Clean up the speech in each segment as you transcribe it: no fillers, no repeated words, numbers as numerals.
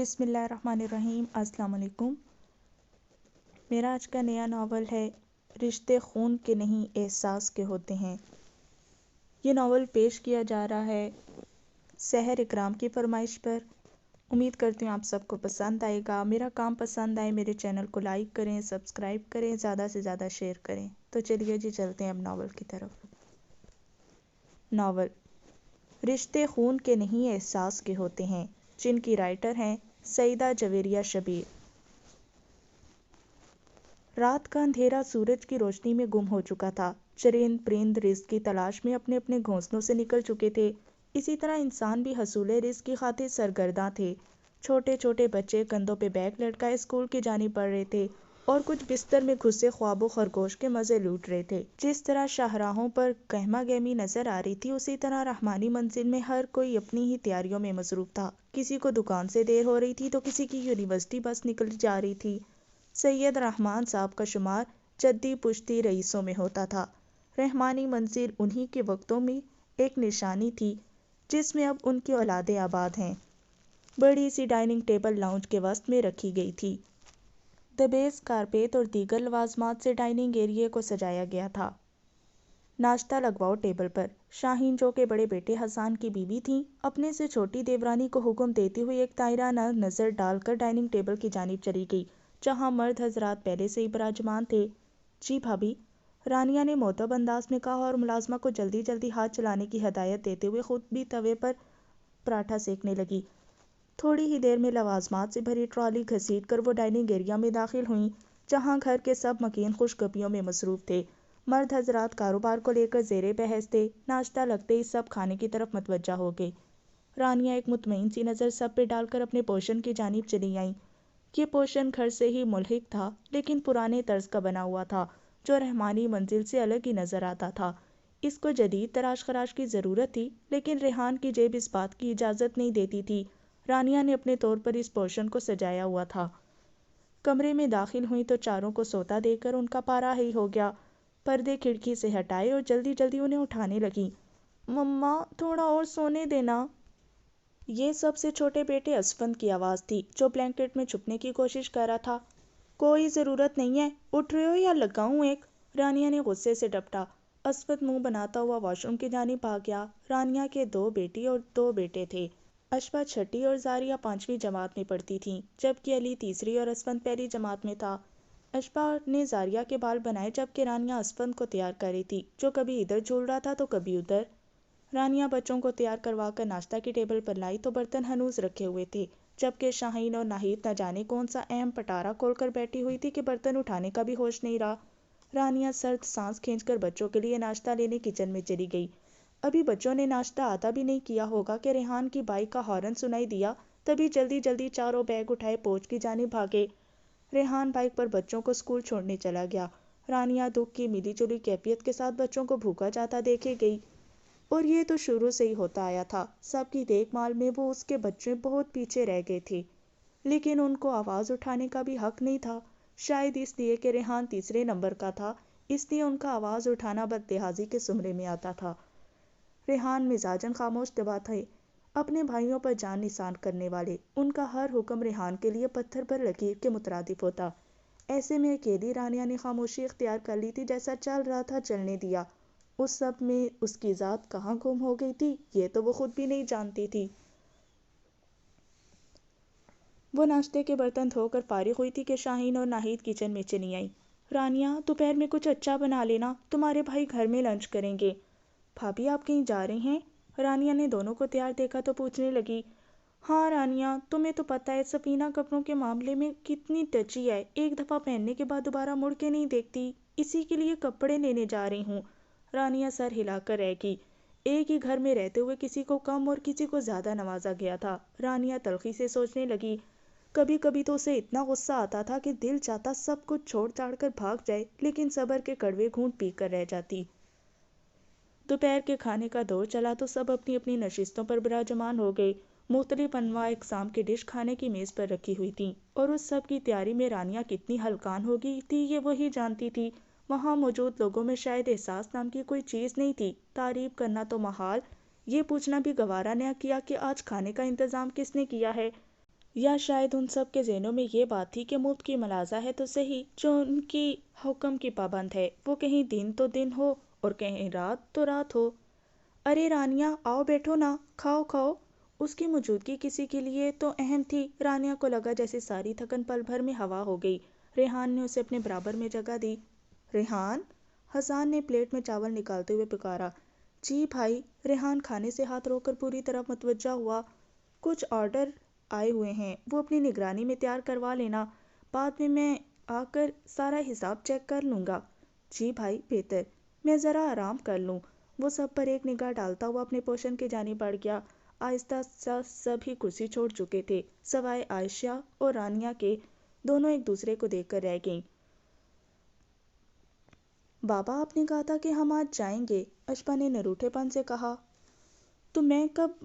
بسم اللہ الرحمن الرحیم۔ السلام علیکم۔ میرا آج کا نیا ناول ہے رشتے خون کے نہیں احساس کے ہوتے ہیں۔ یہ ناول پیش کیا جا رہا ہے سحر اکرام کی فرمائش پر۔ امید کرتی ہوں آپ سب کو پسند آئے گا۔ میرا کام پسند آئے میرے چینل کو لائک کریں، سبسکرائب کریں، زیادہ سے زیادہ شیئر کریں۔ تو چلیے جی چلتے ہیں اب ناول کی طرف۔ ناول رشتے خون کے نہیں احساس کے ہوتے ہیں، جن کی رائٹر ہیں سعیدہ جویریہ شبیر۔ رات کا اندھیرا سورج کی روشنی میں گم ہو چکا تھا۔ چرند پرند رزق کی تلاش میں اپنے اپنے گھونسلوں سے نکل چکے تھے۔ اسی طرح انسان بھی حصول رزق کی خاطر سرگرداں تھے۔ چھوٹے چھوٹے بچے کندھوں پہ بیگ لٹکائے اسکول کی جانب بڑھ رہے تھے اور کچھ بستر میں گھسے خواب و خرگوش کے مزے لوٹ رہے تھے۔ جس طرح شاہراہوں پر گہما گہمی نظر آ رہی تھی، اسی طرح رحمانی منزل میں ہر کوئی اپنی ہی تیاریوں میں مصروف تھا۔ کسی کو دکان سے دیر ہو رہی تھی تو کسی کی یونیورسٹی بس نکل جا رہی تھی۔ سید رحمان صاحب کا شمار جدی پشتی رئیسوں میں ہوتا تھا۔ رحمانی منزل انہی کے وقتوں میں ایک نشانی تھی جس میں اب ان کی اولادیں آباد ہیں۔ بڑی سی ڈائننگ ٹیبل لاؤنج کے وسط میں رکھی گئی تھی۔ دبیز کارپیٹ اور دیگر لوازمات سے ڈائننگ ایریے کو سجایا گیا تھا۔ ناشتہ لگواؤ ٹیبل پر۔ شاہین جو کہ بڑے بیٹے حسان کی بیوی تھیں، اپنے سے چھوٹی دیورانی کو حکم دیتی ہوئی ایک طائرانہ نظر ڈال کر ڈائننگ ٹیبل کی جانب چلی گئی جہاں مرد حضرات پہلے سے ہی براجمان تھے۔ جی بھابی، رانیہ نے مؤدب انداز میں کہا اور ملازمہ کو جلدی جلدی ہاتھ چلانے کی ہدایت دیتے ہوئے خود بھی توے پر پراٹھا سیکنے لگی۔ تھوڑی ہی دیر میں لوازمات سے بھری ٹرالی گھسیٹ کر وہ ڈائننگ ایریا میں داخل ہوئیں جہاں گھر کے سب مکین خوش گپیوں میں مصروف تھے۔ مرد حضرات کاروبار کو لے کر زیر بحث تھے۔ ناشتہ لگتے ہی سب کھانے کی طرف متوجہ ہو گئے۔ رانیہ ایک مطمئن سی نظر سب پہ ڈال کر اپنے پوشن کی جانب چلی آئیں۔ یہ پوشن گھر سے ہی ملحق تھا لیکن پرانے طرز کا بنا ہوا تھا جو رحمانی منزل سے الگ ہی نظر آتا تھا۔ اس کو جدید تراش خراش کی ضرورت تھی لیکن ریحان کی جیب اس بات کی اجازت نہیں دیتی تھی۔ رانیہ نے اپنے طور پر اس پوشن کو سجایا ہوا تھا۔ کمرے میں داخل ہوئیں تو چاروں کو سوتا دے کر ان کا پارا ہی ہو گیا۔ پردے کھڑکی سے ہٹائے اور جلدی جلدی انہیں اٹھانے لگیں۔ مما تھوڑا اور سونے دینا۔ یہ سب سے چھوٹے بیٹے اسفند کی آواز تھی جو بلینکٹ میں چھپنے کی کوشش کر رہا تھا۔ کوئی ضرورت نہیں ہے، اٹھ رہے ہو یا لگاؤں ایک؟ رانیہ نے غصے سے ڈپٹا۔ اسفند منہ بناتا ہوا واش روم کی جانب آ گیا۔ رانیہ کے 2 بیٹی اور 2 بیٹے تھے۔ اشبا چھٹی اور زاریہ 5ویں جماعت میں پڑھتی تھیں جبکہ علی تیسری اور اسفند پہلی جماعت میں تھا۔ اشبا نے زاریہ کے بال بنائے جبکہ رانیہ اسفند کو تیار کر رہی تھی جو کبھی ادھر جھول رہا تھا تو کبھی ادھر۔ رانیہ بچوں کو تیار کروا کر ناشتہ کی ٹیبل پر لائی تو برتن ہنوز رکھے ہوئے تھے جبکہ شاہین اور ناہید نہ جانے کون سا اہم پٹارا کھول کر بیٹھی ہوئی تھی کہ برتن اٹھانے کا بھی ہوش نہیں رہا۔ رانیہ سرد سانس کھینچ کر بچوں کے لیے ناشتہ لینے کچن میں چلی گئی۔ ابھی بچوں نے ناشتہ آدھا بھی نہیں کیا ہوگا کہ ریحان کی بائک کا ہارن سنائی دیا، تبھی جلدی جلدی چاروں بیگ اٹھائے پوچھ کی جانب بھاگے۔ ریحان بائک پر بچوں کو اسکول چھوڑنے چلا گیا۔ رانیہ دکھ کی ملی جلی کیفیت کے ساتھ بچوں کو بھوکا جاتا دیکھے گئی، اور یہ تو شروع سے ہی ہوتا آیا تھا۔ سب کی دیکھ بھال میں وہ اس کے بچے بہت پیچھے رہ گئے تھے لیکن ان کو آواز اٹھانے کا بھی حق نہیں تھا۔ شاید اس لیے کہ ریحان تیسرے نمبر کا تھا، اس لیے ان کا آواز اٹھانا بدلحاظی کے زمرے میں آتا تھا۔ ریحان مزاجاً خاموش طبع تھے، اپنے بھائیوں پر جان نثار کرنے والے۔ ان کا ہر حکم ریحان کے لیے پتھر پر لکیر کے مترادف ہوتا۔ ایسے میں اکیلی رانیہ نے خاموشی اختیار کر لی تھی۔ جیسا چل رہا تھا چلنے دیا۔ اس سب میں اس کی ذات کہاں گم ہو گئی تھی یہ تو وہ خود بھی نہیں جانتی تھی۔ وہ ناشتے کے برتن دھو کر فارغ ہوئی تھی کہ شاہین اور ناہید کچن میں چلی آئیں۔ رانیہ دوپہر میں کچھ اچھا بنا لینا، تمہارے بھائی گھر میں لنچ کریں گے۔ بھابھی آپ کہیں جا رہے ہیں؟ رانیہ نے دونوں کو تیار دیکھا تو پوچھنے لگی۔ ہاں رانیہ، تمہیں تو پتہ ہے سفینہ کپڑوں کے معاملے میں کتنی ٹچی ہے، ایک دفعہ پہننے کے بعد دوبارہ مڑ کے نہیں دیکھتی، اسی کے لیے کپڑے لینے جا رہی ہوں۔ رانیہ سر ہلا کر رہ گئی۔ ایک ہی گھر میں رہتے ہوئے کسی کو کم اور کسی کو زیادہ نوازا گیا تھا۔ رانیہ تلخی سے سوچنے لگی۔ کبھی کبھی تو اسے اتنا غصہ آتا تھا کہ دل چاہتا سب کچھ چھوڑ چھاڑ کر بھاگ جائے لیکن صبر کے کڑوے گھونٹ پی کر رہ جاتی۔ دوپہر کے کھانے کا دور چلا تو سب اپنی اپنی نشستوں پر براجمان ہو گئے۔ مختلف انواع اقسام کی ڈش کھانے کی میز پر رکھی ہوئی تھیں اور اس سب کی تیاری میں رانیہ کتنی ہلکان ہو گئی تھی یہ وہی جانتی تھی۔ وہاں موجود لوگوں میں شاید احساس نام کی کوئی چیز نہیں تھی۔ تعریف کرنا تو محال، یہ پوچھنا بھی گوارا نہ کیا کہ آج کھانے کا انتظام کس نے کیا ہے۔ یا شاید ان سب کے ذہنوں میں یہ بات تھی کہ مفت کی ملازہ ہے تو صحیح، جو ان کی حکم کی پابند ہے، وہ کہیں دن تو دن ہو اور کہیں رات تو رات ہو۔ ارے رانیہ، آؤ بیٹھو نا، کھاؤ کھاؤ۔ اس کی موجودگی کسی کے لیے تو اہم تھی۔ رانیہ کو لگا جیسے ساری تھکن پل بھر میں ہوا ہو گئی۔ ریحان نے اسے اپنے برابر میں جگہ دی۔ ریحان؟ حسان نے پلیٹ میں چاول نکالتے ہوئے پکارا۔ جی بھائی۔ ریحان کھانے سے ہاتھ روک کر پوری طرح متوجہ ہوا۔ کچھ آرڈر آئے ہوئے ہیں، وہ اپنی نگرانی میں تیار کروا لینا، بعد میں آ کر سارا حساب چیک کر لوں گا۔ جی بھائی، بہتر۔ میں ذرا آرام کر لوں۔ وہ سب پر ایک نگاہ ڈالتا ہوا اپنے پوشن کی جانب بڑھ گیا۔ آہستہ آہستہ سب ہی کرسی چھوڑ چکے تھے، سوائے عائشہ اور رانیہ کے۔ دونوں ایک دوسرے کو دیکھ کر رہ گئیں۔ بابا، آپ نے کہا تھا کہ ہم آج جائیں گے، اشپا نے نروٹھے پن سے کہا۔ تو میں کب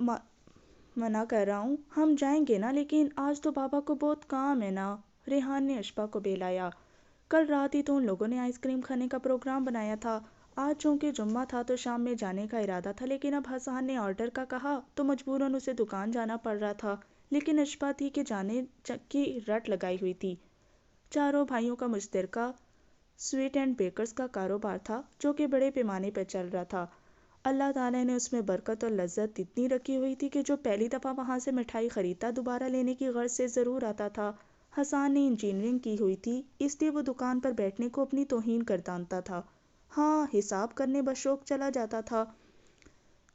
منع کر رہا ہوں؟ ہم جائیں گے نا، لیکن آج تو بابا کو بہت کام ہے نا۔ ریحان نے اشپا کو بہلایا۔ کل رات ہی تو ان لوگوں نے آئس کریم کھانے کا پروگرام بنایا تھا۔ آج چونکہ جمعہ تھا تو شام میں جانے کا ارادہ تھا، لیکن اب حسان نے آرڈر کا کہا تو مجبوراً اسے دکان جانا پڑ رہا تھا۔ لیکن اشپا تھی کہ جانے کی رٹ لگائی ہوئی تھی۔ چاروں بھائیوں کا مشترکہ سویٹ اینڈ بیکرز کا کاروبار تھا، جو کہ بڑے پیمانے پر چل رہا تھا۔ اللہ تعالیٰ نے اس میں برکت اور لذت اتنی رکھی ہوئی تھی کہ جو پہلی دفعہ وہاں سے مٹھائی خریدتا دوبارہ لینے کی غرض سے ضرور آتا تھا۔ حسان نے انجینئرنگ کی ہوئی تھی، اس لیے وہ دکان پر بیٹھنے کو اپنی توہین گردانتا تھا۔ ہاں، حساب کرنے بشوق چلا جاتا تھا۔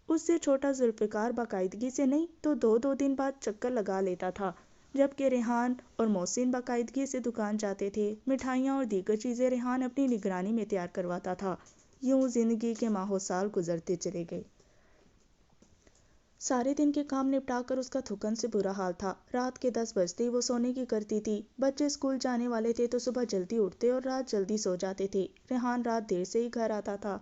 اس سے چھوٹا ذوالفقار باقاعدگی سے نہیں تو دو دو دن بعد چکر لگا لیتا تھا، جبکہ ریحان اور محسن باقاعدگی سے دکان جاتے تھے۔ مٹھائیاں اور دیگر چیزیں ریحان اپنی نگرانی میں تیار کرواتا تھا۔ یوں زندگی کے ماہ و سال گزرتے چلے گئے۔ سارے دن کے کام نپٹا کر اس کا تھکن سے برا حال تھا۔ رات کے 10 بجتے ہی وہ سونے کی کرتی تھی۔ بچے اسکول جانے والے تھے تو صبح جلدی اٹھتے اور رات جلدی سو جاتے تھے۔ ریحان رات دیر سے ہی گھر آتا تھا۔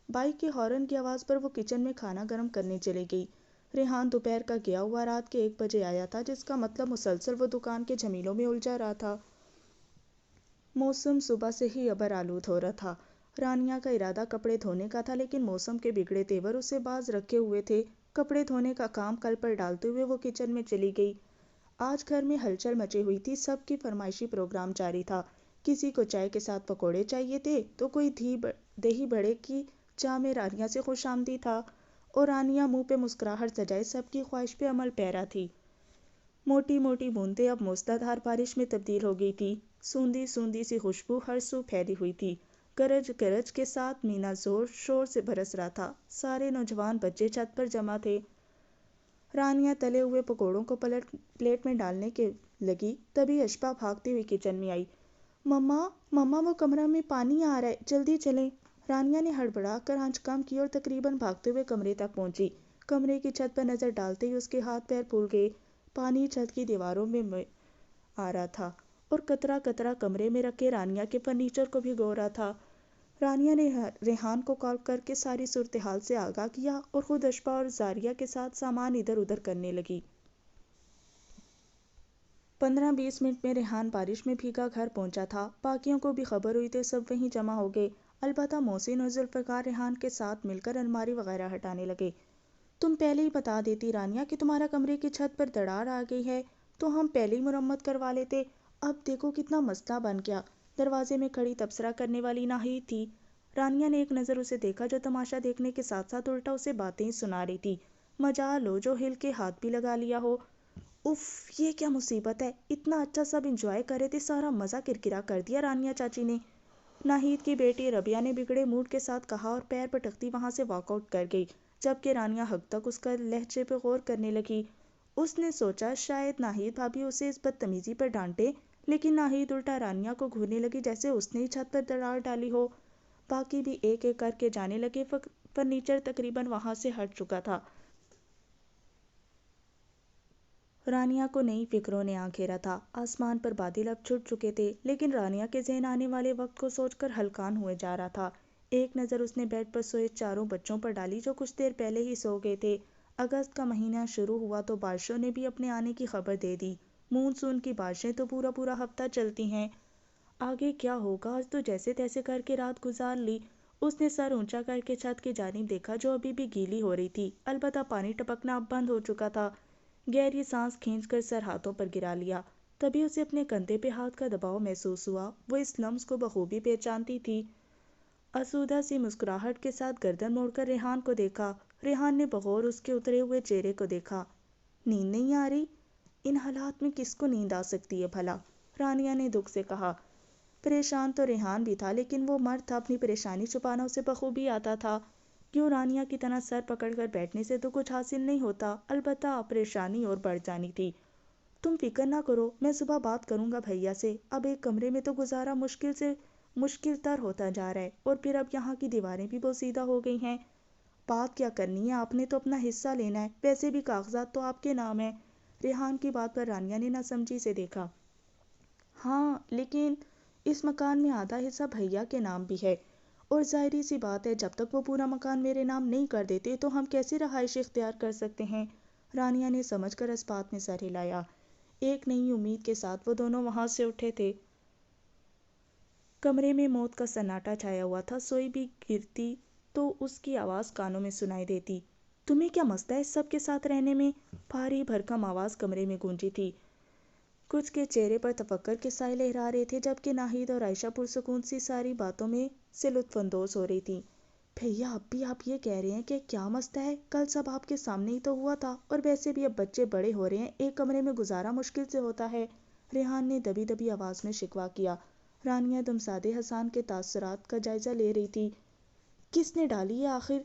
بائک کے ہارن کی آواز پر وہ کچن میں کھانا گرم کرنے چلی گئی۔ ریحان دوپہر کا گیا ہوا رات کے 1 بجے آیا تھا، جس کا مطلب مسلسل وہ دکان کے جھمیلوں میں الجھا رہا تھا۔ موسم صبح سے ہی ابر آلود ہو رہا تھا۔ رانیہ کا ارادہ کپڑے دھونے کا تھا، لیکن موسم کے بگڑے تیور اسے باز رکھے ہوئے تھے۔ کپڑے دھونے کا کام کل پر ڈالتے ہوئے وہ کچن میں چلی گئی۔ آج گھر میں ہلچل مچی ہوئی تھی، سب کی فرمائشی پروگرام جاری تھا۔ کسی کو چائے کے ساتھ پکوڑے چاہیے تھے تو کوئی دہی بڑے کی چاہ میں رانیہ سے خوش آمدید تھا، اور رانیہ منہ پہ مسکراہٹ سجائے سب کی خواہش پہ عمل پیرا تھی۔ موٹی موٹی بوندیں اب موسلادھار بارش میں تبدیل ہو گئی تھی۔ سوندھی سوندھی سی خوشبو ہر سو پھیلی ہوئی تھی۔ گرج گرج کے ساتھ مینا زور شور سے برس رہا تھا۔ سارے نوجوان بچے چھت پر جمع تھے۔ رانیہ تلے ہوئے پکوڑوں کو پلیٹ میں ڈالنے کے لگی، تبھی اشپا بھاگتی ہوئی کچن میں آئی۔ مما، مما، وہ کمرہ میں پانی آ رہا ہے، جلدی چلیں۔ رانیہ نے ہڑبڑا کر آنچ کم کی اور تقریباً بھاگتے ہوئے کمرے تک پہنچی۔ کمرے کی چھت پر نظر ڈالتے ہی اس کے ہاتھ پیر پھول گئے۔ پانی چھت کی دیواروں میں آ رہا تھا اور قطرہ قطرہ کمرے میں رکھے رانیہ کے فرنیچر کو بھگو رہا تھا۔ رانیہ نے ریحان کو کال کر کے ساری صورتحال سے آگاہ کیا اور خود اشپا اور زاریہ کے ساتھ سامان ادھر ادھر کرنے لگی۔ 15-20 منٹ میں ریحان بارش میں بھیگا گھر پہنچا تھا۔ باقیوں کو بھی خبر ہوئی تو سب وہیں جمع ہو گئے۔ البتہ محسن اور ذوالفقار ریحان کے ساتھ مل کر الماری وغیرہ ہٹانے لگے۔ تم پہلے ہی بتا دیتی رانیہ کہ تمہارا کمرے کی چھت پر دراڑ آ گئی ہے تو ہم پہلے ہی مرمت کروا لیتے۔ اب دیکھو کتنا مسئلہ بن گیا۔ دروازے میں کھڑی تبصرہ کرنے والی ناہید تھی۔ رانیہ نے ایک نظر اسے دیکھا، جو تماشا دیکھنے کے ساتھ ساتھ الٹا اسے باتیں ہی سنا رہی تھی۔ مجال ہو جو ہل کے ہاتھ بھی لگا لیا ہو۔ اف، یہ کیا مصیبت ہے! اتنا اچھا سب انجوائے کر رہے تھے، سارا مزہ کرکرا کر دیا رانیہ چاچی نے۔ ناہید کی بیٹی ربیہ نے بگڑے موڈ کے ساتھ کہا اور پیر پٹکتی وہاں سے واک آؤٹ کر گئی، جبکہ رانیہ حد تک اس کا لہجے پہ غور کرنے لگی۔ اس نے سوچا شاید ناہید بھابھی اسے اس بدتمیزی پر ڈانٹے، لیکن ناہید الٹا رانیہ کو گھورنے لگی جیسے اس نے ہی چھت پر دراڑ ڈالی ہو۔ باقی بھی ایک ایک کر کے جانے لگے۔ فرنیچر تقریباً وہاں سے ہٹ چکا تھا۔ رانیہ کو نئی فکروں نے آ گھیرا تھا۔ آسمان پر بادل اب چھٹ چکے تھے، لیکن رانیہ کے ذہن آنے والے وقت کو سوچ کر ہلکان ہوئے جا رہا تھا۔ ایک نظر اس نے بیڈ پر سوئے چاروں بچوں پر ڈالی جو کچھ دیر پہلے ہی سو گئے تھے۔ اگست کا مہینہ شروع ہوا تو بارشوں نے بھی اپنے آنے کی خبر دے دی۔ مون سون کی بارشیں تو پورا پورا ہفتہ چلتی ہیں۔ آگے کیا ہوگا، آج تو جیسے تیسے کر کے رات گزار لی۔ اس نے سر اونچا کر کے چھت کی جانب دیکھا جو ابھی بھی گیلی ہو رہی تھی، البتہ پانی ٹپکنا اب بند ہو چکا تھا۔ گہری سانس کھینچ کر سر ہاتھوں پر گرا لیا۔ تبھی اسے اپنے کندھے پہ ہاتھ کا دباؤ محسوس ہوا۔ وہ اس لمس کو بخوبی پہچانتی تھی۔ آسودہ سی مسکراہٹ کے ساتھ گردن موڑ کر ریحان کو دیکھا۔ ریحان نے بغور اس کے اترے ہوئے چہرے کو دیکھا۔ نیند نہیں آ رہی؟ ان حالات میں کس کو نیند آ سکتی ہے بھلا؟ رانیہ نے دکھ سے کہا۔ پریشان تو ریحان بھی تھا، لیکن وہ مرد تھا، اپنی پریشانی چھپانا اسے بخوبی آتا تھا۔ کیوں رانیہ کی طرح سر پکڑ کر بیٹھنے سے تو کچھ حاصل نہیں ہوتا، البتہ پریشانی اور بڑھ جانی تھی۔ تم فکر نہ کرو، میں صبح بات کروں گا بھیا سے۔ اب ایک کمرے میں تو گزارا مشکل سے مشکل تر ہوتا جا رہا ہے، اور پھر اب یہاں کی دیواریں بھی بوسیدہ ہو گئی ہیں۔ بات کیا کرنی ہے، آپ نے تو اپنا حصہ لینا ہے، ویسے بھی کاغذات تو آپ کے نام ہیں۔ ریحان کی بات پر رانیہ نے نہ سمجھی سے دیکھا۔ ہاں، لیکن اس مکان میں آدھا حصہ بھیا کے نام بھی ہے، اور ظاہری سی بات ہے جب تک وہ پورا مکان میرے نام نہیں کر دیتے تو ہم کیسے رہائش اختیار کر سکتے ہیں؟ رانیہ نے سمجھ کر اس بات میں سر ہلایا۔ ایک نئی امید کے ساتھ وہ دونوں وہاں سے اٹھے تھے۔ کمرے میں موت کا سناٹا چھایا ہوا تھا۔ سوئی بھی گرتی تو اس کی آواز کانوں میں سنائی دیتی۔ تمہیں کیا مسئلہ ہے اس سب کے ساتھ رہنے میں؟ بھاری بھرکم آواز کمرے میں گونجی تھی۔ کچھ کے چہرے پر تفکر کے سائے لہرا رہے تھے، جبکہ ناہید اور عائشہ پرسکون سی ساری باتوں میں سے لطف اندوز ہو رہی تھیں۔ بھیا، اب بھی آپ یہ کہہ رہے ہیں کہ کیا مسئلہ ہے؟ کل سب آپ کے سامنے ہی تو ہوا تھا، اور ویسے بھی اب بچے بڑے ہو رہے ہیں، ایک کمرے میں گزارا مشکل سے ہوتا ہے۔ ریحان نے دبی دبی آواز میں شکوہ کیا۔ رانیہ دمسادے حسان کے تاثرات کا جائزہ لے رہی تھی۔ کس نے ڈالی ہے آخر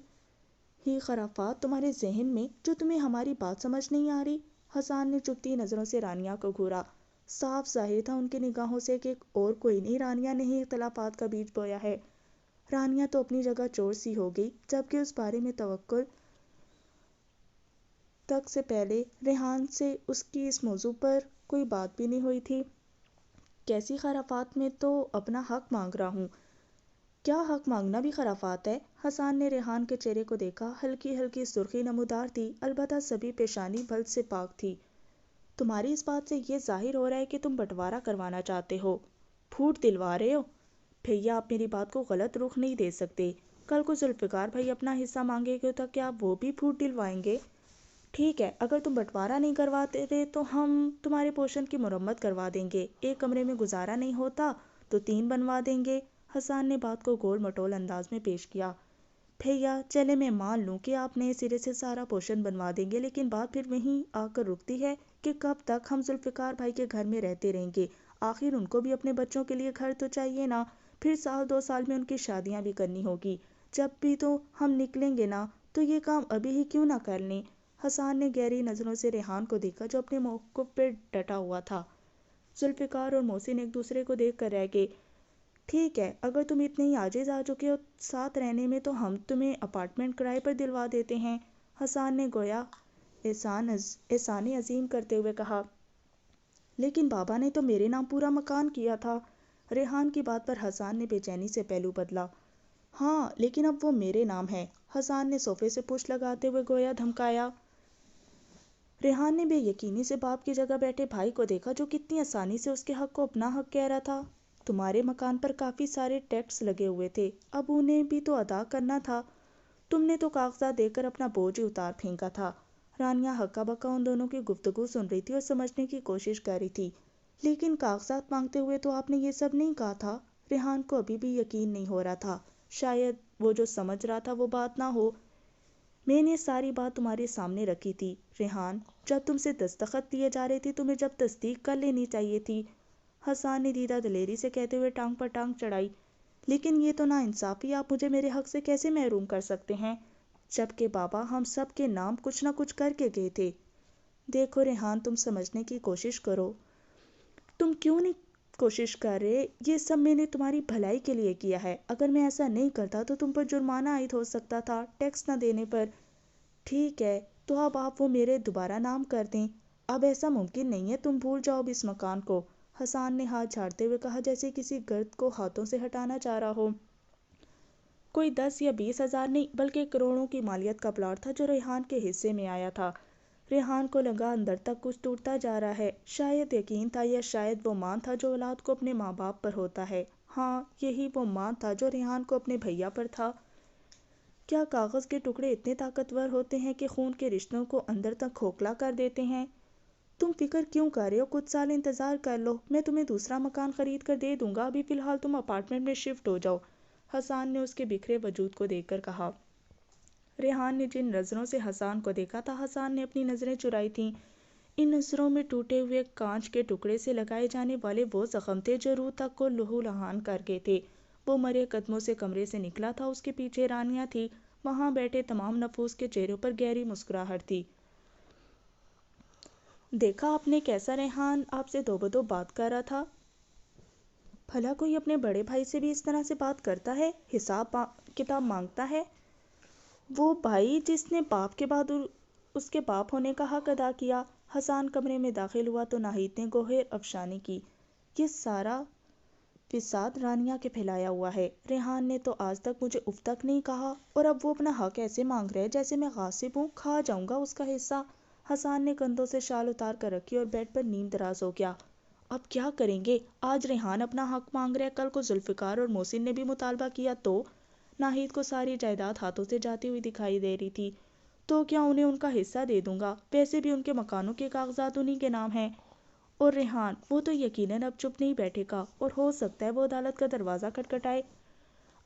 ہی خرافات تمہارے ذہن میں، جو تمہیں ہماری بات سمجھ نہیں آ رہی؟ حسان نے چبھتی نظروں سے رانیہ کو گھورا۔ صاف ظاہر تھا ان کی نگاہوں سے کہ اور کوئی نہیں رانیہ نے ہی اختلافات کا بیج بویا ہے۔ رانیہ تو اپنی جگہ چور سی ہو گئی، جبکہ اس بارے میں توقع تک سے پہلے ریحان سے اس کی اس موضوع پر کوئی بات بھی نہیں ہوئی تھی۔ کیسی خرافات؟ میں تو اپنا حق مانگ رہا ہوں۔ کیا حق مانگنا بھی خرافات ہے؟ حسان نے ریحان کے چہرے کو دیکھا۔ ہلکی ہلکی سرخی نمودار تھی، البتہ سبھی پیشانی بلد سے پاک تھی۔ تمہاری اس بات سے یہ ظاہر ہو رہا ہے کہ تم بٹوارا کروانا چاہتے ہو، پھوٹ دلوا رہے ہو۔ بھیا، آپ میری بات کو غلط رخ نہیں دے سکتے۔ کل کو ذوالفقار بھائی اپنا حصہ مانگیں گے تو کیا وہ بھی پھوٹ دلوائیں گے؟ ٹھیک ہے، اگر تم بٹوارا نہیں کرواتے رہے تو ہم تمہارے پوشن کی مرمت کروا دیں گے۔ ایک کمرے میں گزارا نہیں ہوتا تو 3 بنوا دیں گے۔ حسان نے بات کو گول مٹول انداز میں پیش کیا۔ بھیا، چلے میں مان لوں کہ آپ نئے سرے سے سارا پوشن بنوا دیں گے، لیکن بات پھر وہیں آ کر رکتی ہے کہ کب تک ہم ذوالفقار بھائی کے گھر میں رہتے رہیں گے؟ آخر ان کو بھی اپنے بچوں کے لیے گھر تو چاہیے نا۔ پھر 1-2 سال میں ان کی شادیاں بھی کرنی ہوگی۔ جب بھی تو ہم نکلیں گے نا، تو یہ کام ابھی ہی کیوں نہ کر لیں؟ حسان نے گہری نظروں سے ریحان کو دیکھا، جو اپنے موقف پہ ڈٹا ہوا تھا۔ ذوالفقار اور محسن ایک دوسرے کو دیکھ کر رہ گئے۔ ٹھیک ہے، اگر تم اتنے ہی عاجز آ چکے ہو ساتھ رہنے میں، تو ہم تمہیں اپارٹمنٹ کرائے پر دلوا دیتے ہیں۔ حسان نے گویا احسان عظیم کرتے ہوئے کہا۔ لیکن بابا نے تو میرے نام پورا مکان کیا تھا۔ ریحان کی بات پر حسان نے بے چینی سے پہلو بدلا۔ ہاں، لیکن اب وہ میرے نام ہے، حسان نے صوفے سے پشت لگاتے ہوئے گویا دھمکایا۔ ریحان نے بے یقینی سے باپ کی جگہ بیٹھے بھائی کو دیکھا، جو کتنی آسانی سے اس کے حق کو اپنا حق کہہ رہا تھا۔ تمہارے مکان پر کافی سارے ٹیکس لگے ہوئے تھے، اب انہیں بھی تو ادا کرنا تھا۔ تم نے تو کاغذات دے کر اپنا بوجھ ہی اتار پھینکا تھا۔ رانیہ ہکا بکا ان دونوں کی گفتگو سن رہی تھی اور سمجھنے کی کوشش کر رہی تھی۔ لیکن کاغذات مانگتے ہوئے تو آپ نے یہ سب نہیں کہا تھا۔ ریحان کو ابھی بھی یقین نہیں ہو رہا تھا۔ شاید وہ جو سمجھ رہا تھا وہ بات نہ ہو۔ میں نے ساری بات تمہارے سامنے رکھی تھی ریحان، جب تم سے دستخط لیے جا رہے تھے تمہیں جب تصدیق کر لینی چاہیے تھی، حسان نے دیدہ دلیری سے کہتے ہوئے ٹانگ پر ٹانگ چڑھائی۔ لیکن یہ تو ناانصافی، آپ مجھے میرے حق سے کیسے محروم کر سکتے ہیں، جبکہ بابا ہم سب کے نام کچھ نہ کچھ کر کے گئے تھے۔ دیکھو ریحان، تم سمجھنے کی کوشش کرو۔ تم کیوں نہیں کوشش کر رہے؟ یہ سب میں نے تمہاری بھلائی کے لیے کیا ہے۔ اگر میں ایسا نہیں کرتا تو تم پر جرمانہ عائد ہو سکتا تھا، ٹیکس نہ دینے پر۔ ٹھیک ہے، تو اب آپ وہ میرے دوبارہ نام کر دیں۔ اب ایسا ممکن نہیں ہے، تم بھول جاؤ اب اس مکان کو، حسان نے ہاتھ جھاڑتے ہوئے کہا، جیسے کسی گرد کو ہاتھوں سے ہٹانا چاہ رہا ہو۔ کوئی 10 یا 20 ہزار نہیں، بلکہ کروڑوں کی مالیت کا پلاٹ تھا جو ریحان کے حصے میں آیا تھا۔ ریحان کو لگا اندر تک کچھ ٹوٹتا جا رہا ہے۔ شاید یقین تھا، یا شاید وہ مان تھا جو اولاد کو اپنے ماں باپ پر ہوتا ہے۔ ہاں، یہی وہ مان تھا جو ریحان کو اپنے بھیا پر تھا۔ کیا کاغذ کے ٹکڑے اتنے طاقتور ہوتے ہیں کہ خون کے رشتوں کو اندر تک کھوکھلا کر دیتے ہیں؟ تم فکر کیوں کر رہے ہو؟ کچھ سال انتظار کر لو، میں تمہیں دوسرا مکان خرید کر دے دوں گا، ابھی فی الحال تم اپارٹمنٹ میں شفٹ ہو جاؤ، حسان نے اس کے بکھرے وجود کو دیکھ کر کہا۔ ریحان نے جن نظروں سے حسان کو دیکھا تھا، حسان نے اپنی نظریں چرائی تھیں۔ ان نظروں میں ٹوٹے ہوئے کانچ کے ٹکڑے سے لگائے جانے والے وہ زخم تھے جو روح تک کو لہو لہان کر گئے تھے۔ وہ مرے قدموں سے کمرے سے نکلا تھا، اس کے پیچھے رانیہ تھی، وہاں بیٹھے تمام نفوس کے چہروں پر گہری مسکراہٹ تھی۔ دیکھا آپ نے کیسا ریحان آپ سے دو بدو بات کر رہا تھا؟ بھلا کوئی اپنے بڑے بھائی سے بھی اس طرح سے بات کرتا ہے، حساب کتاب مانگتا ہے؟ وہ بھائی جس نے باپ کے بعد اس کے باپ ہونے کا حق ادا کیا۔ حسان کمرے میں داخل ہوا تو ناہید نے گوہر افشانی کی۔ یہ سارا فساد رانیہ کے پھیلایا ہوا ہے، ریحان نے تو آج تک مجھے اف تک نہیں کہا، اور اب وہ اپنا حق ایسے مانگ رہے جیسے میں غاصب ہوں، کھا جاؤں گا اس کا حصہ۔ حسان نے کندھوں سے شال اتار کر رکھی اور بیڈ پر نیم دراز ہو گیا۔ اب کیا کریں گے؟ آج ریحان اپنا حق مانگ رہے، کل کو ذوالفقار اور محسن نے بھی مطالبہ کیا تو؟ ناہید کو ساری جائیداد ہاتھوں سے جاتی ہوئی دکھائی دے رہی تھی۔ تو کیا انہیں ان کا حصہ دے دوں گا، ویسے بھی ان کے مکانوں کے کاغذات انہی کے نام ہیں۔ اور ریحان، وہ تو یقیناً اب چپ نہیں بیٹھے گا، اور ہو سکتا ہے وہ عدالت کا دروازہ کھٹکھٹائے۔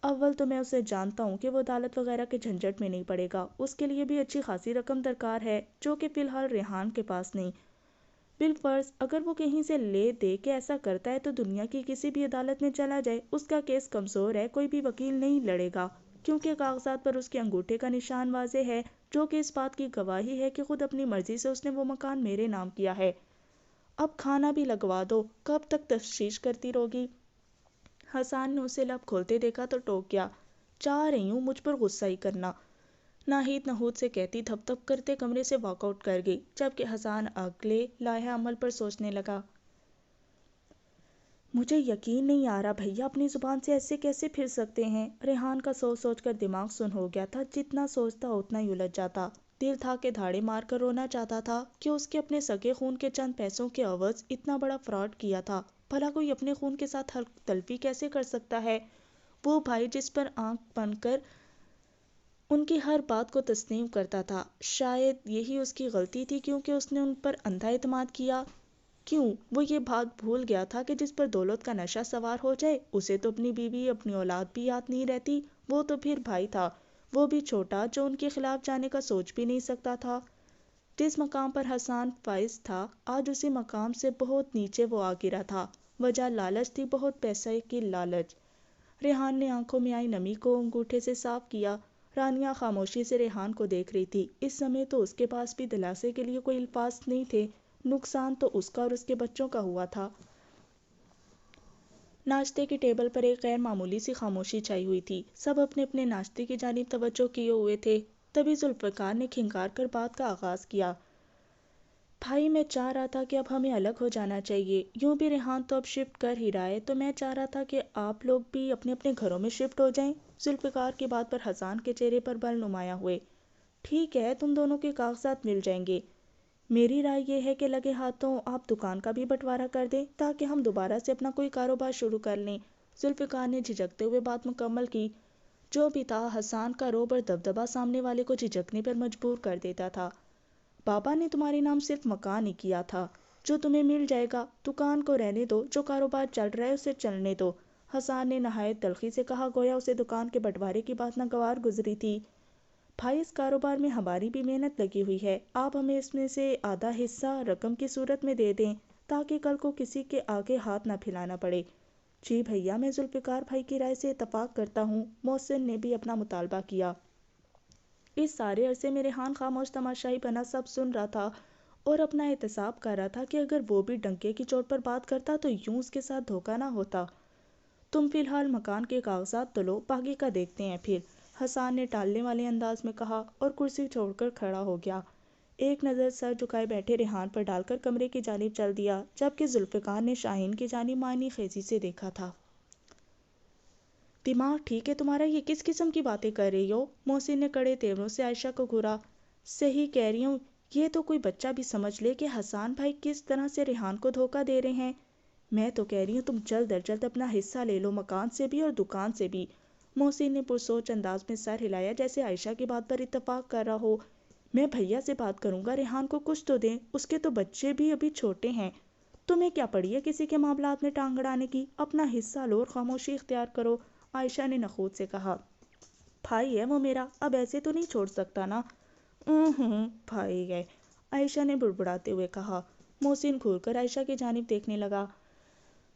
اول تو میں اسے جانتا ہوں کہ وہ عدالت وغیرہ کے جھنجٹ میں نہیں پڑے گا، اس کے لیے بھی اچھی خاصی رقم درکار ہے، جو کہ فی الحال ریحان کے پاس نہیں۔ بالفرض اگر وہ کہیں سے لے دے کے ایسا کرتا ہے تو دنیا کی کسی بھی عدالت میں چلا جائے، اس کا کیس کمزور ہے، کوئی بھی وکیل نہیں لڑے گا، کیونکہ کاغذات پر اس کے انگوٹھے کا نشان واضح ہے، جو کہ اس بات کی گواہی ہے کہ خود اپنی مرضی سے اس نے وہ مکان میرے نام کیا ہے۔ اب کھانا بھی لگوا دو، کب تک تفتیش کرتی رہوگی؟ حسان نے اسے لب کھولتے دیکھا تو ٹوک گیا۔ چاہ رہی ہوں مجھ پر غصہ ہی کرنا، ناہید نحوست سے کہتی دھپ دھپ کرتے کمرے سے واک آؤٹ کر گئی، جبکہ حسان اگلے لائحہ عمل پر سوچنے لگا۔ مجھے یقین نہیں آ رہا بھیا اپنی زبان سے ایسے کیسے پھر سکتے ہیں؟ ریحان کا سوچ سوچ کر دماغ سن ہو گیا تھا، جتنا سوچتا اتنا ہی الجھ جاتا۔ دل تھا کہ دھاڑے مار کر رونا چاہتا تھا کہ اس کے اپنے سگے خون کے چند پیسوں کے عوض اتنا بڑا فراڈ کیا تھا۔ بھلا کوئی اپنے خون کے ساتھ حق تلفی کیسے کر سکتا ہے؟ وہ بھائی جس پر آنکھ بن کر ان کی ہر بات کو تسلیم کرتا تھا، شاید یہی اس کی غلطی تھی، کیونکہ اس نے ان پر اندھا اعتماد کیا۔ کیوں وہ یہ بات بھول گیا تھا کہ جس پر دولت کا نشہ سوار ہو جائے، اسے تو اپنی بیوی اپنی اولاد بھی یاد نہیں رہتی۔ وہ تو پھر بھائی تھا، وہ بھی چھوٹا، جو ان کے خلاف جانے کا سوچ بھی نہیں سکتا تھا۔ جس مقام پر حسان فائز تھا، آج اسی مقام سے بہت نیچے وہ آ گرا تھا۔ وجہ لالچ تھی، بہت پیسے کی لالچ۔ ریحان نے آنکھوں میں آئی نمی کو انگوٹھے سے صاف کیا۔ رانیہ خاموشی سے ریحان کو دیکھ رہی تھی، اس سمے تو اس کے پاس بھی دلاسے کے لیے کوئی الفاظ نہیں تھے، نقصان تو اس کا اور اس کے بچوں کا ہوا تھا۔ ناشتے کی ٹیبل پر ایک غیر معمولی سی خاموشی چھائی ہوئی تھی، سب اپنے اپنے ناشتے کی جانب توجہ کیے ہوئے تھے۔ تبھی ذوالفقار نے کھنکار کر بات کا آغاز کیا۔ بھائی میں چاہ رہا تھا کہ اب ہمیں الگ ہو جانا چاہیے، یوں بھی ریحان تو اب شفٹ کر ہی رہا ہے، تو میں چاہ رہا تھا کہ آپ لوگ بھی اپنے اپنے گھروں میں شفٹ ہو جائیں۔ ذوالفقار کی بات پر حسان کے چہرے پر بل نمایاں ہوئے۔ ٹھیک ہے، تم دونوں کے کاغذات مل جائیں گے، میری رائے یہ ہے کہ لگے ہاتھوں آپ دکان کا بھی بٹوارا کر دیں، تاکہ ہم دوبارہ سے اپنا کوئی کاروبار شروع کر لیں۔ ذوالفقار نے جھجکتے ہوئے بات مکمل کی۔ جو بھی تھا، حسان کا روب اور دبدبا سامنے والے کو جھجکنے پر مجبور کر دیتا تھا۔ بابا نے تمہارے نام صرف مکان ہی کیا تھا، جو تمہیں مل جائے گا، دکان کو رہنے دو، جو کاروبار چل رہا ہے اسے چلنے دو، حسان نے نہایت تلخی سے کہا، گویا اسے دکان کے بٹوارے کی بات ناگوار گزری تھی۔ بھائی اس کاروبار میں ہماری بھی محنت لگی ہوئی ہے، آپ ہمیں اس میں سے آدھا حصہ رقم کی صورت میں دے دیں، تاکہ کل کو کسی کے آگے ہاتھ نہ پھیلانا پڑے۔ جی بھیا، میں ذوالفقار بھائی کی رائے سے اتفاق کرتا ہوں، محسن نے بھی اپنا مطالبہ کیا۔ اس سارے عرصے میں ریحان خاموش تماشائی بنا سب سن رہا تھا اور اپنا احتساب کر رہا تھا کہ اگر وہ بھی ڈنکے کی چوٹ پر بات کرتا تو یوں اس کے ساتھ دھوکہ نہ ہوتا۔ تم فی الحال مکان کے کاغذات تو لو، باقی کا دیکھتے ہیں پھر، حسان نے ٹالنے والے انداز میں کہا اور کرسی چھوڑ کر کھڑا ہو گیا۔ ایک نظر سر جھکائے بیٹھے ریحان پر ڈال کر کمرے کی جانب چل دیا، جبکہ ذوالفقار نے شاہین کی جانب معنی خیزی سے دیکھا تھا۔ دماغ ٹھیک ہے تمہارا؟ یہ کس قسم کی باتیں کر رہی ہو؟ محسن نے کڑے تیوروں سے عائشہ کو گھورا۔ صحیح کہہ رہی ہوں، یہ تو کوئی بچہ بھی سمجھ لے کہ حسان بھائی کس طرح سے ریحان کو دھوکہ دے رہے ہیں۔ میں تو کہہ رہی ہوں تم جلد از جلد اپنا حصہ لے لو، مکان سے بھی اور دکان سے بھی، محسن نے پرسوچ انداز میں سر ہلایا جیسے عائشہ کی بات پر اتفاق کر رہا ہو۔ میں بھیا سے بات کروں گا، ریحان کو کچھ تو دیں، اس کے تو بچے بھی ابھی چھوٹے ہیں۔ تمہیں کیا پڑی ہے کسی کے معاملات میں ٹانگ اڑانے کی؟ اپنا حصہ لو اور خاموشی اختیار کرو، عائشہ نے نخوت سے کہا۔ بھائی ہے وہ میرا، اب ایسے تو نہیں چھوڑ سکتا نا۔ بھائی ہے، عائشہ نے بڑبڑاتے ہوئے کہا۔ محسن گھور کر عائشہ کی جانب دیکھنے لگا۔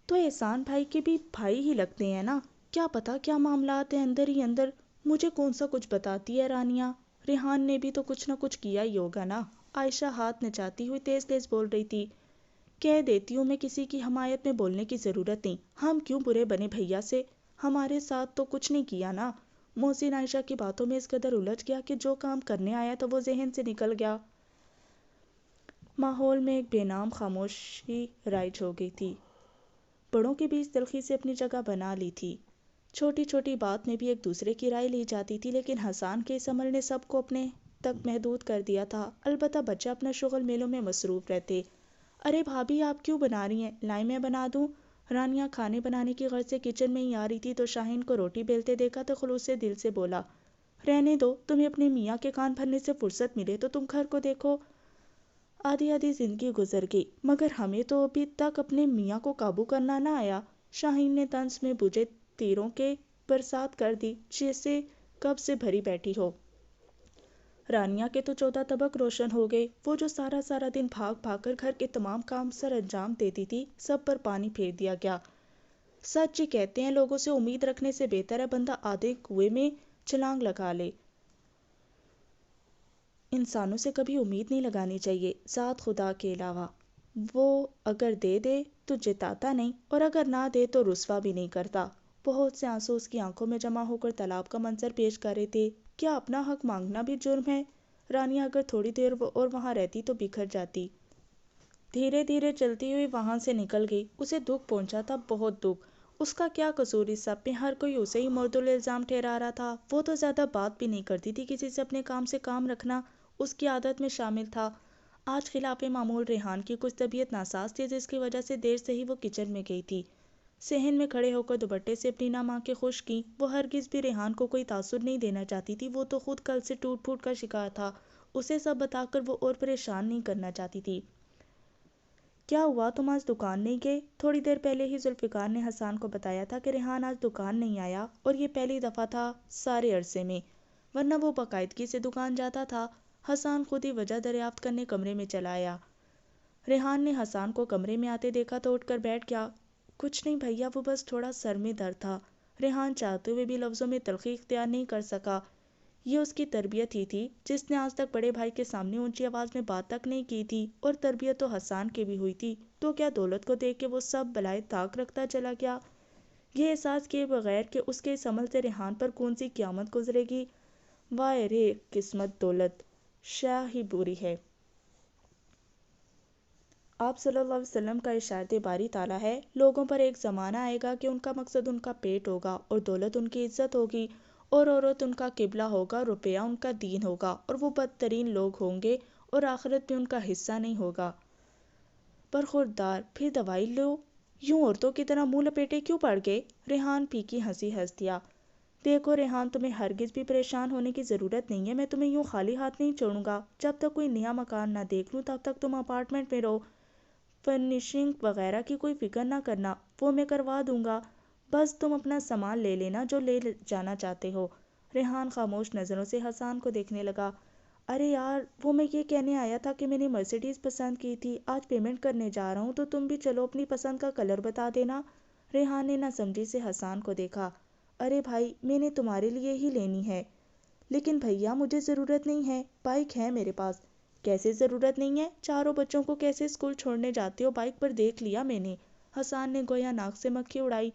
تو احسان بھائی کے بھی بھائی ہی لگتے ہیں نا؟ کیا پتا کیا معاملات ہیں اندر ہی اندر، مجھے کون سا کچھ بتاتی ہے رانیہ؟ ریحان نے بھی تو کچھ نہ کچھ کیا ہی ہوگا نا؟ عائشہ ہاتھ نچاتی ہوئی تیز تیز بول رہی تھی۔ کہہ دیتی ہوں میں کسی کی حمایت میں بولنے کی ضرورت نہیں، ہم کیوں برے بنے بھیا سے؟ ہمارے ساتھ تو کچھ نہیں کیا نا۔ محسن عائشہ کی باتوں میں اس قدر الجھ گیا کہ جو کام کرنے آیا تھا وہ ذہن سے نکل گیا۔ ماحول میں ایک بے نام خاموشی رائج ہو گئی تھی۔ بڑوں کے بیچ تلخی سے اپنی جگہ بنا لی تھی۔ چھوٹی چھوٹی بات میں بھی ایک دوسرے کی رائے لی جاتی تھی، لیکن حسان کے اس عمل نے سب کو اپنے تک محدود کر دیا تھا۔ البتہ بچے اپنا شغل میلوں میں مصروف رہتے۔ ارے بھابھی آپ کیوں بنا رہی ہیں؟ لائیں میں بنا دوں؟ رانیہ کھانے بنانے کی غرض سے کچن میں ہی آ رہی تھی تو شاہین کو روٹی بیلتے دیکھا تو خلوص سے دل سے بولا، رہنے دو، تمہیں اپنے میاں کے کان بھرنے سے فرصت ملے تو تم گھر کو دیکھو۔ آدھی آدھی زندگی گزر گئی مگر ہمیں تو ابھی تک اپنے میاں کو قابو کرنا نہ آیا۔ شاہین نے طنز میں بجھے تیروں کے برسات کر دی جیسے کب سے بھری بیٹھی ہو۔ رانیہ کے تو 14 طبق روشن ہو گئے۔ وہ جو سارا سارا دن بھاگ بھاگ کر گھر کے تمام کام سر انجام دیتی تھی، سب پر پانی پھیر دیا گیا۔ سچ ہی کہتے ہیں لوگوں سے امید رکھنے سے بہتر ہے بندہ آدھے کنویں میں چھلانگ لگا لے۔ انسانوں سے کبھی امید نہیں لگانی چاہیے ذات خدا کے علاوہ۔ وہ اگر دے دے تو جتاتا نہیں اور اگر نہ دے تو رسوا بھی نہیں کرتا۔ بہت سے آنسو اس کی آنکھوں میں جمع ہو کر تالاب کا منظر پیش کر رہے تھے۔ کیا اپنا حق مانگنا بھی جرم ہے؟ رانیہ اگر تھوڑی دیر اور وہاں رہتی تو بکھر جاتی۔ دھیرے دھیرے چلتی ہوئی وہاں سے نکل گئی۔ اسے دکھ پہنچا تھا، بہت دکھ۔ اس کا کیا قصور اس سب میں؟ ہر کوئی اسے ہی مرد الزام ٹھہرا رہا تھا۔ وہ تو زیادہ بات بھی نہیں کرتی تھی، کسی سے اپنے کام سے کام رکھنا اس کی عادت میں شامل تھا۔ آج خلاف معمول ریحان کی کچھ طبیعت ناساز تھی جس کی وجہ سے دیر سے ہی وہ کچن میں گئی تھی۔ صحن میں کھڑے ہو کر دوپٹے سے اپنی نم آنکھیں خشک کیں۔ وہ ہرگز بھی ریحان کو کوئی تاثر نہیں دینا چاہتی تھی، وہ تو خود کل سے ٹوٹ پھوٹ کا شکار تھا۔ اسے سب بتا کر وہ اور پریشان نہیں کرنا چاہتی تھی۔ کیا ہوا، تم آج دکان نہیں گئے؟ تھوڑی دیر پہلے ہی ذوالفقار نے حسان کو بتایا تھا کہ ریحان آج دکان نہیں آیا، اور یہ پہلی دفعہ تھا سارے عرصے میں، ورنہ وہ باقاعدگی سے دکان جاتا تھا۔ حسان خود ہی وجہ دریافت کرنے کمرے میں چلا آیا۔ ریحان نے حسان کو کمرے میں آتے دیکھا تو اٹھ کر بیٹھ گیا۔ کچھ نہیں بھیا، وہ بس تھوڑا سر میں درد تھا۔ ریحان چاہتے ہوئے بھی لفظوں میں تلخی اختیار نہیں کر سکا۔ یہ اس کی تربیت ہی تھی، جس نے آج تک بڑے بھائی کے سامنے اونچی آواز میں بات تک نہیں کی تھی، اور تربیت تو حسان کی بھی ہوئی تھی، تو کیا دولت کو دیکھ کے وہ سب بلائے طاق رکھتا چلا گیا؟ یہ احساس کیے بغیر کہ اس کے اس عمل سے ریحان پر کون سی قیامت گزرے گی۔ وائے رے قسمت، دولت شاہ ہی بری ہے۔ آپ صلی اللہ علیہ وسلم کا ارشاد باری تعالیٰ ہے، لوگوں پر ایک زمانہ آئے گا کہ ان کا مقصد ان کا پیٹ ہوگا، اور دولت ان کی عزت ہوگی، اور عورت ان کا قبلہ ہوگا، روپیہ ان کا دین ہوگا، اور وہ بدترین لوگ ہوں گے اور آخرت میں ان کا حصہ نہیں ہوگا۔ برخوردار، پھر دوائی لو، یوں عورتوں کی طرح منہ لپیٹے کیوں پڑ گئے؟ ریحان پھیکی ہنسی ہنس دیا۔ دیکھو ریحان، تمہیں ہرگز بھی پریشان ہونے کی ضرورت نہیں ہے، میں تمہیں یوں خالی ہاتھ نہیں چھوڑوں گا۔ جب تک کوئی نیا مکان نہ دیکھ لوں تب تک تم اپارٹمنٹ میں رہو۔ فرنیشنگ وغیرہ کی کوئی فکر نہ کرنا، وہ میں کروا دوں گا، بس تم اپنا سامان لے لینا جو لے جانا چاہتے ہو۔ ریحان خاموش نظروں سے حسان کو دیکھنے لگا۔ ارے یار، وہ میں یہ کہنے آیا تھا کہ میں نے مرسیڈیز پسند کی تھی، آج پیمنٹ کرنے جا رہا ہوں تو تم بھی چلو، اپنی پسند کا کلر بتا دینا۔ ریحان نے نہ سمجھی سے حسان کو دیکھا۔ ارے بھائی، میں نے تمہارے لیے ہی لینی ہے۔ لیکن بھیا مجھے ضرورت نہیں ہے، بائک ہے میرے پاس۔ کیسے ضرورت نہیں ہے؟ چاروں بچوں کو کیسے اسکول چھوڑنے جاتے ہو، بائک پر دیکھ لیا میں نے۔ حسان نے گویا ناک سے مکھی اڑائی۔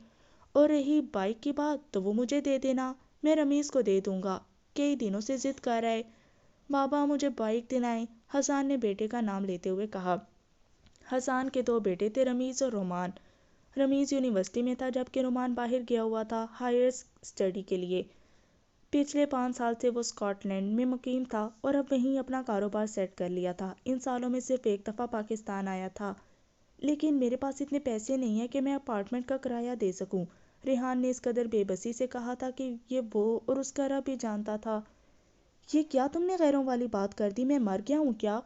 اور رہی بائک کی بات تو وہ مجھے دے دینا، میں رمیز کو دے دوں گا، کئی دنوں سے ضد کر رہا ہے۔ بابا مجھے بائک دلائیں، حسان نے بیٹے کا نام لیتے ہوئے کہا۔ حسان کے دو بیٹے تھے، رمیز اور رومان۔ رمیز یونیورسٹی میں تھا جبکہ رومان باہر گیا ہوا تھا ہائر اسٹڈی کے لیے۔ پچھلے 5 سال سے وہ اسکاٹ لینڈ میں مقیم تھا اور اب وہیں اپنا کاروبار سیٹ کر لیا تھا۔ ان سالوں میں صرف ایک دفعہ پاکستان آیا تھا۔ لیکن میرے پاس اتنے پیسے نہیں ہیں کہ میں اپارٹمنٹ کا کرایہ دے سکوں، ریحان نے اس قدر بے بسی سے کہا تھا کہ یہ وہ اور اس کا رب ہی جانتا تھا۔ یہ کیا تم نے غیروں والی بات کر دی؟ میں مر گیا ہوں کیا؟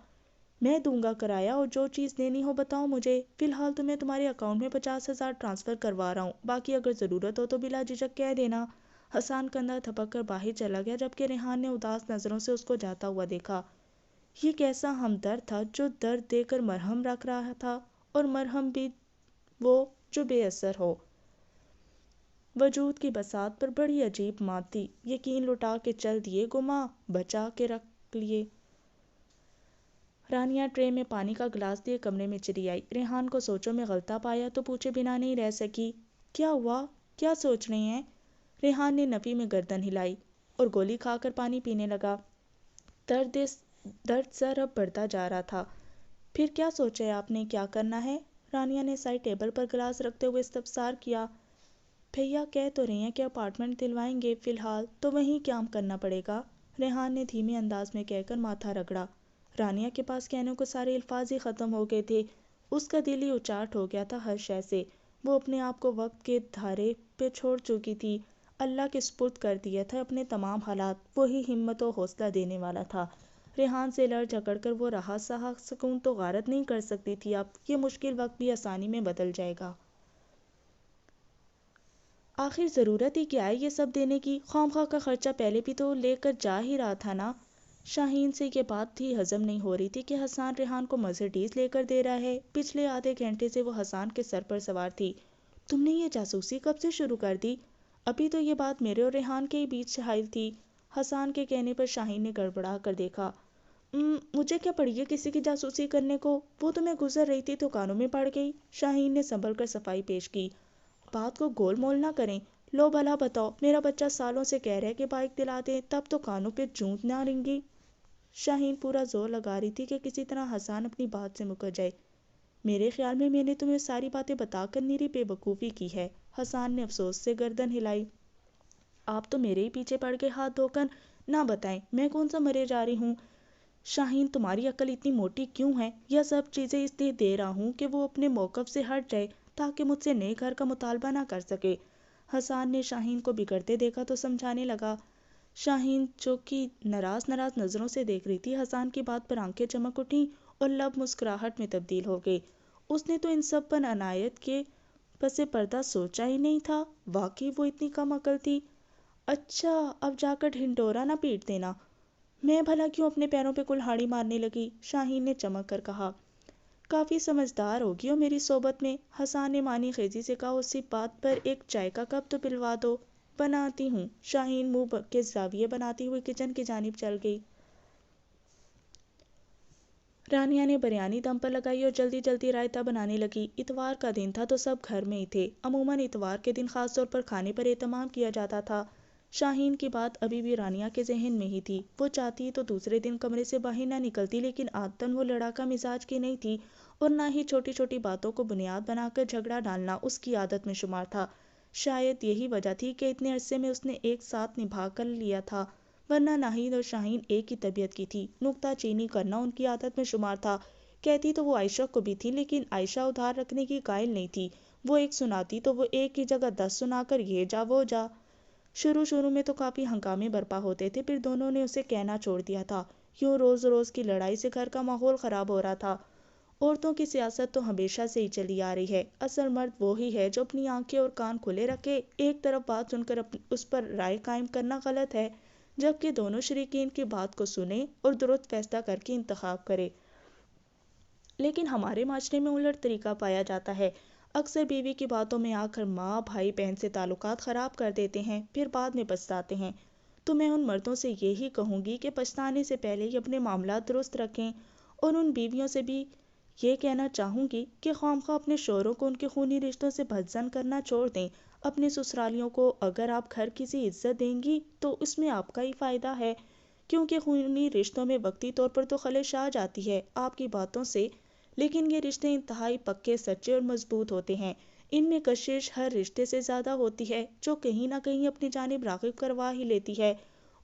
میں دوں گا کرایہ، اور جو چیز دینی ہو بتاؤ مجھے۔ فی الحال تو میں تمہارے اکاؤنٹ میں 50,000 ٹرانسفر کروا رہا ہوں، باقی اگر ضرورت ہو تو بلا جھجک کہہ دینا۔ حسان کندھا تھپک کر باہر چلا گیا، جبکہ ریحان نے اداس نظروں سے اس کو جاتا ہوا دیکھا۔ یہ کیسا ہمدرد تھا جو درد دے کر مرہم رکھ رہا تھا، اور مرہم بھی وہ جو بے اثر ہو۔ وجود کی بساط پر بڑی عجیب مادی یقین لٹا کے چل دیے، گما بچا کے رکھ لیے۔ رانیہ ٹرے میں پانی کا گلاس لیے کمرے میں چلی آئی۔ ریحان کو سوچوں میں غلطہ پایا تو پوچھے بنا نہیں رہ سکی، کیا ہوا؟ کیا سوچ رہے ہیں؟ ریحان نے نفی میں گردن ہلائی اور گولی کھا کر پانی پینے لگا۔ درد سر اب بڑھتا جا رہا تھا۔ پھر کیا سوچا ہے آپ نے کیا کرنا ہے؟ رانیہ نے سائڈ ٹیبل پر گلاس رکھتے ہوئے استفسار کیا۔ بھیا کہہ تو رہے ہیں کہ اپارٹمنٹ دلوائیں گے، فی الحال تو وہیں قیام کرنا پڑے گا، ریحان نے دھیمے انداز میں کہہ کر ماتھا رگڑا۔ رانیہ کے پاس کہنے کو سارے الفاظ ہی ختم ہو گئے تھے، اس کا دل ہی اچاٹ ہو گیا تھا ہر شے سے۔ وہ اپنے آپ کو وقت کے دھارے پہ چھوڑ چکی تھی، اللہ کے سپرد کر دیا تھا اپنے تمام حالات، وہی ہمت و حوصلہ دینے والا تھا۔ ریحان سے لڑ جھگڑ کر وہ رہا سہا سکون تو غارت نہیں کر سکتی تھی اب، یہ مشکل وقت بھی آسانی میں بدل جائے گا۔ آخر ضرورت ہی کیا ہے یہ سب دینے کی؟ خواہ کا خرچہ پہلے بھی تو لے کر جا ہی رہا تھا نا۔ شاہین سے یہ بات بھی ہضم نہیں ہو رہی تھی کہ حسان ریحان کو مرسیڈیز لے کر دے رہا ہے۔ پچھلے آدھے گھنٹے سے وہ حسان کے سر پر سوار تھی۔ تم نے یہ جاسوسی کب سے شروع کر دی؟ ابھی تو یہ بات میرے اور ریحان کے ہی بیچ حائل تھی۔ حسان کے کہنے پر شاہین نے گڑبڑا کر دیکھا۔ مجھے کیا پڑی ہے کسی کی جاسوسی کرنے کو؟ وہ تو میں گزر رہی تھی تو کانوں میں پڑ گئی۔ شاہین نے سنبھل کر صفائی پیش کی۔ بات کو گول مول نہ کریں۔ لو بھلا بتاؤ، میرا بچہ سالوں سے کہہ رہا ہے کہ بائک دلا دیں، تب تو کانوں پہ جونت نہ رنگی۔ شاہین پورا زور لگا رہی تھی کہ کسی طرح حسان اپنی بات سے مکر جائے۔ میرے خیال میں نے تمہیں ساری باتیں بتا کر نیری بے وقوفی کی ہے۔ حسان نے افسوس سے گردن ہلائی۔ آپ تو میرے ہی پیچھے پڑ کے ہاتھ دھو کر نہ بتائیں میں کون سا مرے جا رہی ہوں۔ شاہین تمہاری عقل اتنی موٹی کیوں ہے؟ یہ سب چیزیں اس لیے دے رہا ہوں کہ وہ اپنے موقف سے ہٹ جائے تاکہ مجھ سے نئے گھر کا مطالبہ نہ کر سکے۔ حسان نے شاہین کو بگڑتے دیکھا تو سمجھانے لگا۔ شاہین جو کہ ناراض نظروں سے دیکھ رہی تھی، حسان کی بات پر آنکھیں چمک اٹھیں اور لب مسکراہٹ میں تبدیل ہو گئے۔ اس نے تو ان سب پر عنایت کے پس پردہ سوچا ہی نہیں تھا، واقعی وہ اتنی کم عقل تھی۔ اچھا اب جا کر ڈھنڈورا نہ پیٹ دینا۔ میں بھلا کیوں اپنے پیروں پہ کلہاڑی مارنے لگی؟ شاہین نے چمک کر کہا۔ کافی سمجھدار ہوگی ہو میری صحبت میں، حسان نے معنی خیزی سے کہا۔ اسی بات پر ایک چائے کا کپ تو پلوا دو۔ بناتی ہوں۔ شاہین منہ کے زاویے بناتی ہوئی کچن کی جانب چل گئی۔ رانیہ نے بریانی دم پر لگائی اور جلدی جلدی رائتہ بنانے لگی۔ اتوار کا دن تھا تو سب گھر میں ہی تھے۔ عموماً اتوار کے دن خاص طور پر کھانے پر اہتمام کیا جاتا تھا۔ شاہین کی بات ابھی بھی رانیہ کے ذہن میں ہی تھی۔ وہ چاہتی تو دوسرے دن کمرے سے باہر نہ نکلتی، لیکن عادتاً وہ لڑاکا مزاج کی نہیں تھی، اور نہ ہی چھوٹی چھوٹی باتوں کو بنیاد بنا کر جھگڑا ڈالنا اس کی عادت میں شمار تھا۔ شاید یہی وجہ تھی کہ اتنے عرصے میں اس نے ایک ساتھ نبھا کر لیا تھا، ورنہ ناہید اور شاہین ایک ہی طبیعت کی تھی۔ نکتہ چینی کرنا ان کی عادت میں شمار تھا۔ کہتی تو وہ عائشہ کو بھی تھی، لیکن عائشہ ادھار رکھنے کی قائل نہیں تھی۔ وہ ایک سناتی تو وہ ایک کی جگہ 10 سنا کر یہ جا وہ جا۔ شروع میں تو کافی ہنگامے برپا ہوتے تھے، پھر دونوں نے اسے کہنا چھوڑ دیا تھا۔ یوں روز روز کی لڑائی سے گھر کا ماحول خراب ہو رہا تھا۔ عورتوں کی سیاست تو ہمیشہ سے ہی چلی آ رہی ہے۔ اصل مرد وہی ہے جو اپنی آنکھیں اور کان کھلے رکھے، ایک طرف بات سن کر اس پر رائے قائم کرنا غلط ہے، جبکہ دونوں شریکین کی بات کو سنے اور درست فیصلہ کر کے انتخاب کرے۔ لیکن ہمارے معاشرے میں الٹ طریقہ پایا جاتا ہے۔ اکثر بیوی کی باتوں میں آ کر ماں بھائی بہن سے تعلقات خراب کر دیتے ہیں، پھر بعد میں پچھتاتے ہیں۔ تو میں ان مردوں سے یہی کہوں گی کہ پچھتانے سے پہلے ہی اپنے معاملات درست رکھیں، اور ان بیویوں سے بھی یہ کہنا چاہوں گی کہ خواہ اپنے شوہروں کو ان کے خونی رشتوں سے بھجن کرنا چھوڑ دیں۔ اپنے سسرالیوں کو اگر آپ گھر کی سی عزت دیں گی تو اس میں آپ کا ہی فائدہ ہے، کیونکہ خونی رشتوں میں وقتی طور پر تو خلش آ جاتی ہے آپ کی باتوں سے، لیکن یہ رشتے انتہائی پکے سچے اور مضبوط ہوتے ہیں۔ ان میں کشش ہر رشتے سے زیادہ ہوتی ہے، جو کہیں نہ کہیں اپنی جانب راغب کروا ہی لیتی ہے،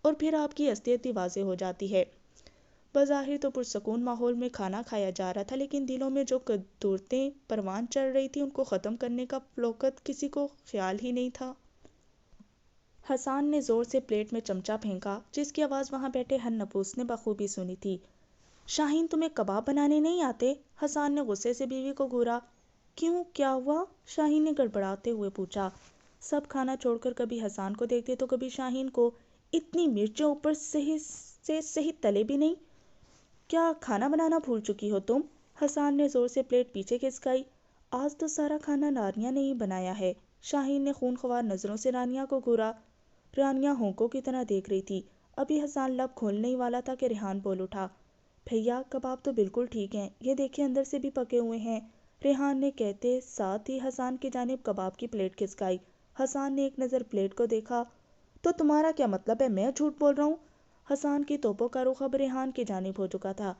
اور پھر آپ کی اصلیت بھی واضح ہو جاتی ہے۔ بظاہر تو پرسکون ماحول میں کھانا کھایا جا رہا تھا، لیکن دلوں میں جو قدورتیں پروان چڑھ رہی تھیں ان کو ختم کرنے کا فلوکت کسی کو خیال ہی نہیں تھا۔ حسان نے زور سے پلیٹ میں چمچہ پھینکا، جس کی آواز وہاں بیٹھے ہر نفوس نے بخوبی سنی تھی۔ شاہین، تمہیں کباب بنانے نہیں آتے؟ حسان نے غصے سے بیوی کو گھورا۔ کیوں، کیا ہوا؟ شاہین نے گڑبڑاتے ہوئے پوچھا۔ سب کھانا چھوڑ کر کبھی حسان کو دیکھتے تو کبھی شاہین کو۔ اتنی مرچیں، اوپر صحیح تلے بھی نہیں۔ کیا کھانا بنانا بھول چکی ہو تم؟ حسان نے زور سے پلیٹ پیچھے کھسکائی۔ آج تو سارا کھانا رانیا نے ہی بنایا ہے۔ شاہین نے خونخوار نظروں سے رانیا کو گھورا۔ رانیا ہونکوں کی طرح دیکھ رہی تھی۔ ابھی حسان لب کھولنے ہی والا تھا کہ ریحان بول اٹھا۔ بھیا، کباب تو بالکل ٹھیک ہیں، یہ دیکھیں اندر سے بھی پکے ہوئے ہیں۔ ریحان نے کہتے ساتھ ہی حسان کی جانب کباب کی پلیٹ کھسکائی۔ حسان نے ایک نظر پلیٹ کو دیکھا۔ تو تمہارا کیا مطلب ہے میں جھوٹ بول رہا ہوں؟ حسان کی توپوں کا رخ اب ریحان کی جانب ہو چکا تھا۔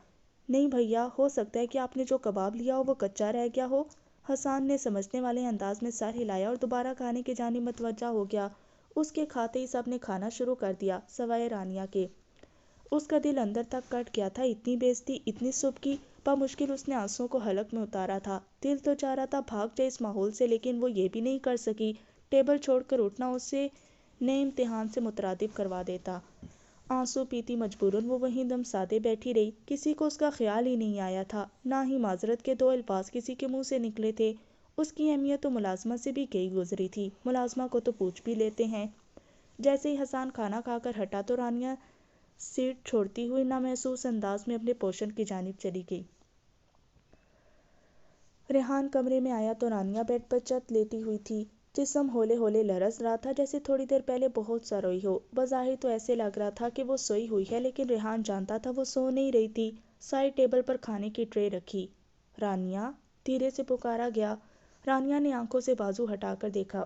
نہیں بھیا، ہو سکتا ہے کہ آپ نے جو کباب لیا ہو وہ کچا رہ گیا ہو۔ حسان نے سمجھنے والے انداز میں سر ہلایا اور دوبارہ کھانے کی جانب متوجہ ہو گیا۔ اس کے کھاتے ہی سب نے کھانا شروع کر دیا، سوائے رانیا کے۔ اس کا دل اندر تک کٹ گیا تھا، اتنی بے عزتی، اتنی سبکی۔ بمشکل اس نے آنسوؤں کو حلق میں اتارا تھا۔ دل تو چاہ رہا تھا بھاگ جائے اس ماحول سے، لیکن وہ یہ بھی نہیں کر سکی۔ ٹیبل چھوڑ کر اٹھنا اسے نئے امتحان سے مترادف کروا دیتا۔ آنسو پیتی مجبوراً وہ وہیں دم سادے بیٹھی رہی۔ کسی کو اس کا خیال ہی نہیں آیا تھا، نہ ہی معذرت کے دو الفاظ کسی کے منہ سے نکلے تھے۔ اس کی اہمیت تو ملازمہ سے بھی گئی گزری تھی، ملازمہ کو تو پوچھ بھی لیتے ہیں۔ جیسے ہی حسان کھانا کھا کر ہٹا تو رانیا سیٹ چھوڑتی ہوئی نامحسوس انداز میں اپنے پوشن کی جانب چلی گئی۔ ریحان کمرے میں آیا تو رانیا بیڈ پر چت لیٹی ہوئی تھی۔ جسم ہولے ہولے لرز رہا تھا، جیسے تھوڑی دیر پہلے بہت سا روئی ہو۔ بظاہر تو ایسے لگ رہا تھا کہ وہ سوئی ہوئی ہے، لیکن ریحان جانتا تھا وہ سو نہیں رہی تھی۔ سائڈ ٹیبل پر کھانے کی ٹرے رکھی۔ رانیا، دھیرے سے پکارا گیا۔ رانیا نے آنکھوں سے بازو ہٹا کر دیکھا۔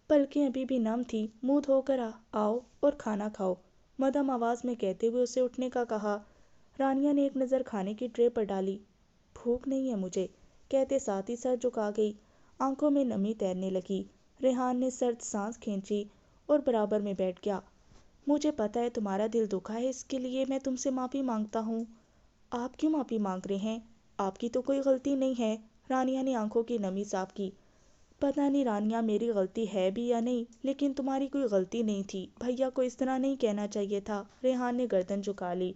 پلکیں ابھی بھی نم تھی۔ منہ دھو کر آؤ اور کھانا کھاؤ، مدھم آواز میں کہتے ہوئے اسے اٹھنے کا کہا۔ رانیا نے ایک نظر کھانے کی ٹرے پر ڈالی۔ بھوک نہیں ہے مجھے، کہتے ساتھ ہی سر جھکا گئی۔ آنکھوں میں نمی تیرنے لگی۔ ریحان نے سرد سانس کھینچی اور برابر میں بیٹھ گیا۔ مجھے پتہ ہے تمہارا دل دکھا ہے، اس کے لیے میں تم سے معافی مانگتا ہوں۔ آپ کیوں معافی مانگ رہے ہیں؟ آپ کی تو کوئی غلطی نہیں ہے۔ رانیا نے آنکھوں کی نمی صاف کی۔ پتہ نہیں رانیا میری غلطی ہے بھی یا نہیں، لیکن تمہاری کوئی غلطی نہیں تھی۔ بھیا کو اس طرح نہیں کہنا چاہیے تھا۔ ریحان نے گردن جھکا لی۔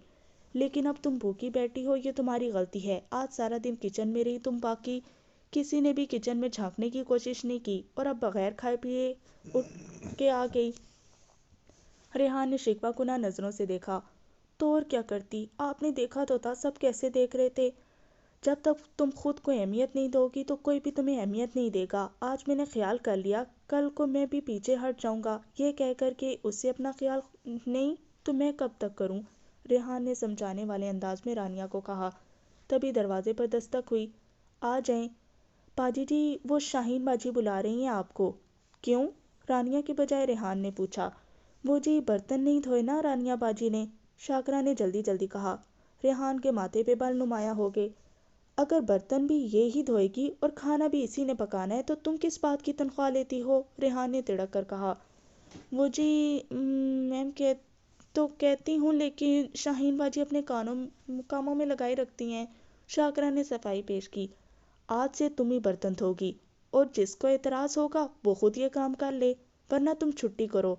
لیکن اب تم بھوکی بیٹھی ہو، یہ تمہاری غلطی ہے۔ آج سارا دن کچن میں رہی تم، باقی کسی نے بھی کچن میں جھانکنے کی کوشش نہیں کی، اور اب بغیر کھائے پیے اٹھ کے آ گئی۔ ریحان نے شکوہ کناں نظروں سے دیکھا۔ تو اور کیا کرتی؟ آپ نے دیکھا تو تھا سب کیسے دیکھ رہے تھے۔ جب تک تم خود کو اہمیت نہیں دو گی تو کوئی بھی تمہیں اہمیت نہیں دے گا۔ آج میں نے خیال کر لیا، کل کو میں بھی پیچھے ہٹ جاؤں گا۔ یہ کہہ کر کہ اس سے اپنا خیال نہیں تو میں کب تک کروں؟ ریحان نے سمجھانے والے انداز میں رانیا کو کہا۔ تبھی دروازے پر دستک ہوئی۔ آ جائیں باجی جی، وہ شاہین باجی بلا رہی ہیں آپ کو۔ کیوں؟ رانیا کے بجائے ریحان نے پوچھا۔ وہ جی برتن نہیں دھوئے نا رانیا باجی نے، شاکرہ نے جلدی جلدی کہا۔ ریحان کے ماتھے پہ بال نمایاں ہو گئے۔ اگر برتن بھی یہی دھوئے گی اور کھانا بھی اسی نے پکانا ہے تو تم کس بات کی تنخواہ لیتی ہو؟ ریحان نے تڑک کر کہا۔ وہ جی میم تو کہتی ہوں، لیکن شاہین باجی اپنے کاموں میں لگائی رکھتی ہیں۔ شاکرہ نے صفائی پیش کی۔ آج سے تم ہی برتن دھوگی، اور جس کو اعتراض ہوگا وہ خود یہ کام کر لے، ورنہ تم چھٹی کرو۔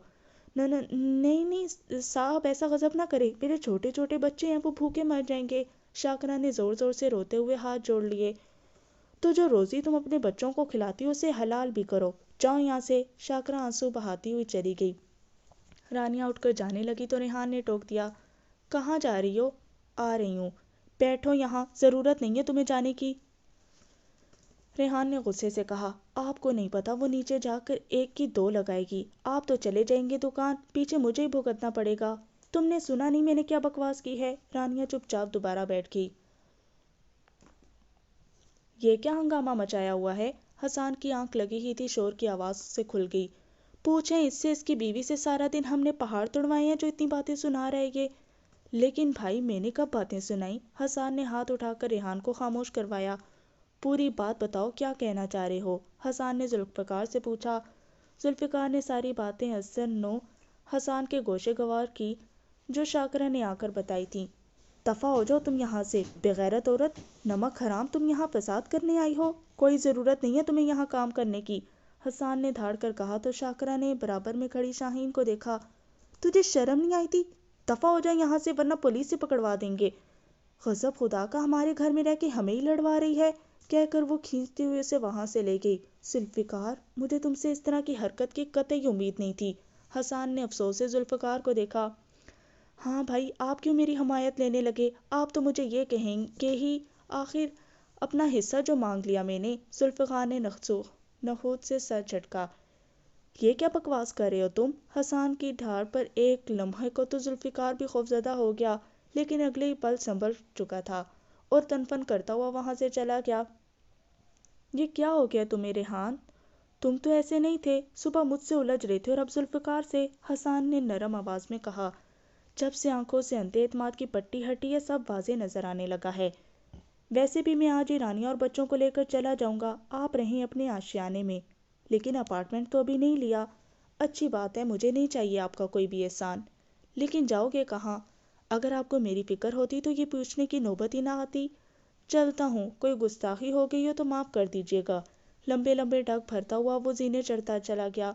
نہیں صاحب، ایسا غضب نہ کرے، میرے چھوٹے چھوٹے بچے ہیں، وہ بھوکے مر جائیں گے۔ شاکرہ نے زور زور سے روتے ہوئے ہاتھ جوڑ لیے۔ تو جو روزی تم اپنے بچوں کو کھلاتی ہو اسے حلال بھی کرو، جاؤ یہاں سے۔ شاکرہ آنسو بہاتی ہوئی چلی گئی۔ رانیا اٹھ کر جانے لگی تو ریحان نے ٹوک دیا۔ کہاں جا رہی ہو؟ آ رہی ہوں۔ بیٹھو یہاں، ضرورت نہیں ہے تمہیں جانے کی۔ ریحان نے غصے سے کہا۔ آپ کو نہیں پتا وہ نیچے جا کر ایک کی دو لگائے گی۔ آپ تو چلے جائیں گے دکان، پیچھے مجھے ہی بھگتنا پڑے گا۔ تم نے سنا نہیں میں نے کیا بکواس کی ہے؟ رانیا چپ چاپ دوبارہ بیٹھ گئی۔ یہ کیا ہنگامہ مچایا ہوا ہے؟ حسان کی آنکھ لگی ہی تھی، شور کی آواز سے کھل گئی۔ پوچھیں اس سے، اس کی بیوی سے، سارا دن ہم نے پہاڑ توڑوائے ہیں جو اتنی باتیں سنا رہے یہ۔ لیکن بھائی میں نے کب باتیں سنائی؟ حسان نے ہاتھ اٹھا کر ریحان کو خاموش کروایا۔ پوری بات بتاؤ، کیا کہنا چاہ رہے ہو؟ حسان نے ذوالفقار سے پوچھا۔ ذوالفقار نے ساری باتیں حسن کے گوشے گوار کی جو شاکرہ نے آ کر بتائی تھیں۔ دفع ہو جاؤ تم یہاں سے، بغیرت عورت، نمک حرام، تم یہاں فساد کرنے آئی ہو، کوئی ضرورت نہیں ہے تمہیں یہاں کام کرنے کی، حسان نے دھاڑ کر کہا تو شاکرہ نے برابر میں کھڑی شاہین کو دیکھا۔ تجھے شرم نہیں آئی تھی؟ دفع ہو جائے یہاں سے ورنہ پولیس سے پکڑوا دیں گے۔ غضب خدا کا، ہمارے گھر میں رہ کے ہمیں ہی لڑوا رہی ہے، کہہ کر وہ کھینچتے ہوئے اسے وہاں سے لے گئی۔ ذوالفقار، مجھے تم سے اس طرح کی حرکت کی قطعی امید نہیں تھی۔ حسان نے افسوس سے ذوالفقار کو دیکھا۔ ہاں بھائی، آپ کیوں میری حمایت لینے لگے؟ آپ تو مجھے یہ کہیں کہ ہی آخر اپنا حصہ جو مانگ لیا میں نے۔ ذوالفقار نے نخوت سے سر جھٹکا۔ یہ کیا بکواس کر رہے ہو تم؟ حسان کی ڈھار پر ایک لمحے کو تو ذوالفقار بھی خوفزدہ ہو گیا، لیکن اگلے ہی پل سنبھل چکا تھا اور تنفن کرتا ہوا وہاں سے چلا گیا۔ یہ کیا ہو گیا تمہیں ریحان؟ تم تو ایسے نہیں تھے، صبح مجھ سے الجھ رہے تھے اور اب ذوالفقار سے، حسان نے نرم آواز میں کہا۔ جب سے آنکھوں سے اندھے اعتماد کی پٹی ہٹی ہے سب واضح نظر آنے لگا ہے۔ ویسے بھی میں آج ہی رانیہ اور بچوں کو لے کر چلا جاؤں گا، آپ رہیں اپنے آشیانے میں۔ لیکن اپارٹمنٹ تو ابھی نہیں لیا۔ اچھی بات ہے، مجھے نہیں چاہیے آپ کا کوئی بھی احسان، لیکن جاؤ گے کہاں؟ اگر آپ کو میری فکر ہوتی تو یہ پوچھنے کی نوبت ہی نہ آتی۔ چلتا ہوں، کوئی گستاخی ہو گئی ہو تو معاف کر دیجیے گا۔ لمبے لمبے ڈگ بھرتا ہوا وہ زینے چڑھتا چلا گیا۔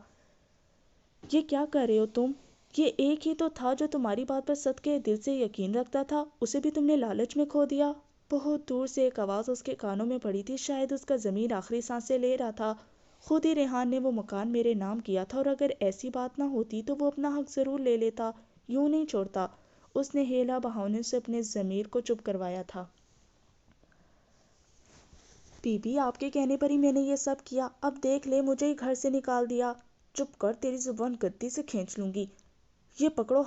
یہ کیا کر رہے ہو تم؟ یہ ایک ہی تو تھا جو تمہاری بات پر صدقے دل سے یقین رکھتا تھا، اسے بھی تم نے لالچ میں کھو دیا۔ بہت دور سے ایک آواز اس کے کانوں میں پڑی تھی، شاید اس کا ضمیر آخری سانسیں لے رہا تھا۔ خود ہی ریحان نے وہ مکان میرے نام کیا تھا اور اگر ایسی بات نہ ہوتی تو وہ اپنا حق ضرور لے لیتا، یوں نہیں چھوڑتا۔ اس نے ہیلا بہانے سے اپنے ضمیر کو چپ کروایا تھا۔ بی بی، آپ کے کہنے پر ہی میں نے یہ سب کیا، اب دیکھ لے مجھے ہی گھر سے نکال دیا۔ چپ کر، تیری زبان گدی سے کھینچ لوں گی۔ یہ پکڑو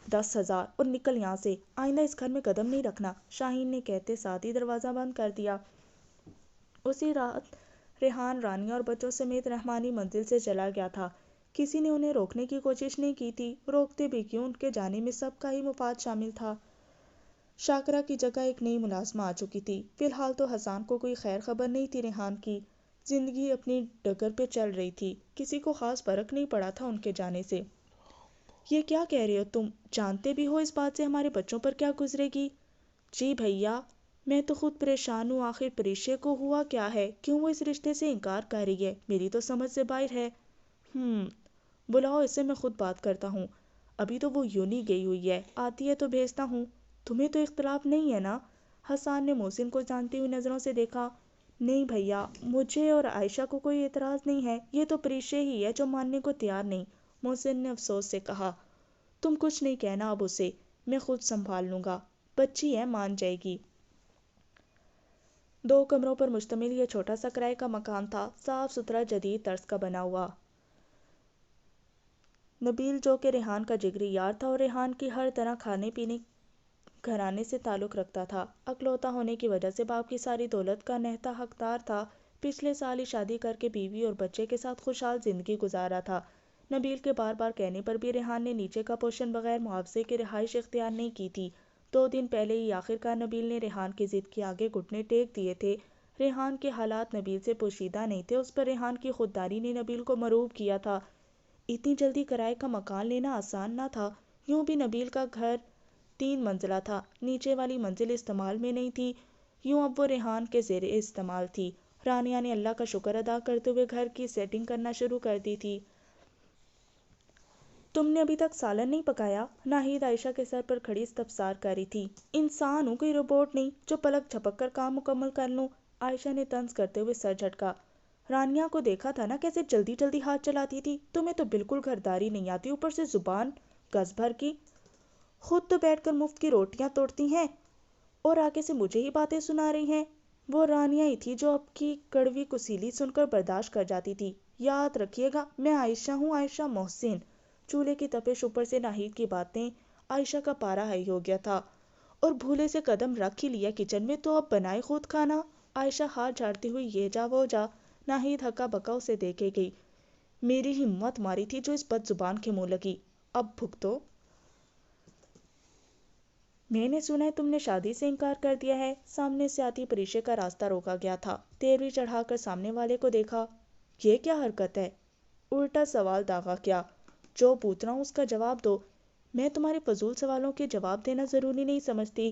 10,000 اور نکل یہاں سے، آئندہ اس گھر میں قدم نہیں رکھنا، شاہین نے کہتے ساتھ ہی دروازہ بند کر دیا۔ اسی رات ریحان رانیہ اور بچوں سمیت رحمانی منزل سے چلا گیا تھا۔ کسی نے انہیں روکنے کی کوشش نہیں کی تھی، روکتے بھی کیوں، ان کے جانے میں سب کا ہی مفاد شامل تھا۔ شاکرہ کی جگہ ایک نئی ملازمہ آ چکی تھی۔ فی الحال تو حسان کو کوئی خیر خبر نہیں تھی ریحان کی، زندگی اپنی ڈگر پہ چل رہی تھی، کسی کو خاص فرق نہیں پڑا تھا ان کے جانے سے۔ یہ کیا کہہ رہے ہو تم؟ جانتے بھی ہو اس بات سے ہمارے بچوں پر کیا گزرے گی؟ جی بھیا، میں تو خود پریشان ہوں، آخر پریشے کو ہوا کیا ہے، کیوں وہ اس رشتے سے انکار کر رہی ہے، میری تو سمجھ سے باہر ہے۔ بلاؤ اسے، میں خود بات کرتا ہوں۔ ابھی تو وہ یونی گئی ہوئی ہے، آتی ہے تو بھیجتا ہوں۔ تمہیں تو اختلاف نہیں ہے نا؟ حسان نے محسن کو جانتی ہوئی نظروں سے دیکھا۔ نہیں بھیا، مجھے اور عائشہ کو کوئی اعتراض نہیں ہے، یہ تو پریشے ہی ہے جو ماننے کو تیار نہیں، محسن نے افسوس سے کہا۔ تم کچھ نہیں کہنا اب اسے، میں خود سنبھال لوں گا، بچی ہے، مان جائے گی۔ 2 کمروں پر مشتمل یہ چھوٹا سا کرائے کا مکان تھا، صاف ستھرا جدید طرز کا بنا ہوا۔ نبیل جو کہ ریحان کا جگری یار تھا اور ریحان کی ہر طرح کھانے پینے گھرانے سے تعلق رکھتا تھا، اکلوتا ہونے کی وجہ سے باپ کی ساری دولت کا نہتا حقدار تھا، پچھلے سال ہی شادی کر کے بیوی اور بچے کے ساتھ خوشحال زندگی گزار رہا تھا۔ نبیل کے بار بار کہنے پر بھی ریحان نے نیچے کا پورشن بغیر معاوضے کے رہائش اختیار نہیں کی تھی۔ 2 دن پہلے ہی آخرکار نبیل نے ریحان کی ضد کے آگے گھٹنے ٹیک دیے تھے۔ ریحان کے حالات نبیل سے پوشیدہ نہیں تھے، اس پر ریحان کی خودداری نے نبیل کو مرعوب کیا تھا۔ اتنی جلدی کرائے کا مکان لینا آسان نہ تھا، یوں بھی نبیل کا گھر 3 منزلہ تھا، نیچے والی منزل استعمال میں نہیں تھی، یوں اب وہ ریحان کے زیر استعمال تھی۔ رانیہ نے اللہ کا شکر ادا کرتے ہوئے گھر کی سیٹنگ کرنا شروع کر دی تھی۔ تم نے ابھی تک سالن نہیں پکایا؟ ناہید عائشہ کے سر پر کھڑی استفسار کر رہی تھی۔ انسان ہوں، کوئی روبوٹ نہیں جو پلک جھپک کر کام مکمل کر لوں، عائشہ نے طنز کرتے ہوئے سر جھٹکا۔ رانیہ کو دیکھا تھا نا کیسے جلدی جلدی ہاتھ چلاتی تھی، تمہیں تو بالکل گھرداری نہیں آتی، اوپر سے زبان گز بھر کی، خود تو بیٹھ کر مفت کی روٹیاں توڑتی ہیں اور آگے سے مجھے ہی باتیں سنا رہی ہیں۔ وہ رانیہ ہی تھی جو اب کی کڑوی کسیلی سن کر برداشت کر جاتی تھی۔ یاد رکھیے گا، میں عائشہ ہوں، عائشہ محسن۔ چولہے کی تپش اوپر سے ناہید کی باتیں، عائشہ کا پارا ہائی ہو گیا تھا، اور بھولے سے قدم رکھ ہی لیا کچن میں تو اب بنائے خود کھانا۔ عائشہ ہاتھ جھاڑتی ہوئی یہ جا وہ جا، ناہید ہکا بکا اسے دیکھے گئی۔ میری ہمت ماری تھی جو اس بد زبان کے منہ لگی، اب بھگتو۔ میں نے سنا ہے تم نے شادی سے انکار کر دیا ہے، سامنے سے آتی پریشے کا راستہ روکا گیا تھا، تیوری چڑھا کر سامنے والے کو دیکھا۔ یہ کیا حرکت ہے؟ الٹا سوال داغا کیا؟ جو پوچھ رہا ہوں اس کا جواب دو، میں تمہارے فضول سوالوں کے جواب دینا ضروری نہیں سمجھتی۔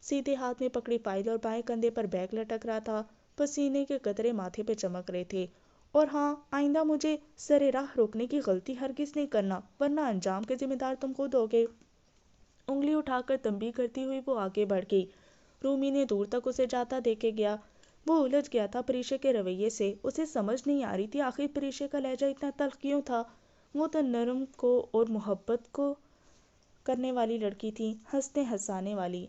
سیدھے ہاتھ میں پکڑی فائل اور بائیں کندھے پر بیگ لٹک رہا تھا۔ پسینے کے قطرے ماتھے پہ چمک رہے تھے۔ اور ہاں، آئندہ مجھے سر راہ روکنے کی غلطی ہرگز نہیں کرنا، ورنہ انجام کے ذمہ دار تم خود ہوگے۔ انگلی اٹھا کر تنبیہ کرتی ہوئی وہ آگے بڑھ گئی۔ رومی نے دور تک اسے جاتا دیکھے گیا۔ وہ الجھ گیا تھا پریشے کے رویے سے۔ اسے سمجھ نہیں آ رہی تھی آخر پریشے کا لہجہ اتنا تلخ کیوں تھا۔ وہ تو نرم کو اور محبت کو کرنے والی لڑکی تھی، ہنسنے ہنسانے والی۔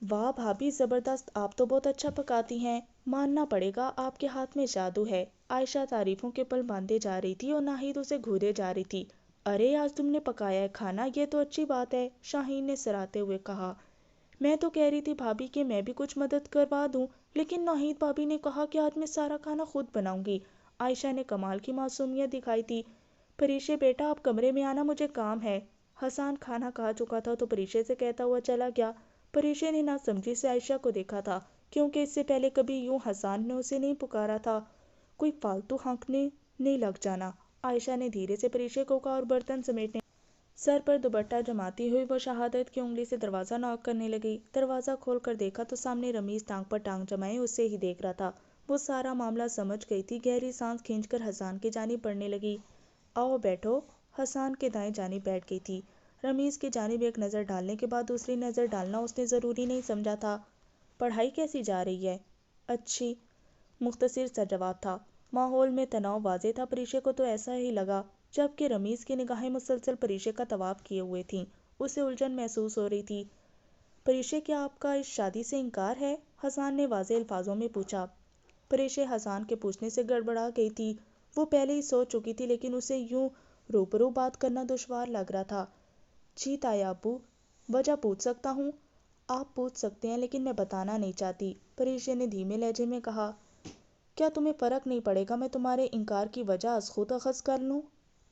واہ بھابھی زبردست، آپ تو بہت اچھا پکاتی ہیں، ماننا پڑے گا آپ کے ہاتھ میں جادو ہے۔ عائشہ تعریفوں کے پل باندھے جا رہی تھی اور ناہید اسے گھورے جا رہی تھی۔ ارے آج تم نے پکایا ہے کھانا، یہ تو اچھی بات ہے، شاہین نے سراتے ہوئے کہا۔ میں تو کہہ رہی تھی بھابھی کہ میں بھی کچھ مدد کروا دوں، لیکن ناہید بھابھی نے کہا کہ آج میں سارا کھانا خود بناؤں گی۔ عائشہ نے کمال کی معصومیت دکھائی تھی۔ پریشے بیٹا آپ کمرے میں آنا، مجھے کام ہے۔ حسان کھانا کھا چکا تھا تو پریشے سے کہتا ہوا چلا گیا۔ پریشے نے نہ سمجھی سے عائشہ کو دیکھا تھا، کیونکہ اس سے پہلے کبھی یوں حسان نے اسے نہیں پکارا تھا۔ کوئی فالتو ہانکنے نہیں لگ جانا، عائشہ نے دھیرے سے پریشے کو کہا اور برتن سمیٹنے سر پر دوپٹہ جماتی ہوئی وہ شہادت کی انگلی سے دروازہ نوک کرنے لگی۔ دروازہ کھول کر دیکھا تو سامنے رمیز ٹانگ پر ٹانگ جمائے اسے ہی دیکھ رہا تھا۔ وہ سارا معاملہ سمجھ گئی تھی، گہری سانس کھینچ کر حسان کی جانب بڑھنے لگی۔ آؤ بیٹھو۔ حسان کے دائیں جانب بیٹھ گئی تھی۔ رمیز کی جانب ایک نظر ڈالنے کے بعد دوسری نظر ڈالنا اس نے ضروری نہیں سمجھا تھا۔ پڑھائی کیسی جا رہی ہے؟ اچھی، مختصر سا جواب تھا۔ ماحول میں تناؤ واضح تھا۔ پریشے کو تو ایسا ہی لگا، جبکہ رمیز کی نگاہیں مسلسل پریشے کا طواف کیے ہوئے تھیں۔ اسے الجھن محسوس ہو رہی تھی۔ پریشے کیا آپ کا اس شادی سے انکار ہے؟ حسان نے واضح الفاظوں میں پوچھا۔ پریشے حسان کے پوچھنے سے گڑبڑا گئی تھی۔ وہ پہلے ہی سوچ چکی تھی، لیکن اسے یوں روبرو بات کرنا دشوار لگ رہا تھا۔ جی تایا ابو، وجہ پوچھ سکتا ہوں؟ آپ پوچھ سکتے ہیں، لیکن میں بتانا نہیں چاہتی، پریشے نے دھیمے لہجے میں کہا۔ کیا تمہیں فرق نہیں پڑے گا میں تمہارے انکار کی وجہ از خود اخذ کر لوں؟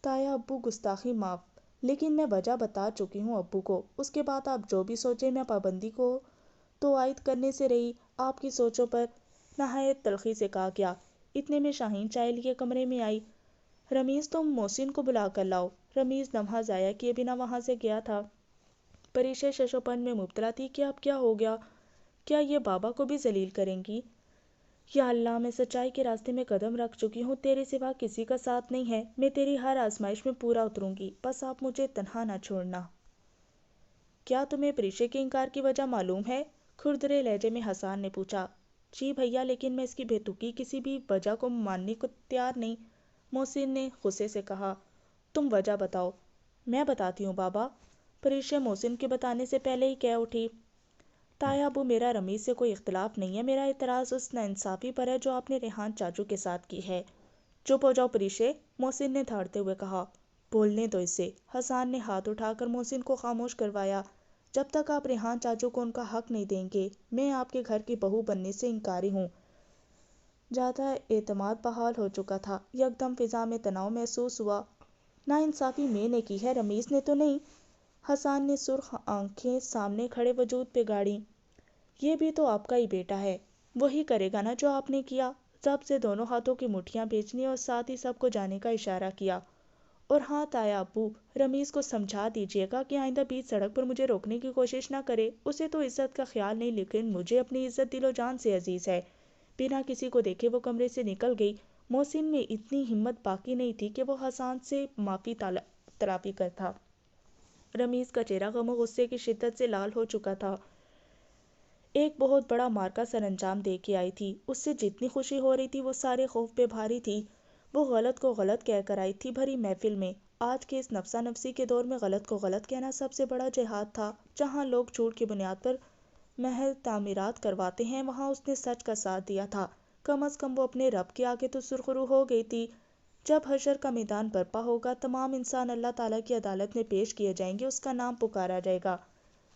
تایا ابو گستاخی معاف، لیکن میں وجہ بتا چکی ہوں ابو کو، اس کے بعد آپ جو بھی سوچیں، میں پابندی کو تو عائد کرنے سے رہی، آپ کی سوچوں پر۔ نہایت تلخی سے کہا گیا۔ اتنے میں شاہین چائے لیے کمرے میں آئی۔ رمیز تم محسن کو بلا کر لاؤ۔ رمیز لمحہ ضائع کیے بنا وہاں سے گیا تھا۔ پریشے ششوپن میں مبتلا تھی کہ اب کیا ہو گیا؟ کیا یہ بابا کو بھی ذلیل کریں گی؟ یا اللہ، میں سچائی کے راستے میں قدم رکھ چکی ہوں، تیرے سوا کسی کا ساتھ نہیں ہے، میں تیری ہر آزمائش میں پورا اتروں گی، بس آپ مجھے تنہا نہ چھوڑنا۔ کیا تمہیں پریشے کے انکار کی وجہ معلوم ہے؟ کھردرے لہجے میں حسان نے پوچھا۔ جی بھیا، لیکن میں اس کی بے تکی کسی بھی وجہ کو ماننے کو تیار نہیں، محسن نے غصے سے کہا۔ تم وجہ بتاؤ۔ میں بتاتی ہوں بابا، پریشے محسن کے بتانے سے پہلے ہی کہہ اٹھی۔ تایا ابو، میرا رمیز سے کوئی اختلاف نہیں ہے، میرا اعتراض اس ناانصافی پر ہے جو آپ نے ریحان چاچو کے ساتھ کی ہے۔ چپ ہو جاؤ پریشے، محسن نے دھاڑتے ہوئے کہا۔ بولنے دو اسے، حسان نے ہاتھ اٹھا کر محسن کو خاموش کروایا۔ جب تک آپ ریحان چاچو کو ان کا حق نہیں دیں گے، میں آپ کے گھر کی بہو بننے سے انکاری ہوں۔ زیادہ اعتماد بحال ہو چکا تھا۔ یکدم فضا میں تناؤ محسوس ہوا۔ ناانصافی میں نے کی ہے، رمیز نے تو نہیں؟ حسان نے سرخ آنکھیں سامنے کھڑے وجود پہ گاڑیں۔ یہ بھی تو آپ کا ہی بیٹا ہے، وہی کرے گا نا جو آپ نے کیا۔ ضبط سے دونوں ہاتھوں کی مٹھیاں بھیجنی اور ساتھ ہی سب کو جانے کا اشارہ کیا۔ اور ہاں تایا ابو، رمیز کو سمجھا دیجیے گا کہ آئندہ بیچ سڑک پر مجھے روکنے کی کوشش نہ کرے۔ اسے تو عزت کا خیال نہیں، لیکن مجھے اپنی عزت دل و جان سے عزیز ہے۔ بنا کسی کو دیکھے وہ کمرے سے نکل گئی۔ محسن میں اتنی ہمت باقی نہیں تھی کہ وہ حسان سے معافی تلافی کرتا۔ رمیز کا چہرہ غم و غصے کی شدت سے لال ہو چکا تھا۔ ایک بہت بڑا معرکہ سر انجام دے کے آئی تھی۔ اس سے جتنی خوشی ہو رہی تھی وہ سارے خوف پہ بھاری تھی۔ وہ غلط کو غلط کہہ کر آئی تھی بھری محفل میں۔ آج کے اس نفسا نفسی کے دور میں غلط کو غلط کہنا سب سے بڑا جہاد تھا۔ جہاں لوگ جھوٹ کی بنیاد پر محل تعمیرات کرواتے ہیں، وہاں اس نے سچ کا ساتھ دیا تھا۔ کم از کم وہ اپنے رب کے آگے تو سرخرو ہو گئی تھی۔ جب حشر کا میدان برپا ہوگا، تمام انسان اللہ تعالیٰ کی عدالت میں پیش کیے جائیں گے، اس کا نام پکارا جائے گا۔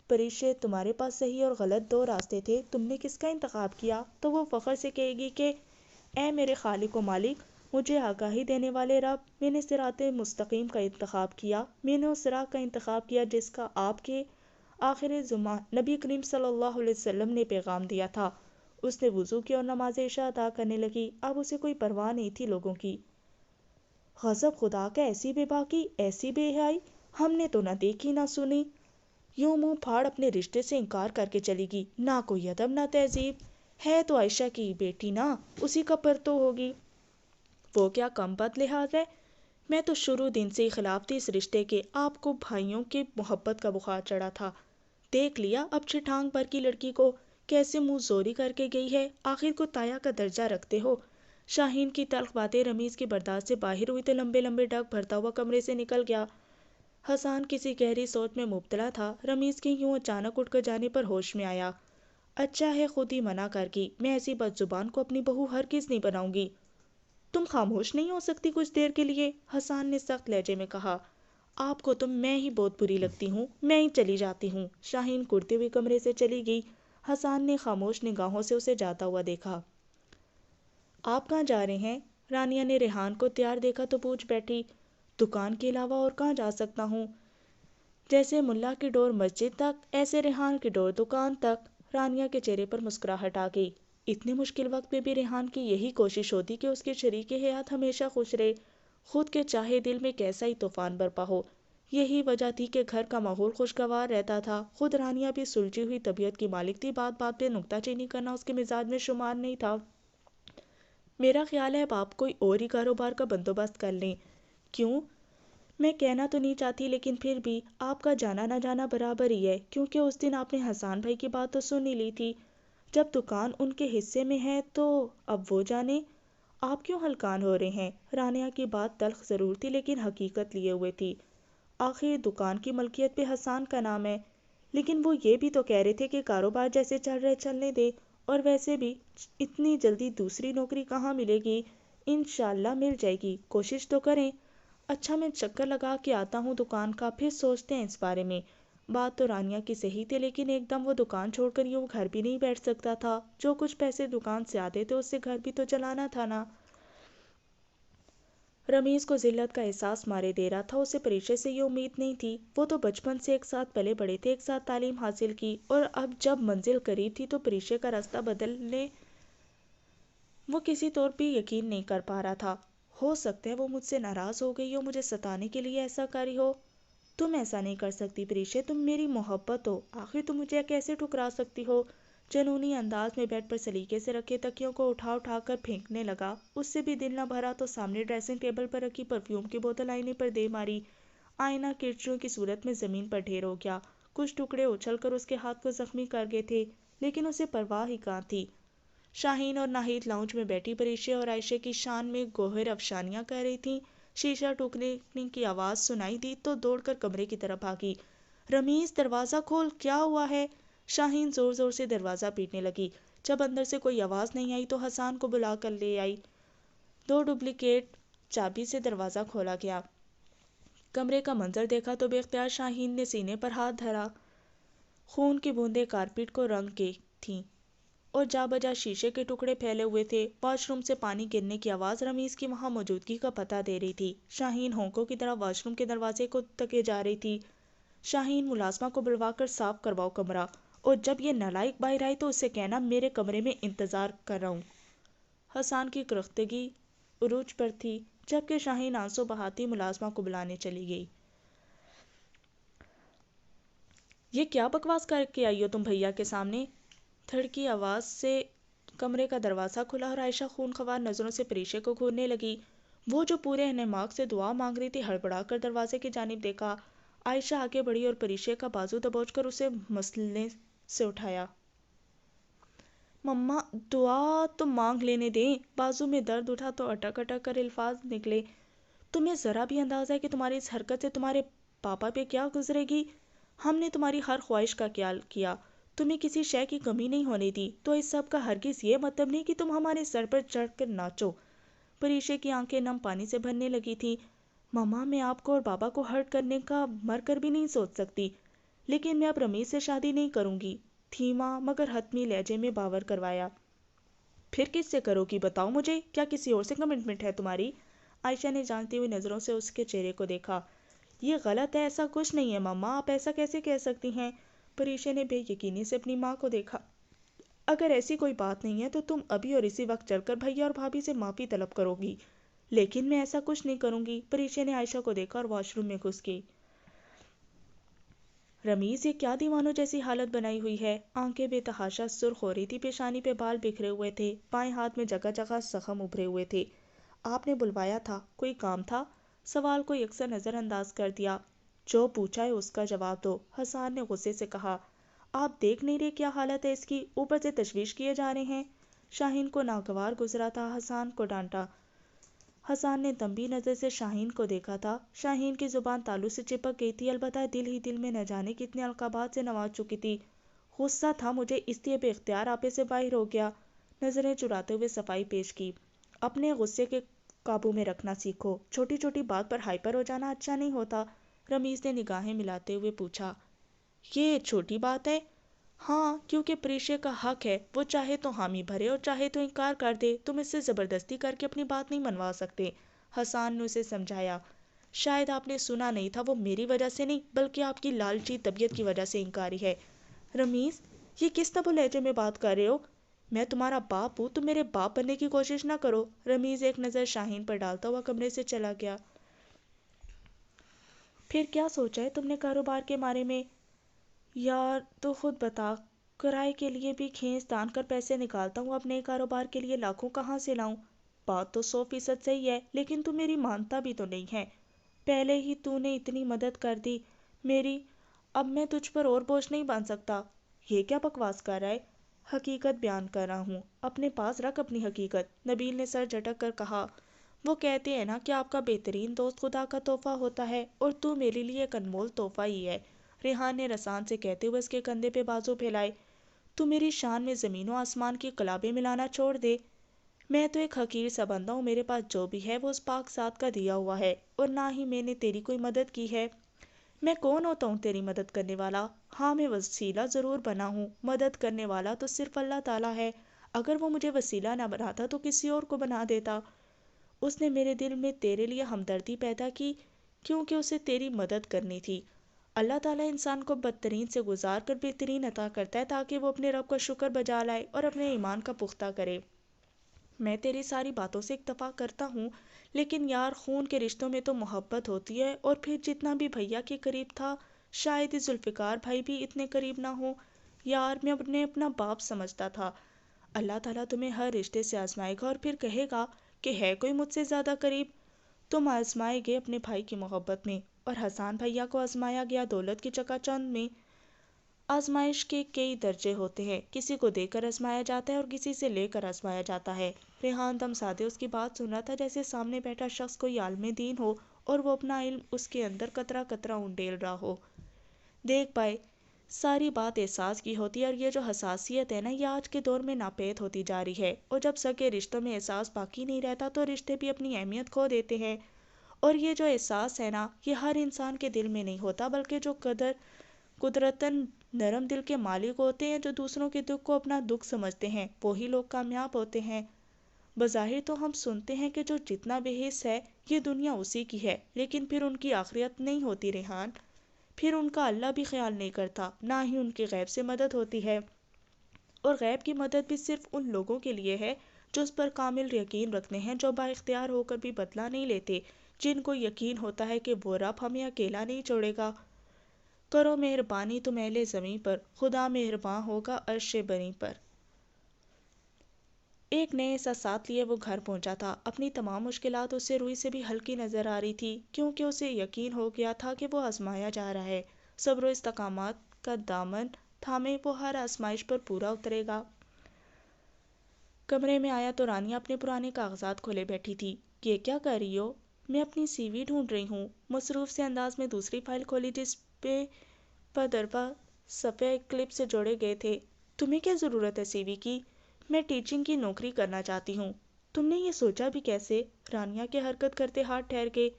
پریشے، تمہارے پاس صحیح اور غلط دو راستے تھے، تم نے کس کا انتخاب کیا؟ تو وہ فخر سے کہے گی کہ اے میرے خالق و مالک، مجھے آگاہی دینے والے رب، میں نے صراط مستقیم کا انتخاب کیا، میں نے اس راہ کا انتخاب کیا جس کا آپ کے آخر زمان نبی کریم صلی اللہ علیہ وسلم نے پیغام دیا تھا۔ اس نے وضو کیا اور نماز عشاء ادا کرنے لگی۔ اب اسے کوئی پرواہ نہیں تھی لوگوں کی غضب خدا کا، ایسی بے باکی، ایسی بے حیائی ہم نے تو نہ دیکھی نہ سنی۔ یوں منہ پھاڑ اپنے رشتے سے انکار کر کے چلی گئی، نہ کوئی ادب نہ تہذیب۔ ہے تو عائشہ کی بیٹی نا، اسی کا پر تو ہوگی، وہ کیا کم بد لحاظ ہے؟ میں تو شروع دن سے ہی خلاف تھی اس رشتے کے، آپ کو بھائیوں کی محبت کا بخار چڑھا تھا۔ دیکھ لیا اب چھٹانگ پر کی لڑکی کو، کیسے منہ زوری کر کے گئی ہے، آخر کو تایا کا درجہ رکھتے ہو۔ شاہین کی تلخ باتیں رمیز کی برداشت سے باہر ہوئی تو لمبے لمبے ڈگ بھرتا ہوا کمرے سے نکل گیا۔ حسان کسی گہری سوچ میں مبتلا تھا، رمیز کے یوں اچانک اٹھ کر جانے پر ہوش میں آیا۔ اچھا ہے خود ہی منع کر گئی، میں ایسی بد زبان کو اپنی بہو ہرگز نہیں بناؤں گی۔ تم خاموش نہیں ہو سکتی کچھ دیر کے لیے؟ حسان نے سخت لہجے میں کہا۔ آپ کو تو میں ہی بہت بری لگتی ہوں، میں ہی چلی جاتی ہوں۔ شاہین کرتے ہوئے کمرے سے چلی گئی۔ حسان نے خاموش نگاہوں سے اسے جاتا ہوا دیکھا۔ آپ کہاں جا رہے ہیں؟ رانیہ نے ریحان کو تیار دیکھا تو پوچھ بیٹھی۔ دکان کے علاوہ اور کہاں جا سکتا ہوں؟ جیسے ملا کی ڈور مسجد تک، ایسے ریحان کی ڈور دکان تک۔ رانیہ کے چہرے پر مسکراہٹ آ گئی۔ اتنے مشکل وقت میں بھی ریحان کی یہی کوشش ہوتی کہ اس کے شریک حیات ہمیشہ خوش رہے، خود کے چاہے دل میں کیسا ہی طوفان برپا ہو۔ یہی وجہ تھی کہ گھر کا ماحول خوشگوار رہتا تھا۔ خود رانیہ بھی سلجھی ہوئی طبیعت کی مالک تھی، بات بات پہ نکتہ چینی کرنا اس کے مزاج میں شمار نہیں تھا۔ میرا خیال ہے اب آپ کوئی اور ہی کاروبار کا بندوبست کر لیں۔ کیوں؟ میں کہنا تو نہیں چاہتی، لیکن پھر بھی آپ کا جانا نہ جانا برابر ہی ہے، کیونکہ اس دن آپ نے حسان بھائی کی بات تو سن ہی لی تھی۔ جب دکان ان کے حصے میں ہے تو اب وہ جانے۔ آپ کیوں ہلکان ہو رہے ہیں؟ رانیہ کی بات تلخ ضرور تھی لیکن حقیقت لیے ہوئے تھی۔ آخر دکان کی ملکیت پہ حسان کا نام ہے، لیکن وہ یہ بھی تو کہہ رہے تھے کہ کاروبار جیسے چل رہے چلنے دے، اور ویسے بھی اتنی جلدی دوسری نوکری کہاں ملے گی؟ انشاءاللہ مل جائے گی، کوشش تو کریں۔ اچھا میں چکر لگا کے آتا ہوں دکان کا، پھر سوچتے ہیں اس بارے میں۔ بات تو رانیہ کی صحیح تھی، لیکن ایک دم وہ دکان چھوڑ کر یوں گھر بھی نہیں بیٹھ سکتا تھا۔ جو کچھ پیسے دکان سے آتے تھے اس سے گھر بھی تو چلانا تھا نا۔ رمیز کو ذلت کا احساس مارے دے رہا تھا، اسے پریشے سے یہ امید نہیں تھی۔ وہ تو بچپن سے ایک ساتھ پلے بڑے تھے، ایک ساتھ تعلیم حاصل کی، اور اب جب منزل قریب تھی تو پریشے کا راستہ بدلنے وہ کسی طور پہ یقین نہیں کر پا رہا تھا۔ ہو سکتا ہے وہ مجھ سے ناراض ہو گئی ہو، مجھے ستانے کے لیے ایسا کری ہو۔ تم ایسا نہیں کر سکتی پریشے، تم میری محبت ہو، آخر تم مجھے کیسے ٹھکرا سکتی ہو؟ جنونی انداز میں بیڈ پر سلیقے سے رکھے تکیوں کو اٹھا اٹھا کر پھینکنے لگا۔ اس سے بھی دل نہ بھرا تو سامنے ڈریسنگ ٹیبل پر رکھی پرفیوم کی بوتل آئینے پر دے ماری۔ آئینہ کرچیوں کی صورت میں زمین پر ڈھیر ہو گیا، کچھ ٹکڑے اچھل کر اس کے ہاتھ کو زخمی کر گئے تھے، لیکن اسے پرواہ ہی کہاں تھی۔ شاہین اور ناہید لاؤنج میں بیٹھی پریشے اور عائشہ کی شان میں گوہر افشانیاں کر رہی تھیں۔ شیشہ ٹوٹنے کی آواز سنائی دی تو دوڑ کر کمرے کی طرف بھاگی۔ رمیز دروازہ کھول، کیا ہوا ہے؟ شاہین زور زور سے دروازہ پیٹنے لگی۔ جب اندر سے کوئی آواز نہیں آئی تو حسان کو بلا کر لے آئی۔ 2 ڈپلیکیٹ چابی سے دروازہ کھولا گیا۔ کمرے کا منظر دیکھا تو بے اختیار شاہین نے سینے پر ہاتھ دھرا۔ خون کی بوندیں کارپیٹ کو رنگ گئی تھیں اور جا بجا شیشے کے ٹکڑے پھیلے ہوئے تھے۔ واش روم سے پانی گرنے کی آواز رمیز کی وہاں موجودگی کا پتہ دے رہی تھی۔ شاہین ہونکوں کی طرح واش روم کے دروازے کو تکے جا رہی تھی۔ شاہین، ملازمہ کو بلوا کر صاف کرواؤ کمرہ، اور جب یہ نالائق باہر آئی تو اسے کہنا میرے کمرے میں انتظار کر رہا ہوں۔ حسان کی کرختگی عروج پر تھی، جبکہ شاہین آنسو بہاتی ملازمہ کو بلانے چلی گئی۔ یہ کیا بکواس کر کے آئی ہو تم بھیا کے سامنے؟ دھڑکی آواز سے کمرے کا دروازہ کھلا اور عائشہ خونخوار نظروں سے پریشے کو گھورنے لگی۔ وہ جو پورے انہماک سے دعا مانگ رہی تھی، ہڑبڑا کر دروازے کی جانب دیکھا۔ عائشہ آگے بڑھی اور پریشے کا بازو دبوچ کر اسے مسلنے سے اٹھایا۔ مما، دعا تو مانگ لینے دیں۔ بازو میں درد اٹھا تو اٹک اٹک کر الفاظ نکلے۔ تمہیں ذرا بھی اندازہ ہے کہ تمہاری اس حرکت سے تمہارے پاپا پہ کیا گزرے گی؟ ہم نے تمہاری ہر خواہش کا خیال کیا، تمہیں کسی شے کی کمی نہیں ہونے دی، تو اس سب کا ہرگز یہ مطلب نہیں کہ تم ہمارے سر پر چڑھ کر ناچو۔ پریشے کی آنکھیں نم پانی سے بھرنے لگی تھیں۔ مما، میں آپ کو اور بابا کو ہرٹ کرنے کا مر کر بھی نہیں سوچ سکتی، لیکن میں اب رمیز سے شادی نہیں کروں گی، دھیما مگر حتمی لہجے میں باور کروایا۔ پھر کس سے کرو گی بتاؤ مجھے، کیا کسی اور سے کمٹمنٹ ہے تمہاری؟ عائشہ نے جانتی ہوئی نظروں سے اس کے چہرے کو دیکھا۔ یہ غلط ہے، ایسا کچھ نہیں ہے مما، آپ ایسا کیسے کہہ سکتی ہیں؟ پریشے نے بے یقینی سے اپنی ماں کو دیکھا۔ اگر ایسی کوئی بات نہیں ہے تو تم ابھی اور اسی وقت چل کر بھیا اور بھابھی سے معافی طلب کرو گی۔ لیکن میں ایسا کچھ نہیں کروں گی۔ پریچے نے عائشہ کو دیکھا اور واش روم میں گھس گئی۔ رمیز، یہ کیا دیوانوں جیسی حالت بنائی ہوئی ہے؟ آنکھیں بے تحاشا سرخ ہو رہی تھی، پیشانی پہ بال بکھرے ہوئے تھے، بائیں ہاتھ میں جگہ جگہ زخم ابھرے ہوئے تھے۔ آپ نے بلوایا تھا، کوئی کام تھا؟ سوال کو یکسر نظر انداز کر دیا۔ جو پوچھا ہے اس کا جواب دو، حسان نے غصے سے کہا۔ آپ دیکھ نہیں رہے کیا حالت ہے اس کی؟ اوپر سے تشویش کیے جا رہے ہیں۔ شاہین کو ناگوار گزرا تھا، حسان کو ڈانٹا۔ حسان نے تنبیہ نظر سے شاہین کو دیکھا تھا۔ شاہین کی زبان تالو سے چپک گئی تھی، البتہ دل ہی دل میں نہ جانے کتنے القابات سے نواز چکی تھی۔ غصہ تھا مجھے، اس لیے بے اختیار آپے سے باہر ہو گیا۔ نظریں چراتے ہوئے صفائی پیش کی۔ اپنے غصے کے قابو میں رکھنا سیکھو، چھوٹی چھوٹی بات پر ہائپر ہو جانا اچھا نہیں ہوتا۔ رمیز نے نگاہیں ملاتے ہوئے پوچھا۔ یہ چھوٹی بات ہے؟ ہاں، کیونکہ پریشے کا حق ہے، وہ چاہے تو حامی بھرے اور چاہے تو انکار کر دے، تم اس سے زبردستی کر کے اپنی بات نہیں منوا سکتے۔ حسان نے اسے سمجھایا۔ شاید آپ نے سنا نہیں تھا، وہ میری وجہ سے نہیں بلکہ آپ کی لالچی طبیعت کی وجہ سے انکاری ہے۔ رمیز، یہ کس طب و لہجے میں بات کر رہے ہو؟ میں تمہارا باپ ہوں، تم میرے باپ بننے کی کوشش نہ کرو۔ رمیز ایک نظر شاہین پر ڈالتا ہوا کمرے سے چلا گیا۔ پھر کیا سوچا ہے تم نے کاروبار کے بارے میں؟ یار تو خود بتا، کرائے کے لیے بھی کھینچ تان کر پیسے نکالتا ہوں، اب نئے کاروبار کے لیے لاکھوں کہاں سے لاؤں؟ بات تو 100% صحیح ہے، لیکن تو میری مانتا بھی تو نہیں ہے۔ پہلے ہی تو نے اتنی مدد کر دی میری، اب میں تجھ پر اور بوجھ نہیں بن سکتا۔ یہ کیا بکواس کر رہا ہے؟ حقیقت بیان کر رہا ہوں، اپنے پاس رکھ اپنی حقیقت۔ نبیل نے سر جھٹک کر کہا۔ وہ کہتے ہیں نا کہ آپ کا بہترین دوست خدا کا تحفہ ہوتا ہے، اور تو میرے لیے ایک انمول تحفہ ہی ہے۔ ریحان نے رسان سے کہتے ہوئے اس کے کندھے پہ بازو پھیلائے۔ تو میری شان میں زمین و آسمان کی کلابیں ملانا چھوڑ دے۔ میں تو ایک حقیر سا بندہ ہوں، میرے پاس جو بھی ہے وہ اس پاک ذات کا دیا ہوا ہے، اور نہ ہی میں نے تیری کوئی مدد کی ہے۔ میں کون ہوتا ہوں تیری مدد کرنے والا؟ ہاں، میں وسیلہ ضرور بنا ہوں، مدد کرنے والا تو صرف اللہ تعالیٰ ہے۔ اگر وہ مجھے وسیلہ نہ بناتا تو کسی اور کو بنا دیتا۔ اس نے میرے دل میں تیرے لیے ہمدردی پیدا کی کیونکہ اسے تیری مدد کرنی تھی۔ اللہ تعالیٰ انسان کو بدترین سے گزار کر بہترین عطا کرتا ہے تاکہ وہ اپنے رب کا شکر بجا لائے اور اپنے ایمان کا پختہ کرے۔ میں تیری ساری باتوں سے اتفاق کرتا ہوں، لیکن یار خون کے رشتوں میں تو محبت ہوتی ہے، اور پھر جتنا بھی بھیا کے قریب تھا شاید ہی ذوالفقار بھائی بھی اتنے قریب نہ ہوں۔ یار میں اپنا باپ سمجھتا تھا۔ اللہ تعالیٰ تمہیں ہر رشتے سے آزمائے گا اور پھر کہے گا کہ ہے کوئی مجھ سے زیادہ قریب؟ تم آزمائے گئے اپنے بھائی کی محبت میں، اور حسان بھیا کو آزمایا گیا دولت کی چکا چوند میں۔ آزمائش کے کئی درجے ہوتے ہیں، کسی کو دے کر آزمایا جاتا ہے اور کسی سے لے کر آزمایا جاتا ہے۔ ریحان دم سادے اس کی بات سن رہا تھا جیسے سامنے بیٹھا شخص کوئی عالم دین ہو اور وہ اپنا علم اس کے اندر قطرہ قطرہ انڈیل رہا ہو۔ دیکھ بھائی، ساری بات احساس کی ہوتی ہے، اور یہ جو حساسیت ہے نا، یہ آج کے دور میں ناپید ہوتی جا رہی ہے، اور جب سگے رشتوں میں احساس باقی نہیں رہتا تو رشتے بھی اپنی اہمیت کھو دیتے ہیں۔ اور یہ جو احساس ہے نا، یہ ہر انسان کے دل میں نہیں ہوتا، بلکہ جو قدرتاً نرم دل کے مالک ہوتے ہیں، جو دوسروں کے دکھ کو اپنا دکھ سمجھتے ہیں، وہی لوگ کامیاب ہوتے ہیں۔ بظاہر تو ہم سنتے ہیں کہ جو جتنا بے حس ہے یہ دنیا اسی کی ہے، لیکن پھر ان کی آخرت نہیں ہوتی ریحان، پھر ان کا اللہ بھی خیال نہیں کرتا، نہ ہی ان کی غیب سے مدد ہوتی ہے۔ اور غیب کی مدد بھی صرف ان لوگوں کے لیے ہے جو اس پر کامل یقین رکھتے ہیں، جو با اختیار ہو کر بھی بدلہ نہیں لیتے، جن کو یقین ہوتا ہے کہ وہ رب ہمیں اکیلا نہیں چھوڑے گا۔ کرو مہربانی تم اہل زمیں پر، خدا مہرباں ہوگا عرش بری پر۔ ایک نئے احساسات لیے وہ گھر پہنچا تھا۔ اپنی تمام مشکلات اسے روئی سے بھی ہلکی نظر آ رہی تھی، کیونکہ اسے یقین ہو گیا تھا کہ وہ آزمایا جا رہا ہے۔ صبر و استقامت کا دامن تھامے وہ ہر آزمائش پر پورا اترے گا۔ کمرے میں آیا تو رانیہ اپنے پرانے کاغذات کھولے بیٹھی تھی۔ یہ کیا کر رہی ہو؟ میں اپنی سی وی ڈھونڈ رہی ہوں۔ مصروف سے انداز میں دوسری فائل کھولی جس پہ پدرپا صفحے کلپ سے جوڑے گئے تھے۔ تمہیں کیا ضرورت ہے سی وی کی؟ میں ٹیچنگ کی نوکری کرنا چاہتی ہوں۔ تم نے یہ سوچا بھی کیسے؟ رانیہ کے حرکت کرتے ہاتھ ٹھہر گئے۔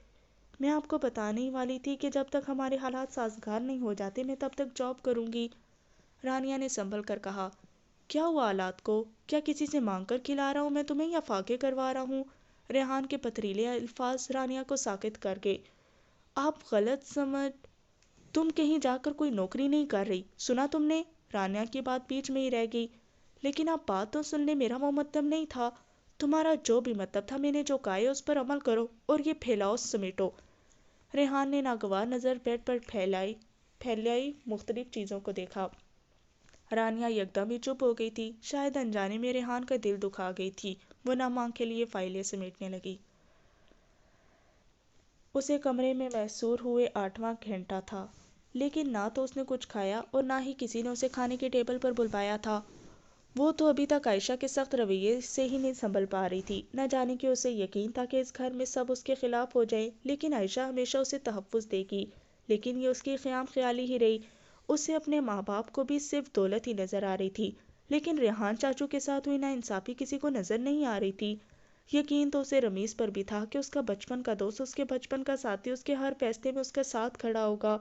میں آپ کو بتانے ہی والی تھی کہ جب تک ہمارے حالات سازگار نہیں ہو جاتے میں تب تک جاب کروں گی۔ رانیہ نے سنبھل کر کہا۔ کیا ہوا حالات کو؟ کیا کسی سے مانگ کر کھلا رہا ہوں میں تمہیں، یا فاقے کروا رہا ہوں؟ ریحان کے پتھریلے الفاظ رانیہ کو ساکت کر گئے۔ آپ غلط سمجھ، تم کہیں جا کر کوئی نوکری نہیں کر رہی، سنا تم نے؟ رانیہ کی بات بیچ میں ہی رہ گئی۔ لیکن آپ بات تو سن لیں، میرا وہ مطلب نہیں تھا۔ تمہارا جو بھی مطلب تھا، میں نے جو کہا ہے اس پر عمل کرو اور یہ پھیلاؤ سمیٹو۔ ریحان نے ناگوار نظر بیڈ پر پھیلائی مختلف چیزوں کو دیکھا۔ رانیہ یکدم ہی چپ ہو گئی تھی، شاید انجانے میں ریحان کا دل دکھا گئی تھی۔ وہ نم آنکھ کے لیے فائلیں سمیٹنے لگی۔ اسے کمرے میں محصور ہوئے 8واں گھنٹہ تھا، لیکن نہ تو اس نے کچھ کھایا اور نہ ہی کسی نے اسے کھانے کے ٹیبل پر بلوایا تھا۔ وہ تو ابھی تک عائشہ کے سخت رویے سے ہی نہیں سنبھل پا رہی تھی۔ نہ جانے کہ اسے یقین تھا کہ اس گھر میں سب اس کے خلاف ہو جائیں، لیکن عائشہ ہمیشہ اسے تحفظ دے گی۔ لیکن یہ اس کی خیام خیالی ہی رہی۔ اسے اپنے ماں باپ کو بھی صرف دولت ہی نظر آ رہی تھی، لیکن ریحان چاچو کے ساتھ ہوئی ناانصافی کسی کو نظر نہیں آ رہی تھی۔ یقین تو اسے رمیز پر بھی تھا کہ اس کا بچپن کا دوست، اس کے بچپن کا ساتھی، اس کے ہر فیصلے میں اس کا ساتھ کھڑا ہوگا۔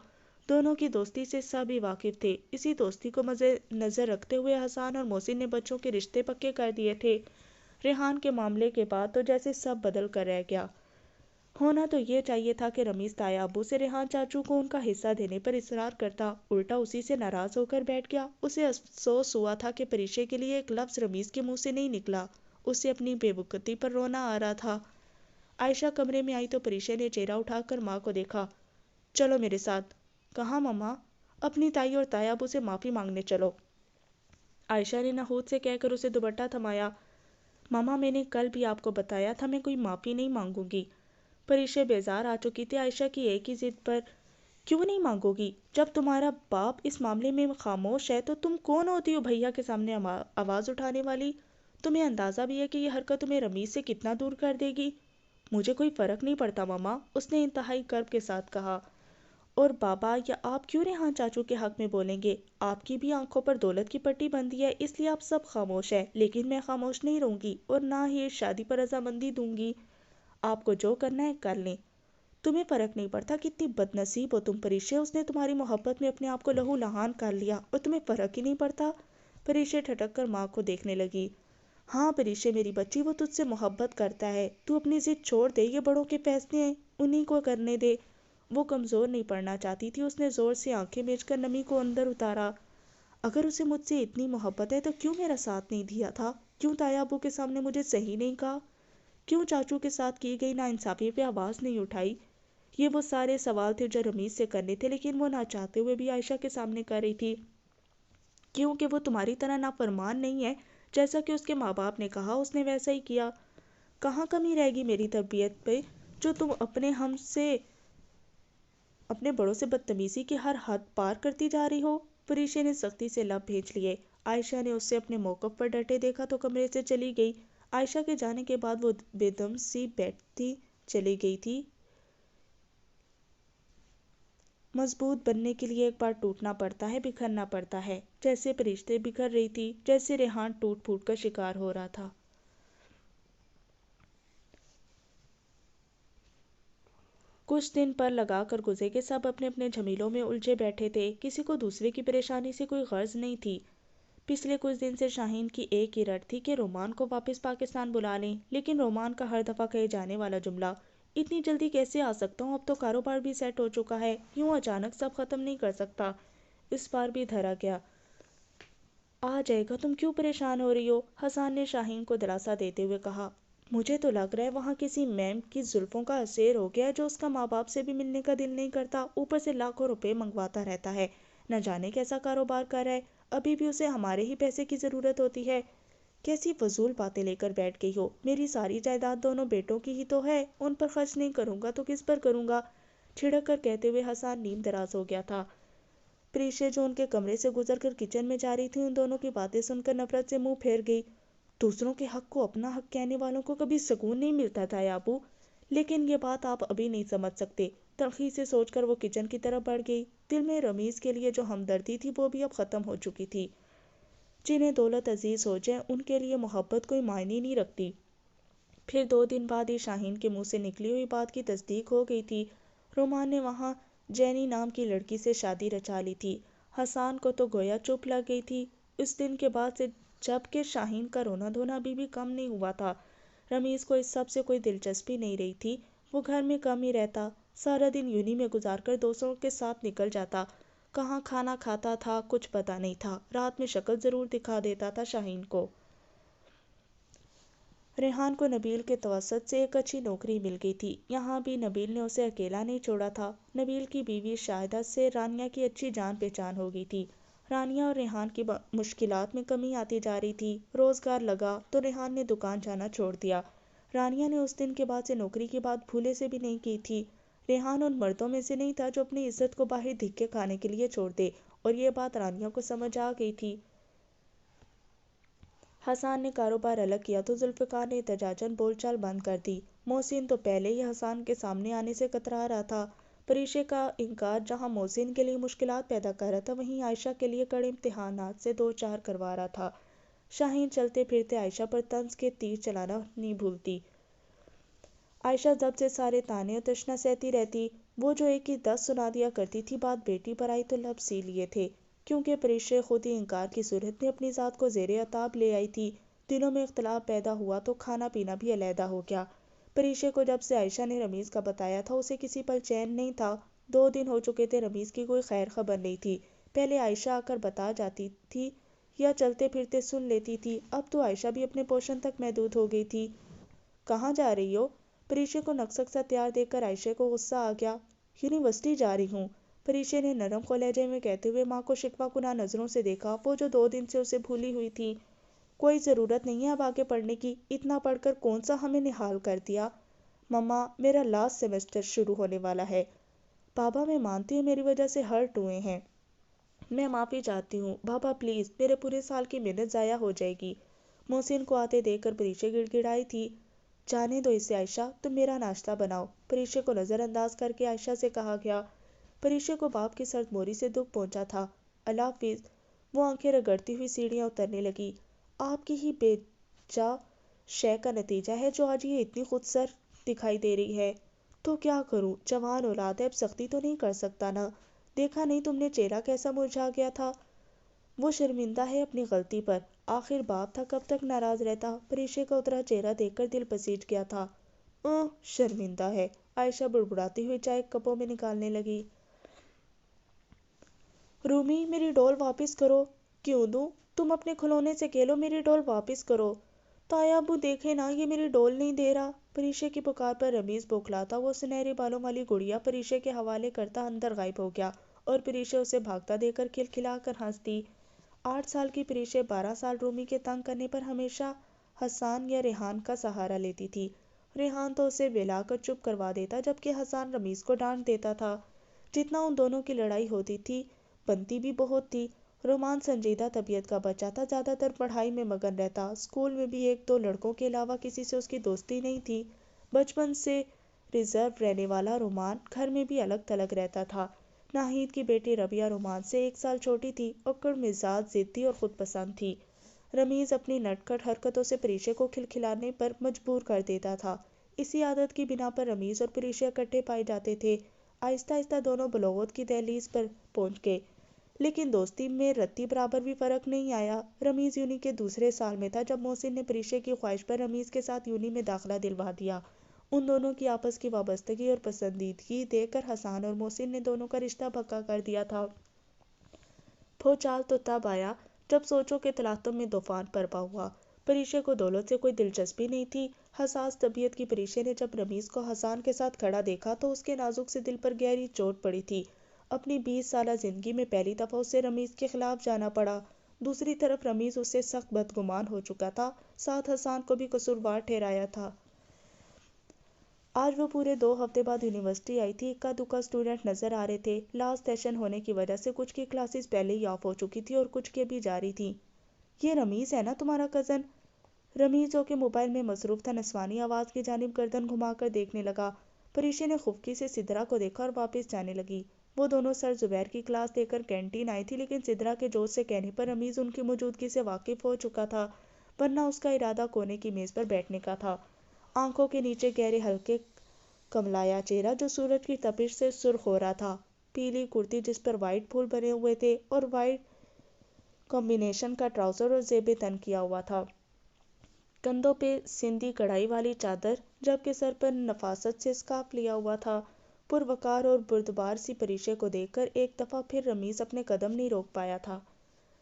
دونوں کی دوستی سے سبھی واقف تھے۔ اسی دوستی کو مد نظر رکھتے ہوئے حسان اور محسن نے بچوں کے رشتے پکے کر دیے تھے۔ ریحان کے معاملے کے بعد تو جیسے سب بدل کر رہ گیا۔ ہونا تو یہ چاہیے تھا کہ رمیز تایا ابو سے ریحان چاچو کو ان کا حصہ دینے پر اصرار کرتا، الٹا اسی سے ناراض ہو کر بیٹھ گیا۔ اسے افسوس ہوا تھا کہ پریشے کے لیے ایک لفظ رمیز کے منہ سے نہیں نکلا۔ اسے اپنی بے وقتی پر رونا آ رہا تھا۔ عائشہ کمرے میں آئی تو پریشے نے چہرہ اٹھا کر ماں کو دیکھا۔ چلو میرے ساتھ۔ کہاں ماما؟ اپنی تائی اور تایا ابو سے معافی مانگنے چلو۔ عائشہ نے نحوست سے کہہ کر اسے دوپٹہ تھمایا۔ ماما میں نے کل بھی آپ کو بتایا تھا میں کوئی معافی نہیں مانگوں گی۔ پریشے بیزار آ چکی تھی عائشہ کی ایک ہی ضد پر۔ کیوں نہیں مانگو گی؟ جب تمہارا باپ اس معاملے میں خاموش ہے تو تم کون ہوتی ہو بھیا کے سامنے آواز اٹھانے والی؟ تمہیں اندازہ بھی ہے کہ یہ حرکت تمہیں رمیز سے کتنا دور کر دے گی؟ مجھے کوئی فرق نہیں پڑتا ماما، اس نے انتہائی کرب کے ساتھ کہا۔ اور بابا یا آپ کیوں ریحان چاچو کے حق میں بولیں گے؟ آپ کی بھی آنکھوں پر دولت کی پٹی بندھی ہے، اس لیے آپ سب خاموش ہیں، لیکن میں خاموش نہیں رہوں گی اور نہ ہی اس شادی پر رضامندی دوں گی۔ آپ کو جو کرنا ہے کر لیں۔ تمہیں فرق نہیں پڑتا کتنی بد نصیب ہو تم پریشے، اس نے تمہاری محبت میں اپنے آپ کو لہو لہان کر لیا اور تمہیں فرق ہی نہیں پڑتا۔ پریشے ٹھٹک کر ماں کو دیکھنے لگی۔ ہاں پریشے میری بچی، وہ تجھ سے محبت کرتا ہے، تو اپنی ضد چھوڑ دے، یہ بڑوں کے فیصلے ہیں، انہی کو کرنے دے۔ وہ کمزور نہیں پڑنا چاہتی تھی۔ اس نے زور سے آنکھیں میچ کر نمی کو اندر اتارا۔ اگر اسے مجھ سے اتنی محبت ہے تو کیوں میرا ساتھ نہیں دیا تھا؟ کیوں تایا ابو کے سامنے مجھے صحیح نہیں کہا؟ کیوں چاچو کے ساتھ کی گئی ناانصافی پہ آواز نہیں اٹھائی؟ یہ وہ سارے سوال تھے جو رمیز سے کرنے تھے، لیکن وہ نہ چاہتے ہوئے بھی عائشہ کے سامنے کر رہی تھی۔ کیونکہ وہ تمہاری طرح نافرمان نہیں ہے، جیسا کہ اس کے ماں باپ نے کہا اس نے ویسا ہی کیا۔ کہاں کمی رہ گی میری تربیت پہ جو تم اپنے بڑوں سے بدتمیزی کی ہر حد پار کرتی جا رہی ہو؟ پریشے نے سختی سے لب بھینچ لیے۔ عائشہ نے اسے اپنے موقف پر ڈٹے دیکھا تو کمرے سے چلی گئی۔ عائشہ کے جانے کے بعد وہ بے دم سی بیٹھتی چلی گئی تھی۔ مضبوط بننے کے لیے ایک بار ٹوٹنا پڑتا ہے، بکھرنا پڑتا ہے، جیسے فرشتے بکھر رہی تھی، جیسے ریحان ٹوٹ پھوٹ کا شکار ہو رہا تھا۔ کچھ دن پر لگا کر گزرے کہ سب اپنے اپنے جھمیلوں میں الجھے بیٹھے تھے، کسی کو دوسرے کی پریشانی سے کوئی غرض نہیں تھی۔ پچھلے کچھ دن سے شاہین کی ایک ہی رٹ تھی کہ رومان کو واپس پاکستان بلا لیں، لیکن رومان کا ہر دفعہ کہے جانے والا جملہ، اتنی جلدی کیسے آ سکتا ہوں، اب تو کاروبار بھی سیٹ ہو چکا ہے، یوں اچانک سب ختم نہیں کر سکتا۔ اس بار بھی دھرا گیا۔ آ جائے گا، تم کیوں پریشان ہو رہی ہو؟ حسان نے شاہین کو دلاسا دیتے ہوئے کہا۔ مجھے تو لگ رہا ہے وہاں کسی میم کی زلفوں کا اثر ہو گیا ہے جو اس کا ماں باپ سے بھی ملنے کا دل نہیں کرتا، اوپر سے لاکھوں روپے منگواتا رہتا ہے، نہ جانے کیسا کاروبار کر رہا ہے، ابھی بھی اسے ہمارے ہی پیسے کی ضرورت ہوتی ہے۔ کیسی فضول باتیں لے کر بیٹھ گئی ہو؟ میری ساری جائیداد دونوں بیٹوں کی ہی تو ہے، ان پر خرچ نہیں کروں گا تو کس پر کروں گا؟ چھڑک کر کہتے ہوئے حسان نیم دراز ہو گیا تھا۔ پریشے جو ان کے کمرے سے گزر کر کچن میں جا رہی تھی، ان دونوں کی باتیں سن کر نفرت سے منہ پھیر گئی۔ دوسروں کے حق کو اپنا حق کہنے والوں کو کبھی سکون نہیں ملتا تھا ابو، لیکن یہ بات آپ ابھی نہیں سمجھ سکتے۔ تلخی سے سوچ کر وہ کچن کی طرف بڑھ گئی۔ دل میں رمیز کے لیے جو ہمدردی تھی وہ بھی اب ختم ہو چکی تھی۔ جنہیں دولت عزیز ہو جائے ان کے لیے محبت کوئی معنی نہیں رکھتی۔ پھر 2 دن بعد ہی شاہین کے منہ سے نکلی ہوئی بات کی تصدیق ہو گئی تھی۔ رومان نے وہاں جینی نام کی لڑکی سے شادی رچا لی تھی۔ حسان کو تو گویا چپ لگ گئی تھی اس دن کے بعد سے جب کہ شاہین کا رونا دھونا بھی کم نہیں ہوا تھا۔ رمیز کو اس سب سے کوئی دلچسپی نہیں رہی تھی۔ وہ گھر میں کم ہی رہتا، سارا دن یونی میں گزار کر دوستوں کے ساتھ نکل جاتا۔ کہاں کھانا کھاتا تھا کچھ پتا نہیں تھا، رات میں شکل ضرور دکھا دیتا تھا شاہین کو۔ ریحان کو نبیل کے توسط سے ایک اچھی نوکری مل گئی تھی۔ یہاں بھی نبیل نے اسے اکیلا نہیں چھوڑا تھا۔ نبیل کی بیوی شاہدہ سے رانیہ کی اچھی جان پہچان ہو گئی تھی۔ رانیہ اور ریحان کی مشکلات میں کمی آتی جا رہی تھی۔ روزگار لگا تو ریحان نے دکان جانا چھوڑ دیا۔ رانیہ نے اس دن کے بعد سے نوکری کی بات بھولے سے بھی نہیں کی تھی۔ ریحان ان مردوں میں سے نہیں تھا جو اپنی عزت کو باہر دھکے کھانے کے لیے چھوڑ دے، اور یہ بات رانیہ کو سمجھ آ گئی تھی۔ حسان نے کاروبار الگ کیا تو ذوالفقار نے احتجاجاً بول چال بند کر دی۔ محسن تو پہلے ہی حسان کے سامنے آنے سے کترا رہا تھا۔ پریشے کا انکار جہاں محسن کے لیے مشکلات پیدا کر رہا تھا، وہیں عائشہ کے لیے کڑے امتحانات سے دو چار کروا رہا تھا۔ شاہین چلتے پھرتے عائشہ پر طنز کے تیر چلانا نہیں بھولتی۔ عائشہ ضبط سے سارے طعنے اور تشنا سہتی رہتی۔ وہ جو ایک کی 10 سنا دیا کرتی تھی، بات بیٹی پر آئی تو لب سی لیے تھے، کیونکہ پریشے خود ہی انکار کی صورت میں اپنی ذات کو زیر عتاب لے آئی تھی۔ دلوں میں اختلاف پیدا ہوا تو کھانا پینا بھی علیحدہ ہو گیا۔ پریشے کو جب سے عائشہ نے رمیز کا بتایا تھا، اسے کسی پل چین نہیں تھا۔ 2 دن ہو چکے تھے، رمیز کی کوئی خیر خبر نہیں تھی۔ پہلے عائشہ آ کر بتا جاتی تھی یا چلتے پھرتے سن لیتی تھی، اب تو عائشہ بھی اپنے پوشن تک محدود ہو گئی تھی۔ کہاں جا رہی ہو؟ پریشے کو نقصق سا تیار دیکھ کر عائشہ کو غصہ آ گیا۔ یونیورسٹی جا رہی ہوں، پریشے نے نرم خو لہجے میں کہتے ہوئے ماں کو شکوہ کناں نظروں سے دیکھا، وہ جو 2 دن سے اسے بھولی ہوئی تھی۔ کوئی ضرورت نہیں ہے اب آگے پڑھنے کی، اتنا پڑھ کر کون سا ہمیں نہال کر دیا۔ مما، میرا لاسٹ سیمسٹر شروع ہونے والا ہے۔ بابا، میں مانتی ہوں میری وجہ سے ہرٹ ہوئے ہیں، میں معافی چاہتی ہوں۔ بابا پلیز، میرے پورے سال کی محنت ضائع ہو جائے گی۔ محسن کو آتے دیکھ کر پریشے گڑ گڑائی تھی۔ جانے دو اسے عائشہ، تم میرا ناشتہ بناؤ، پریشے کو نظر انداز کر کے عائشہ سے کہا گیا۔ پریشے کو باپ کی سرد موری سے دکھ پہنچا تھا۔ اللہ حافظ، وہ آنکھیں رگڑتی ہوئی سیڑھیاں اترنے لگی۔ آپ کی ہی بے جا شے کا نتیجہ ہے جو آج یہ اتنی خود سر دکھائی دے رہی ہے۔ تو کیا کروں، جوان اولاد ہے، اب سختی تو نہیں کر سکتا نا۔ دیکھا نہیں تم نے چہرہ کیسا مرجھا گیا تھا۔ وہ شرمندہ ہے اپنی غلطی پر، آخر باپ تھا، کب تک ناراض رہتا۔ پریشے کا اترا چہرہ دیکھ کر دل پسیج گیا تھا۔ شرمندہ ہے، عائشہ بڑبڑاتی ہوئی چائے کپوں میں نکالنے لگی۔ رومی، میری ڈول واپس کرو۔ کیوں دوں؟ تم اپنے کھلونے سے کہہ لو میری ڈول واپس کرو۔ تایا ابو دیکھے نا، یہ میری ڈول نہیں دے رہا۔ پریشے کی پکار پر رمیز بوکھلاتا وہ سنہرے بالوں والی گڑیا پریشے کے حوالے کرتا اندر غائب ہو گیا، اور پریشے اسے بھاگتا دیکھ کر کھلکھلا کر ہنس دی۔ 8 سال کی پریشے 12 سال رومی کے تنگ کرنے پر ہمیشہ حسان یا ریحان کا سہارا لیتی تھی۔ ریحان تو اسے بہلا کر چپ کروا دیتا، جبکہ حسان رمیز کو ڈانٹ دیتا تھا۔ جتنا ان دونوں کی لڑائی ہوتی تھی، بنتی بھی بہت تھی۔ رومان سنجیدہ طبیعت کا بچہ تھا، زیادہ تر پڑھائی میں مگن رہتا۔ اسکول میں بھی 1-2 لڑکوں کے علاوہ کسی سے اس کی دوستی نہیں تھی۔ بچپن سے ریزرو رہنے والا رومان گھر میں بھی الگ تھلگ رہتا تھا۔ ناہید کی بیٹی ربیہ رومان سے 1 سال چھوٹی تھی، اکڑ مزاج، ضدی اور خود پسند تھی۔ رمیز اپنی نٹ کھٹ حرکتوں سے پریشے کو کھلکھلانے پر مجبور کر دیتا تھا۔ اسی عادت کی بنا پر رمیز اور پریشے اکٹھے پائے جاتے تھے۔ آہستہ آہستہ دونوں بلوغت کی دہلیز پر پہنچ گئے، لیکن دوستی میں رتی برابر بھی فرق نہیں آیا۔ رمیز یونی کے دوسرے سال میں تھا جب محسن نے پریشے کی خواہش پر رمیز کے ساتھ یونی میں داخلہ دلوا دیا۔ ان دونوں کی آپس کی وابستگی اور پسندیدگی دیکھ کر حسان اور محسن نے دونوں کا رشتہ پکا کر دیا تھا۔ بھوچال تو تب آیا جب سوچوں کے تلاطم میں طوفان برپا ہوا۔ پریشے کو دولت سے کوئی دلچسپی نہیں تھی۔ حساس طبیعت کی پریشے نے جب رمیز کو حسان کے ساتھ کھڑا دیکھا تو اس کے نازک سے دل پر گہری چوٹ پڑی تھی۔ اپنی 20 سالہ زندگی میں پہلی دفعہ اسے رمیز کے خلاف جانا پڑا۔ دوسری طرف رمیز اس سے سخت بدگمان ہو چکا تھا، ساتھ حسان کو بھی قصوروار ٹھہرایا تھا۔ آج وہ پورے 2 ہفتے بعد یونیورسٹی آئی تھی۔ اکا دکا اسٹوڈنٹ نظر آ رہے تھے۔ لاسٹ سیشن ہونے کی وجہ سے کچھ کی کلاسز پہلے ہی آف ہو چکی تھی اور کچھ کی ابھی جاری تھیں۔ یہ رمیز ہے نا تمہارا کزن؟ رمیز جو کہ موبائل میں مصروف تھا، نسوانی آواز کی جانب گردن گھما کر دیکھنے لگا۔ پریشے نے خفکی سے سدرا کو دیکھا اور واپس جانے لگی۔ وہ دونوں سر زبیر کی کلاس دے کر کینٹین آئی تھی، لیکن سدرا کے جوش سے کہنے پر رمیز ان کی موجودگی سے واقف ہو چکا تھا، ورنہ اس کا ارادہ کونے کی میز پر بیٹھنے کا تھا۔ آنکھوں کے نیچے گہرے ہلکے کملایا چہرہ جو سورج کی تپش سے سرخ ہو رہا تھا، پیلی کرتی جس پر وائٹ پھول بنے ہوئے تھے اور وائٹ کمبینیشن کا ٹراؤزر اور زیب تن کیا ہوا تھا، کندھوں پہ سندھی کڑھائی والی چادر، جبکہ سر پر نفاست سے اسکارف لیا ہوا تھا۔ پروقار اور بردبار سی پریشے کو دیکھ کر ایک دفعہ پھر رمیز اپنے قدم نہیں روک پایا تھا۔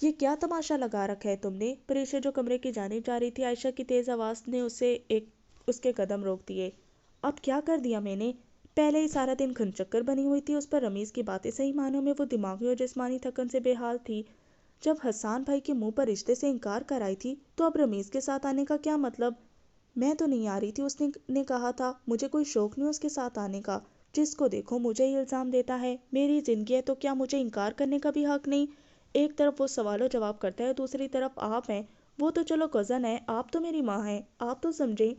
یہ کیا تماشا لگا رکھا ہے تم نے؟ پریشا جو کمرے کی جانب جا رہی تھی، عائشہ کی تیز آواز نے اس کے قدم روک دیے۔ اب کیا کر دیا میں نے؟ پہلے ہی سارا دن گھن چکر بنی ہوئی تھی، اس پر رمیز کی باتیں صحیح معنوں میں وہ دماغی اور جسمانی تھکن سے بے حال تھی۔ جب حسان بھائی کے منہ پر رشتے سے انکار کر آئی تھی تو اب رمیز کے ساتھ آنے کا کیا مطلب؟ میں تو نہیں آ رہی تھی، اس نے کہا تھا، مجھے کوئی شوق نہیں اس کے ساتھ آنے کا۔ جس کو دیکھو مجھے ہی الزام دیتا ہے، میری زندگی ہے تو کیا مجھے انکار کرنے کا بھی حق نہیں؟ ایک طرف وہ سوال و جواب کرتا ہے، دوسری طرف آپ ہیں، وہ تو چلو کزن ہے، آپ تو میری ماں ہیں، آپ تو سمجھیں۔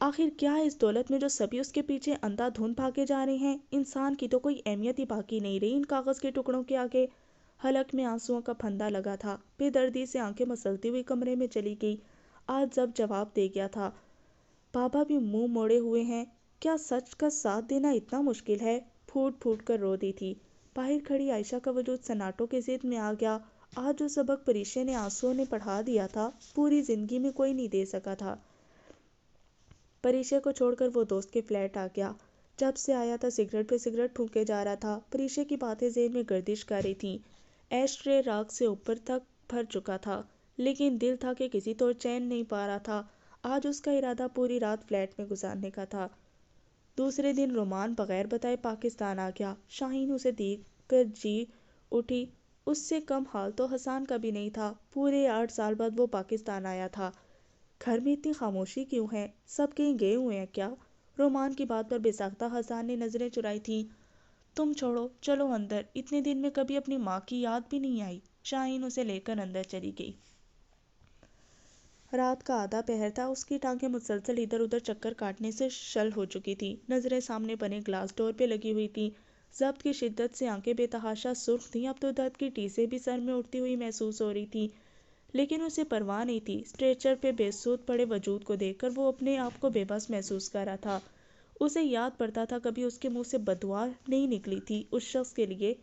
آخر کیا ہے اس دولت میں جو سبھی اس کے پیچھے اندھا دھند بھاگے جا رہے ہیں؟ انسان کی تو کوئی اہمیت ہی باقی نہیں رہی ان کاغذ کے ٹکڑوں کے آگے۔ حلق میں آنسوؤں کا پھندا لگا تھا، بے دردی سے آنکھیں مسلتی ہوئی کمرے میں چلی گئی۔ آج جب جواب دے گیا تھا، بابا بھی منہ موڑے ہوئے ہیں، کیا سچ کا ساتھ دینا اتنا مشکل ہے؟ پھوٹ پھوٹ کر رو دی تھی۔ باہر کھڑی عائشہ کا وجود سناٹوں کی زد میں آ گیا۔ آج جو سبق پریشے نے آنسوؤں نے پڑھا دیا تھا، پوری زندگی میں کوئی نہیں دے سکا تھا۔ پریشے کو چھوڑ کر وہ دوست کے فلیٹ آ گیا۔ جب سے آیا تھا سگریٹ پہ سگریٹ پھونکے جا رہا تھا۔ پریشے کی باتیں ذہن میں گردش کر رہی تھیں۔ ایش ٹرے راکھ سے اوپر تک بھر چکا تھا، لیکن دل تھا کہ کسی طور چین نہیں پا رہا تھا۔ آج اس کا ارادہ پوری رات فلیٹ میں گزارنے کا تھا۔ دوسرے دن رومان بغیر بتائے پاکستان آ گیا۔ شاہین اسے دیکھ کر جی اٹھی۔ اس سے کم حال تو حسان کا بھی نہیں تھا۔ پورے 8 سال بعد وہ پاکستان آیا تھا۔ گھر میں اتنی خاموشی کیوں ہے؟ سب کہیں گئے ہوئے ہیں کیا؟ رومان کی بات پر بے ساختہ حسان نے نظریں چرائی تھیں۔ تم چھوڑو، چلو اندر، اتنے دن میں کبھی اپنی ماں کی یاد بھی نہیں آئی۔ شاہین اسے لے کر اندر چلی گئی۔ رات کا آدھا پہر تھا، اس کی ٹانگیں مسلسل ادھر ادھر چکر کاٹنے سے شل ہو چکی تھی۔ نظریں سامنے بنے گلاس ڈور پہ لگی ہوئی تھیں۔ ضبط کی شدت سے آنکھیں بے تحاشا سرخ تھیں، اب تو درد کی ٹیسیں بھی سر میں اٹھتی ہوئی محسوس ہو رہی تھیں، لیکن اسے پرواہ نہیں تھی۔ اسٹریچر پہ بے سود پڑے وجود کو دیکھ کر وہ اپنے آپ کو بے بس محسوس کر رہا تھا۔ اسے یاد پڑتا تھا کبھی اس کے منہ سے بددعا نہیں نکلی تھی اس شخص کے لیے،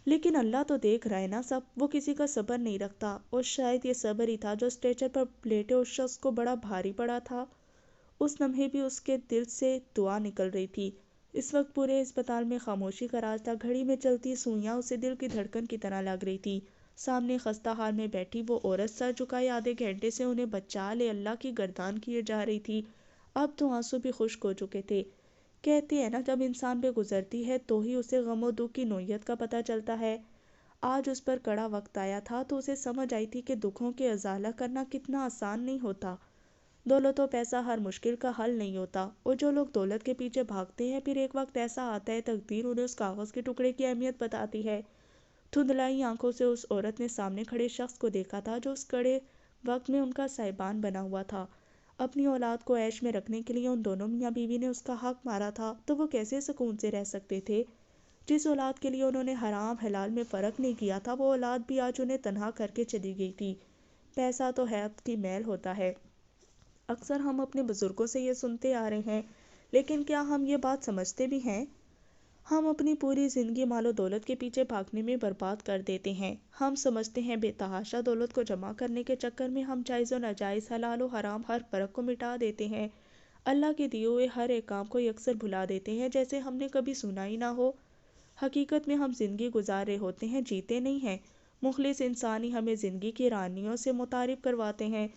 لیکن اللہ تو دیکھ رہا ہے نا سب، وہ کسی کا صبر نہیں رکھتا، اور شاید یہ صبر ہی تھا جو اسٹریچر پر لیٹے اس شخص کو بڑا بھاری پڑا تھا۔ اس لمحے بھی اس کے دل سے دعا نکل رہی تھی۔ اس وقت پورے اسپتال میں خاموشی کا راج تھا۔ گھڑی میں چلتی سوئیاں اسے دل کی دھڑکن کی طرح لگ رہی تھی۔ سامنے خستہ حال میں بیٹھی وہ عورت سر جھکائے آدھے گھنٹے سے انہیں بچا لے اللہ کی گردان کیے جا رہی تھی۔ اب تو آنسو بھی خشک ہو چکے تھے۔ کہتے ہیں نا، جب انسان پہ گزرتی ہے تو ہی اسے غم و دکھ کی نوعیت کا پتہ چلتا ہے۔ آج اس پر کڑا وقت آیا تھا تو اسے سمجھ آئی تھی کہ دکھوں کے ازالہ کرنا کتنا آسان نہیں ہوتا۔ دولت و پیسہ ہر مشکل کا حل نہیں ہوتا، اور جو لوگ دولت کے پیچھے بھاگتے ہیں، پھر ایک وقت ایسا آتا ہے تقدیر انہیں اس کاغذ کے ٹکڑے کی اہمیت بتاتی ہے۔ دھندلائی آنکھوں سے اس عورت نے سامنے کھڑے شخص کو دیکھا تھا جو اس کڑے وقت میں ان کا سائبان بنا ہوا تھا۔ اپنی اولاد کو عیش میں رکھنے کے لیے ان دونوں میاں بیوی نے اس کا حق مارا تھا، تو وہ کیسے سکون سے رہ سکتے تھے؟ جس اولاد کے لیے انہوں نے حرام حلال میں فرق نہیں کیا تھا، وہ اولاد بھی آج انہیں تنہا کر کے چلی گئی تھی۔ پیسہ تو حیات کی میل ہوتا ہے۔ اکثر ہم اپنے بزرگوں سے یہ سنتے آ رہے ہیں، لیکن کیا ہم یہ بات سمجھتے بھی ہیں؟ ہم اپنی پوری زندگی مال و دولت کے پیچھے بھاگنے میں برباد کر دیتے ہیں۔ ہم سمجھتے ہیں بے تحاشا دولت کو جمع کرنے کے چکر میں ہم جائز و ناجائز، حلال و حرام ہر فرق کو مٹا دیتے ہیں۔ اللہ کے دیے ہوئے ہر ایک کام کو یکسر بھلا دیتے ہیں جیسے ہم نے کبھی سنا ہی نہ ہو۔ حقیقت میں ہم زندگی گزار رہے ہوتے ہیں، جیتے نہیں ہیں۔ مخلص انسان ہی ہمیں زندگی کی رانیوں سے متعارف کرواتے ہیں،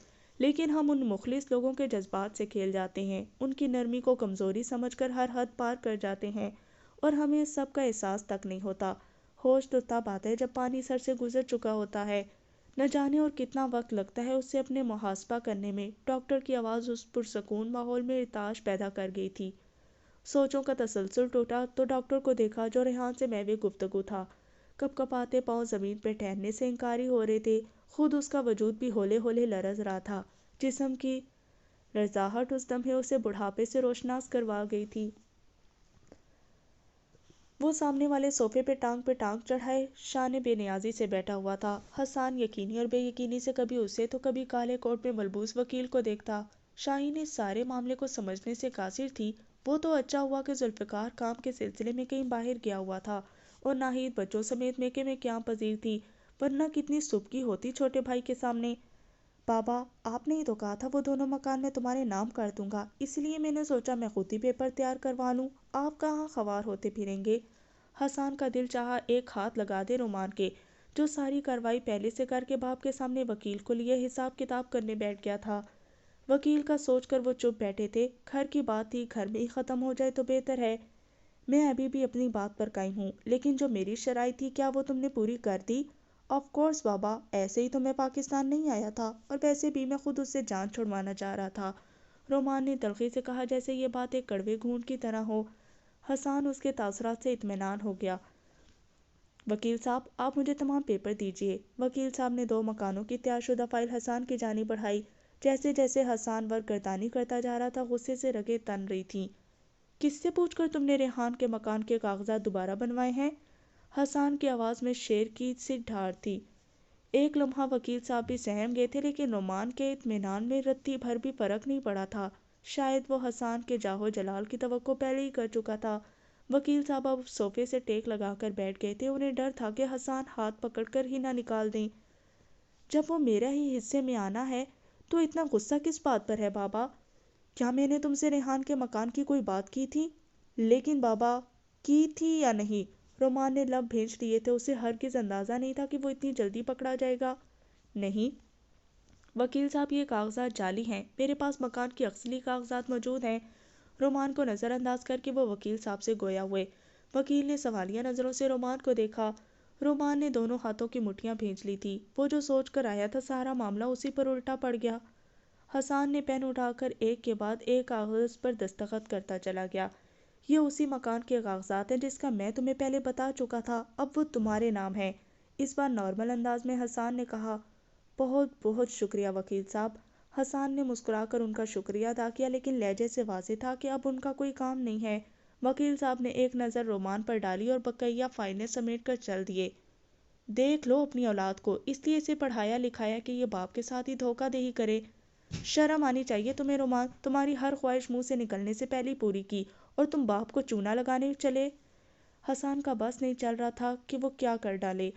لیکن ہم ان مخلص لوگوں کے جذبات سے کھیل جاتے ہیں، ان کی نرمی کو کمزوری سمجھ کر ہر حد پار کر جاتے ہیں، اور ہمیں اس سب کا احساس تک نہیں ہوتا۔ ہوش تو تب آتا ہے جب پانی سر سے گزر چکا ہوتا ہے۔ نہ جانے اور کتنا وقت لگتا ہے اسے اپنے محاسبہ کرنے میں۔ ڈاکٹر کی آواز اس پرسکون ماحول میں ارتعاش پیدا کر گئی تھی۔ سوچوں کا تسلسل ٹوٹا تو ڈاکٹر کو دیکھا جو ریحان سے محو گفتگو تھا۔ کپ کپاتے پاؤں زمین پہ ٹھہرنے سے انکاری ہو رہے تھے۔ خود اس کا وجود بھی ہولے ہولے لرز رہا تھا۔ جسم کی لرزاہٹ اس لمحے اسے بڑھاپے سے روشناس کروا گئی تھی۔ وہ سامنے والے صوفے پہ ٹانگ چڑھائے شان بے نیازی سے بیٹھا ہوا تھا۔ حسان یقینی اور بے یقینی سے کبھی اسے تو کبھی کالے کوٹ میں ملبوس وکیل کو دیکھتا۔ شاہین اس سارے معاملے کو سمجھنے سے قاصر تھی۔ وہ تو اچھا ہوا کہ ذوالفقار کام کے سلسلے میں کہیں باہر گیا ہوا تھا، اور ناہید بچوں سمیت میکے میں قیام پذیر تھی، ورنہ کتنی سبکی ہوتی چھوٹے بھائی کے سامنے۔ بابا، آپ نے ہی تو کہا تھا وہ دونوں مکان میں تمہارے نام کر دوں گا، اس لیے میں نے سوچا میں خود ہی پیپر تیار کروا لوں، آپ کہاں خوار ہوتے پھریں گے۔ حسان کا دل چاہا ایک ہاتھ لگا دے رومان کے، جو ساری کارروائی پہلے سے کر کے باپ کے سامنے وکیل کو لیے حساب کتاب کرنے بیٹھ گیا تھا۔ وکیل کا سوچ کر وہ چپ بیٹھے تھے۔ گھر کی بات تھی، گھر میں ہی ختم ہو جائے تو بہتر ہے۔ میں ابھی بھی اپنی بات پر قائم ہوں، لیکن جو میری شرائط تھی کیا وہ تم نے پوری کر دی؟ آف کورس بابا، ایسے ہی تو میں پاکستان نہیں آیا تھا، اور ویسے بھی میں خود اس سے جان چھڑوانا چاہ رہا تھا، رومان نے تلخی سے کہا، جیسے یہ بات ایک کڑوے گھونٹ کی طرح ہو۔ حسان اس کے تاثرات سے اطمینان ہو گیا۔ وکیل صاحب، آپ مجھے تمام پیپر دیجیے۔ وکیل صاحب نے 2 مکانوں کی تیار شدہ فائل حسان کی جانب بڑھائی۔ جیسے جیسے حسان ورگردانی کرتا جا رہا تھا، غصے سے رگیں تن رہی تھیں۔ کس سے پوچھ کر تم نے ریحان کے مکان کے کاغذات دوبارہ بنوائے ہیں؟ حسان کی آواز میں شیر کی سی دھاڑ تھی۔ ایک لمحہ وکیل صاحب بھی سہم گئے تھے، لیکن رومان کے اطمینان میں رتی بھر بھی فرق نہیں پڑا تھا۔ شاید وہ حسان کے جاہو جلال کی توقع پہلے ہی کر چکا تھا۔ وکیل صاحب اب صوفے سے ٹیک لگا کر بیٹھ گئے تھے۔ انہیں ڈر تھا کہ حسان ہاتھ پکڑ کر ہی نہ نکال دیں۔ جب وہ میرا ہی حصے میں آنا ہے تو اتنا غصہ کس بات پر ہے بابا؟ کیا میں نے تم سے ریحان کے مکان کی کوئی بات کی تھی؟ لیکن بابا، کی تھی یا نہیں؟ رومان نے لب بھینچ لیے تھے۔ اسے ہرگز اندازہ نہیں تھا کہ وہ اتنی جلدی پکڑا جائے گا۔ نہیں وکیل صاحب، یہ کاغذات جعلی ہیں۔ میرے پاس مکان کی اصلی کاغذات موجود ہیں۔ رومان کو نظر انداز کر کے وہ وکیل صاحب سے گویا ہوئے۔ وکیل نے سوالیہ نظروں سے رومان کو دیکھا۔ رومان نے دونوں ہاتھوں کی مٹھیاں بھینچ لی تھی۔ وہ جو سوچ کر آیا تھا، سارا معاملہ اسی پر الٹا پڑ گیا۔ حسان نے پین اٹھا کر ایک کے بعد ایک کاغذ پر دستخط کرتا چلا گیا۔ یہ اسی مکان کے کاغذات ہیں جس کا میں تمہیں پہلے بتا چکا تھا۔ اب وہ تمہارے نام ہے۔ اس بار نارمل انداز میں حسان نے کہا۔ بہت بہت شکریہ وکیل صاحب۔ حسان نے مسکرا کر ان کا شکریہ ادا کیا، لیکن لہجے سے واضح تھا کہ اب ان کا کوئی کام نہیں ہے۔ وکیل صاحب نے ایک نظر رومان پر ڈالی اور بقیہ فائلیں سمیٹ کر چل دیے۔ دیکھ لو اپنی اولاد کو، اس لیے اسے پڑھایا لکھایا کہ یہ باپ کے ساتھ ہی دھوکہ دہی کرے۔ شرم آنی چاہیے تمہیں رومان، تمہاری ہر خواہش منہ سے نکلنے سے پہلے پوری کی، اور تم باپ کو چونا لگانے چلے۔ حسان کا بس نہیں چل رہا تھا کہ وہ کیا کر ڈالے۔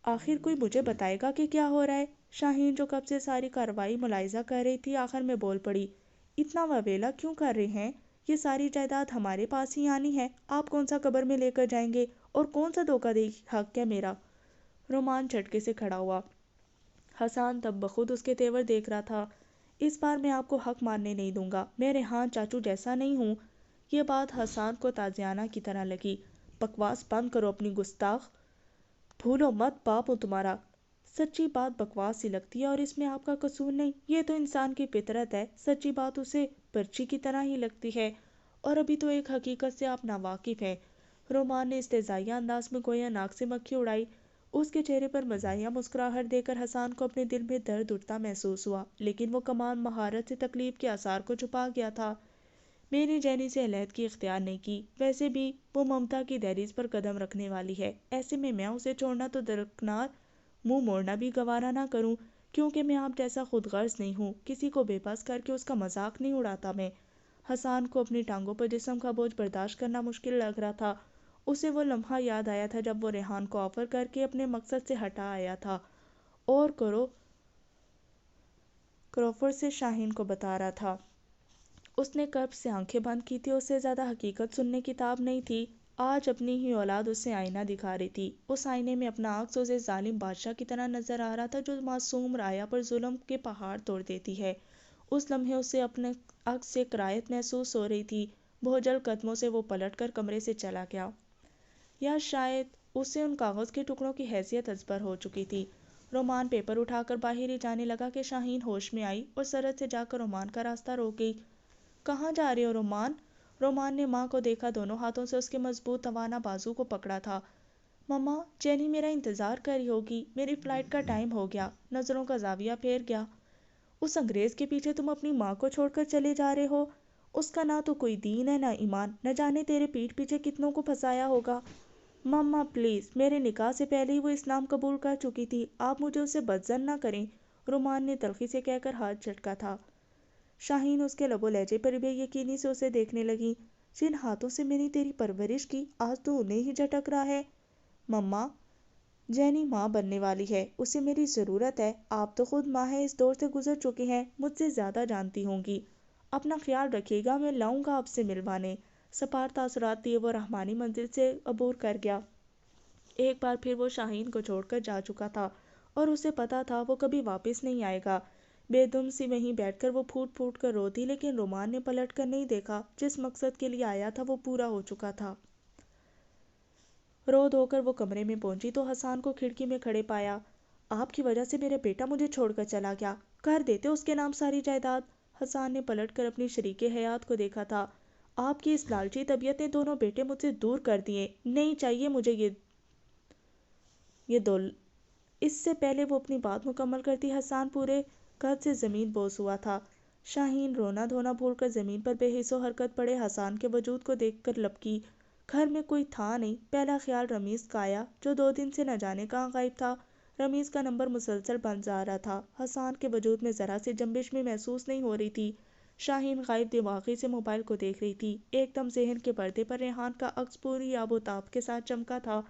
آخر کوئی مجھے بتائے گا کہ کیا ہو رہا ہے؟ شاہین، جو کب سے ساری کارروائی ملاحظہ کر رہی تھی، آخر میں بول پڑی۔ اتنا ویلا کیوں کر رہے ہیں؟ یہ ساری جائیداد ہمارے پاس ہی آنی ہے۔ آپ کون سا قبر میں لے کر جائیں گے، اور کون سا دھوکہ دہی حق ہے میرا؟ رومان جھٹکے سے کھڑا ہوا۔ حسان تب بخود اس کے تیور دیکھ رہا تھا۔ اس بار میں آپ کو حق ماننے نہیں دوں گا۔ میں ریحان چاچو جیسا نہیں ہوں۔ یہ بات حسان کو تازیانہ کی طرح لگی۔ بکواس بند کرو اپنی گستاخ۔ بھولو مت، باپ ہوں تمہارا۔ سچی بات بکواس سی لگتی ہے، اور اس میں آپ کا قصور نہیں۔ یہ تو انسان کی فطرت ہے۔ سچی بات اسے پرچی کی طرح ہی لگتی ہے، اور ابھی تو ایک حقیقت سے آپ ناواقف ہیں۔ رومان نے استہزائیہ انداز میں گویا ناک سے مکھی اڑائی۔ اس کے چہرے پر مزاحیہ مسکراہٹ دیکھ کر حسان کو اپنے دل میں درد اٹھتا محسوس ہوا، لیکن وہ کمال مہارت سے تکلیف کے آثار کو چھپا گیا تھا۔ میں نے جینی سے علیحدگی اختیار نہیں کی۔ ویسے بھی وہ ممتا کی دہلیز پر قدم رکھنے والی ہے۔ ایسے میں اسے چھوڑنا تو درکنار، منہ موڑنا بھی گوارا نہ کروں، کیونکہ میں آپ جیسا خود غرض نہیں ہوں۔ کسی کو بے بس کر کے اس کا مذاق نہیں اڑاتا میں۔ حسان کو اپنی ٹانگوں پر جسم کا بوجھ برداشت کرنا مشکل لگ رہا تھا۔ اسے وہ لمحہ یاد آیا تھا جب وہ ریحان کو آفر کر کے اپنے مقصد سے ہٹا آیا تھا، اور کروفورڈ سے شاہین کو بتا رہا تھا۔ اس نے کرب سے آنکھیں بند کی تھی۔ اس سے زیادہ حقیقت سننے کی تاب نہیں تھی۔ آج اپنی ہی اولاد اسے آئینہ دکھا رہی تھی۔ اس آئینے میں اپنا عکس اسے ظالم بادشاہ کی طرح نظر آ رہا تھا جو معصوم رعایا پر ظلم کے پہاڑ توڑ دیتی ہے۔ اس لمحے اسے اپنے عکس سے کراہت محسوس ہو رہی تھی۔ بوجھل قدموں سے وہ پلٹ کر کمرے سے چلا گیا۔ یا شاید اسے ان کاغذ کے ٹکڑوں کی حیثیت ازبر ہو چکی تھی۔ رومان پیپر اٹھا کر باہر ہی جانے لگا کہ شاہین ہوش میں آئی اور سرحد سے جا کر رومان کا راستہ روک گئی۔ کہاں جا رہے ہو رومان؟ رومان نے ماں کو دیکھا، دونوں ہاتھوں سے اس کے مضبوط توانا بازو کو پکڑا تھا۔ مما، جینی میرا انتظار کر رہی ہوگی، میری فلائٹ کا ٹائم ہو گیا۔ نظروں کا زاویہ پھیر گیا۔ اس انگریز کے پیچھے تم اپنی ماں کو چھوڑ کر چلے جا رہے ہو؟ اس کا نہ تو کوئی دین ہے نہ ایمان، نہ جانے تیرے پیٹھ پیچھے کتنوں کو پھنسایا ہوگا۔ مما پلیز، میرے نکاح سے پہلے ہی وہ اسلام قبول کر چکی تھی، آپ مجھے اسے بدظن نہ کریں، رومان نے تلخی سے کہہ کر ہاتھ جھٹکا تھا۔ شاہین اس کے لب و لہجے پر بے یقینی سے اسے دیکھنے لگی۔ جن ہاتھوں سے میں نے تیری پرورش کی، آج تو انہیں ہی جھٹک رہا ہے۔ مما، جینی ماں بننے والی ہے، اسے میری ضرورت ہے۔ آپ تو خود ماں ہیں، اس دور سے گزر چکی ہیں، مجھ سے زیادہ جانتی ہوں گی۔ اپنا خیال رکھیے گا، میں لاؤں گا آپ سے ملوانے۔ سپار تاثرات دیے وہ رحمانی منزل سے عبور کر گیا۔ ایک بار پھر وہ شاہین کو چھوڑ کر جا چکا تھا اور اسے پتا تھا وہ کبھی واپس نہیں آئے گا۔ بے دم سی وہیں بیٹھ کر وہ پھوٹ پھوٹ کر روتی، لیکن رومان نے پلٹ کر نہیں دیکھا۔ جس مقصد کے لیے آیا تھا وہ پورا ہو چکا تھا۔ رو دھو کر وہ کمرے میں پہنچی تو حسان کو کھڑکی میں کھڑے پایا۔ آپ کی وجہ سے میرا بیٹا مجھے چھوڑ کر چلا گیا، کر دیتے اس کے نام ساری جائیداد۔ حسان نے پلٹ کر اپنی شریک حیات کو دیکھا تھا۔ آپ کی اس لالچی طبیعت نے دونوں بیٹے مجھ سے دور کر دیے، نہیں چاہیے مجھے یہ دول۔ اس سے پہلے وہ اپنی بات مکمل کرتی حسان پورے قد سے زمین بوس ہوا تھا۔ شاہین رونا دھونا بھول کر زمین پر بے حس و حرکت پڑے حسان کے وجود کو دیکھ کر لبکی۔ گھر میں کوئی تھا نہیں۔ پہلا خیال رمیز کا آیا، جو 2 دن سے نہ جانے کہاں غائب تھا۔ رمیز کا نمبر مسلسل بند جا رہا تھا۔ حسان کے وجود میں ذرا سی جنبش بھی محسوس نہیں ہو رہی تھی۔ شاہین غائب دماغی سے موبائل کو دیکھ رہی تھی۔ ایک دم ذہن کے پردے پر ریحان کا عکس پوری آب و تاب کے ساتھ چمکا تھا۔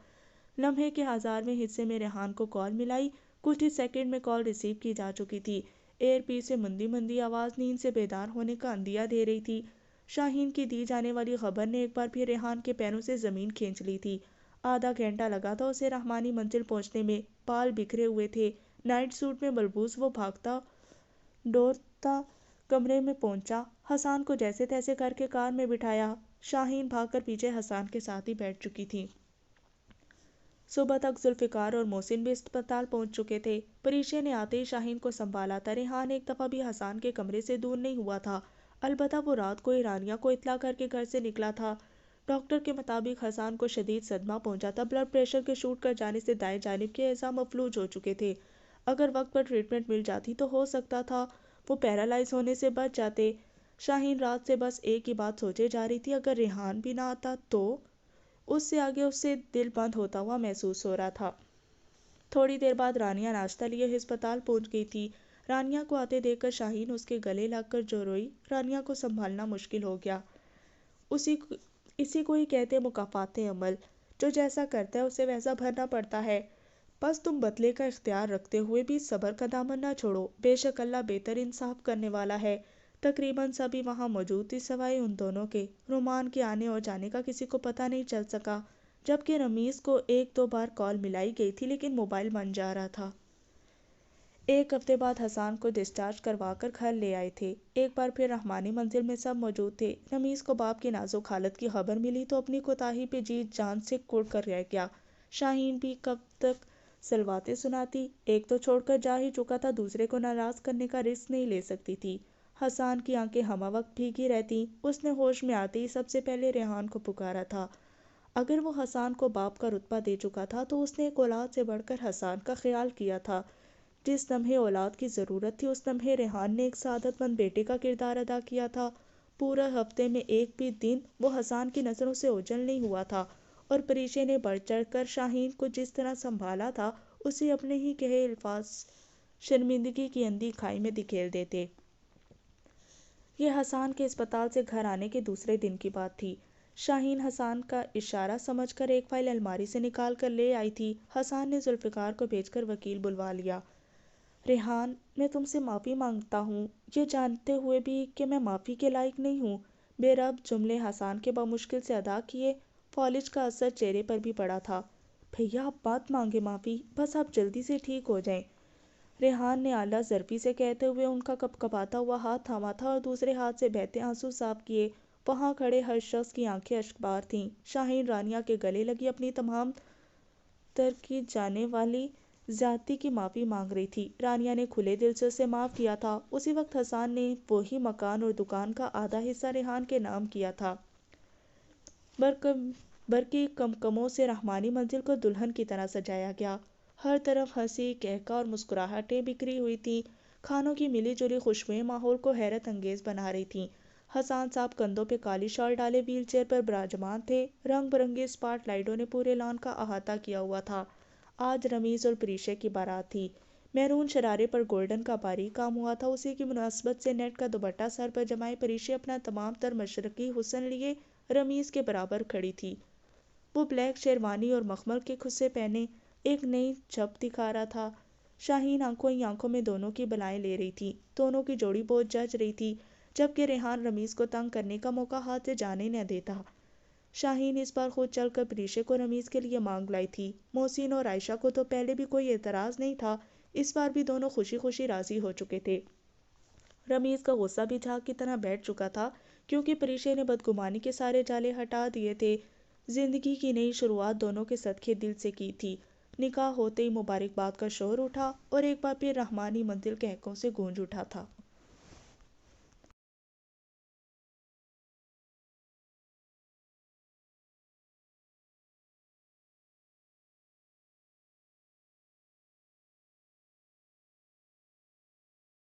لمحے کے 1000ویں حصے میں ریحان کو کال ملائی، کچھ ہی سیکنڈ میں کال ریسیو کی جا چکی تھی۔ ایئر پیس سے مندی مندی آواز نیند سے بیدار ہونے کا عندیہ دے رہی تھی۔ شاہین کی دی جانے والی خبر نے ایک بار پھر ریحان کے پیروں سے زمین کھینچ لی تھی۔ آدھا گھنٹہ لگا تھا اسے رحمانی منزل پہنچنے میں۔ بال بکھرے ہوئے تھے، نائٹ سوٹ میں ملبوس وہ بھاگتا ڈورتا کمرے میں پہنچا۔ حسان کو جیسے تیسے کر کے کار میں بٹھایا۔ شاہین بھاگ کر پیچھے حسان کے ساتھ ہی بیٹھ چکی تھی۔ صبح تک ذوالفقار اور محسن بھی اسپتال پہنچ چکے تھے۔ پریشے نے آتے ہی شاہین کو سنبھالا تھا۔ ریحان ایک دفعہ بھی حسان کے کمرے سے دور نہیں ہوا تھا، البتہ وہ رات کو ہی رانیہ کو اطلاع کر کے گھر سے نکلا تھا۔ ڈاکٹر کے مطابق حسان کو شدید صدمہ پہنچا تھا۔ بلڈ پریشر کے شوٹ کر جانے سے دائیں جانب کے اعضاء مفلوج ہو چکے تھے۔ اگر وقت پر ٹریٹمنٹ مل جاتی تو ہو سکتا تھا وہ پیرالائز ہونے سے بچ جاتے۔ شاہین رات سے بس ایک ہی بات سوچے جا رہی تھی، اگر ریحان بھی نہ آتا تو۔ اس سے آگے اسے دل بند ہوتا ہوا محسوس ہو رہا تھا۔ تھوڑی دیر بعد رانیہ ناشتہ لیے ہسپتال پہنچ گئی تھی۔ رانیہ کو آتے دیکھ کر شاہین اس کے گلے لگ کر جو روئی۔ رانیہ کو سنبھالنا مشکل ہو گیا۔ اسی کو ہی کہتے مکافات عمل، جو جیسا کرتا ہے اسے ویسا بھرنا پڑتا ہے۔ بس تم بدلے کا اختیار رکھتے ہوئے بھی صبر کا دامن نہ چھوڑو، بے شک اللہ بہتر انصاف کرنے والا ہے۔ تقریباً سبھی وہاں موجود تھی سوائے ان دونوں کے۔ رومان کے آنے اور جانے کا کسی کو پتہ نہیں چل سکا، جبکہ رمیز کو 1-2 بار کال ملائی گئی تھی لیکن موبائل بند جا رہا تھا۔ 1 ہفتے بعد حسان کو ڈسچارج کروا کر گھر لے آئے تھے۔ ایک بار پھر رحمانی منزل میں سب موجود تھے۔ رمیز کو باپ کی نازک حالت کی خبر ملی تو اپنی کوتاہی پہ جی جان سے کڑ کر رہ گیا۔ شاہین بھی کب تک سلواتیں سناتی، ایک تو چھوڑ کر جا ہی چکا تھا، دوسرے کو ناراض کرنے کا رسک نہیں لے سکتی تھی۔ حسان کی آنکھیں ہمہ وقت بھیگی رہتی۔ اس نے ہوش میں آتے ہی سب سے پہلے ریحان کو پکارا تھا۔ اگر وہ حسان کو باپ کا رتبہ دے چکا تھا تو اس نے ایک اولاد سے بڑھ کر حسان کا خیال کیا تھا۔ جس لمحے اولاد کی ضرورت تھی اس لمحے ریحان نے ایک سعادت مند بیٹے کا کردار ادا کیا تھا۔ پورا ہفتے میں ایک بھی دن وہ حسان کی نظروں سے اوجھل نہیں ہوا تھا، اور پریشے نے بڑھ چڑھ کر شاہین کو جس طرح سنبھالا تھا اسے اپنے ہی کہے الفاظ شرمندگی کی اندھی کھائی میں دھکیل دیتے۔ یہ حسان کے اسپتال سے گھر آنے کے دوسرے دن کی بات تھی۔ شاہین حسان کا اشارہ سمجھ کر ایک فائل الماری سے نکال کر لے آئی تھی۔ حسان نے ذوالفقار کو بھیج کر وکیل بلوا لیا۔ ریحان، میں تم سے معافی مانگتا ہوں، یہ جانتے ہوئے بھی کہ میں معافی کے لائق نہیں ہوں۔ بے ربط جملے حسان کے بمشکل سے ادا کیے۔ فالج کا اثر چہرے پر بھی پڑا تھا۔ بھیا آپ مت مانگے معافی، بس آپ جلدی سے ٹھیک ہو جائیں۔ ریحان نے اعلیٰ ظرفی سے کہتے ہوئے ان کا کپکپاتا ہوا ہاتھ تھاما تھا اور دوسرے ہاتھ سے بہتے آنسو صاف کیے۔ وہاں کھڑے ہر شخص کی آنکھیں اشکبار تھیں۔ شاہین رانیہ کے گلے لگی اپنی تمام تر کی جانے والی زیادتی کی معافی مانگ رہی تھی۔ رانیہ نے کھلے دل سے اسے معاف کیا تھا۔ اسی وقت حسان نے وہی مکان اور دکان کا آدھا حصہ ریحان کے نام کیا تھا۔ برقی کمکموں سے رحمانی منزل کو دلہن کی طرح سجایا گیا۔ ہر طرف ہنسی، قہقہ اور مسکراہٹیں بکھری ہوئی تھیں۔ کھانوں کی ملی جلی خوشبوئیں ماحول کو حیرت انگیز بنا رہی تھیں۔ حسان صاحب کندھوں پہ کالی شال ڈالے ویل چیئر پر براجمان تھے۔ رنگ برنگی اسپاٹ لائٹوں نے پورے لان کا احاطہ کیا ہوا تھا۔ آج رمیز اور پریشے کی بارات تھی۔ میرون شرارے پر گولڈن کا باریک کام ہوا تھا۔ اسی کی مناسبت سے نیٹ کا دوپٹہ سر پر جمائے پریشے اپنا تمام تر مشرقی حسن لیے رمیز کے برابر کھڑی تھی۔ وہ بلیک شیروانی اور مخمل کے کھسے پہنے ایک نئی جھپ دکھا رہا تھا۔ شاہین آنکھوں ہی آنکھوں میں دونوں کی بلائیں لے رہی تھی۔ دونوں کی جوڑی بہت جچ رہی تھی، جبکہ ریحان رمیز کو تنگ کرنے کا موقع ہاتھ سے جانے نہ دیتا۔ شاہین اس بار خود چل کر پریشے کو رمیز کے لیے مانگ لائی تھی۔ محسن اور عائشہ کو تو پہلے بھی کوئی اعتراض نہیں تھا، اس بار بھی دونوں خوشی خوشی راضی ہو چکے تھے۔ رمیز کا غصہ بھی جھاگ کی طرح بیٹھ چکا تھا، کیونکہ پریشے نے بدگمانی کے سارے جالے ہٹا دیے تھے۔ زندگی کی نئی شروعات دونوں کے صدقے دل سے کی تھی۔ نکاح ہوتے ہی مبارکباد کا شور اٹھا اور ایک بار پھر رحمانی منزل قہقہوں سے گونج اٹھا تھا۔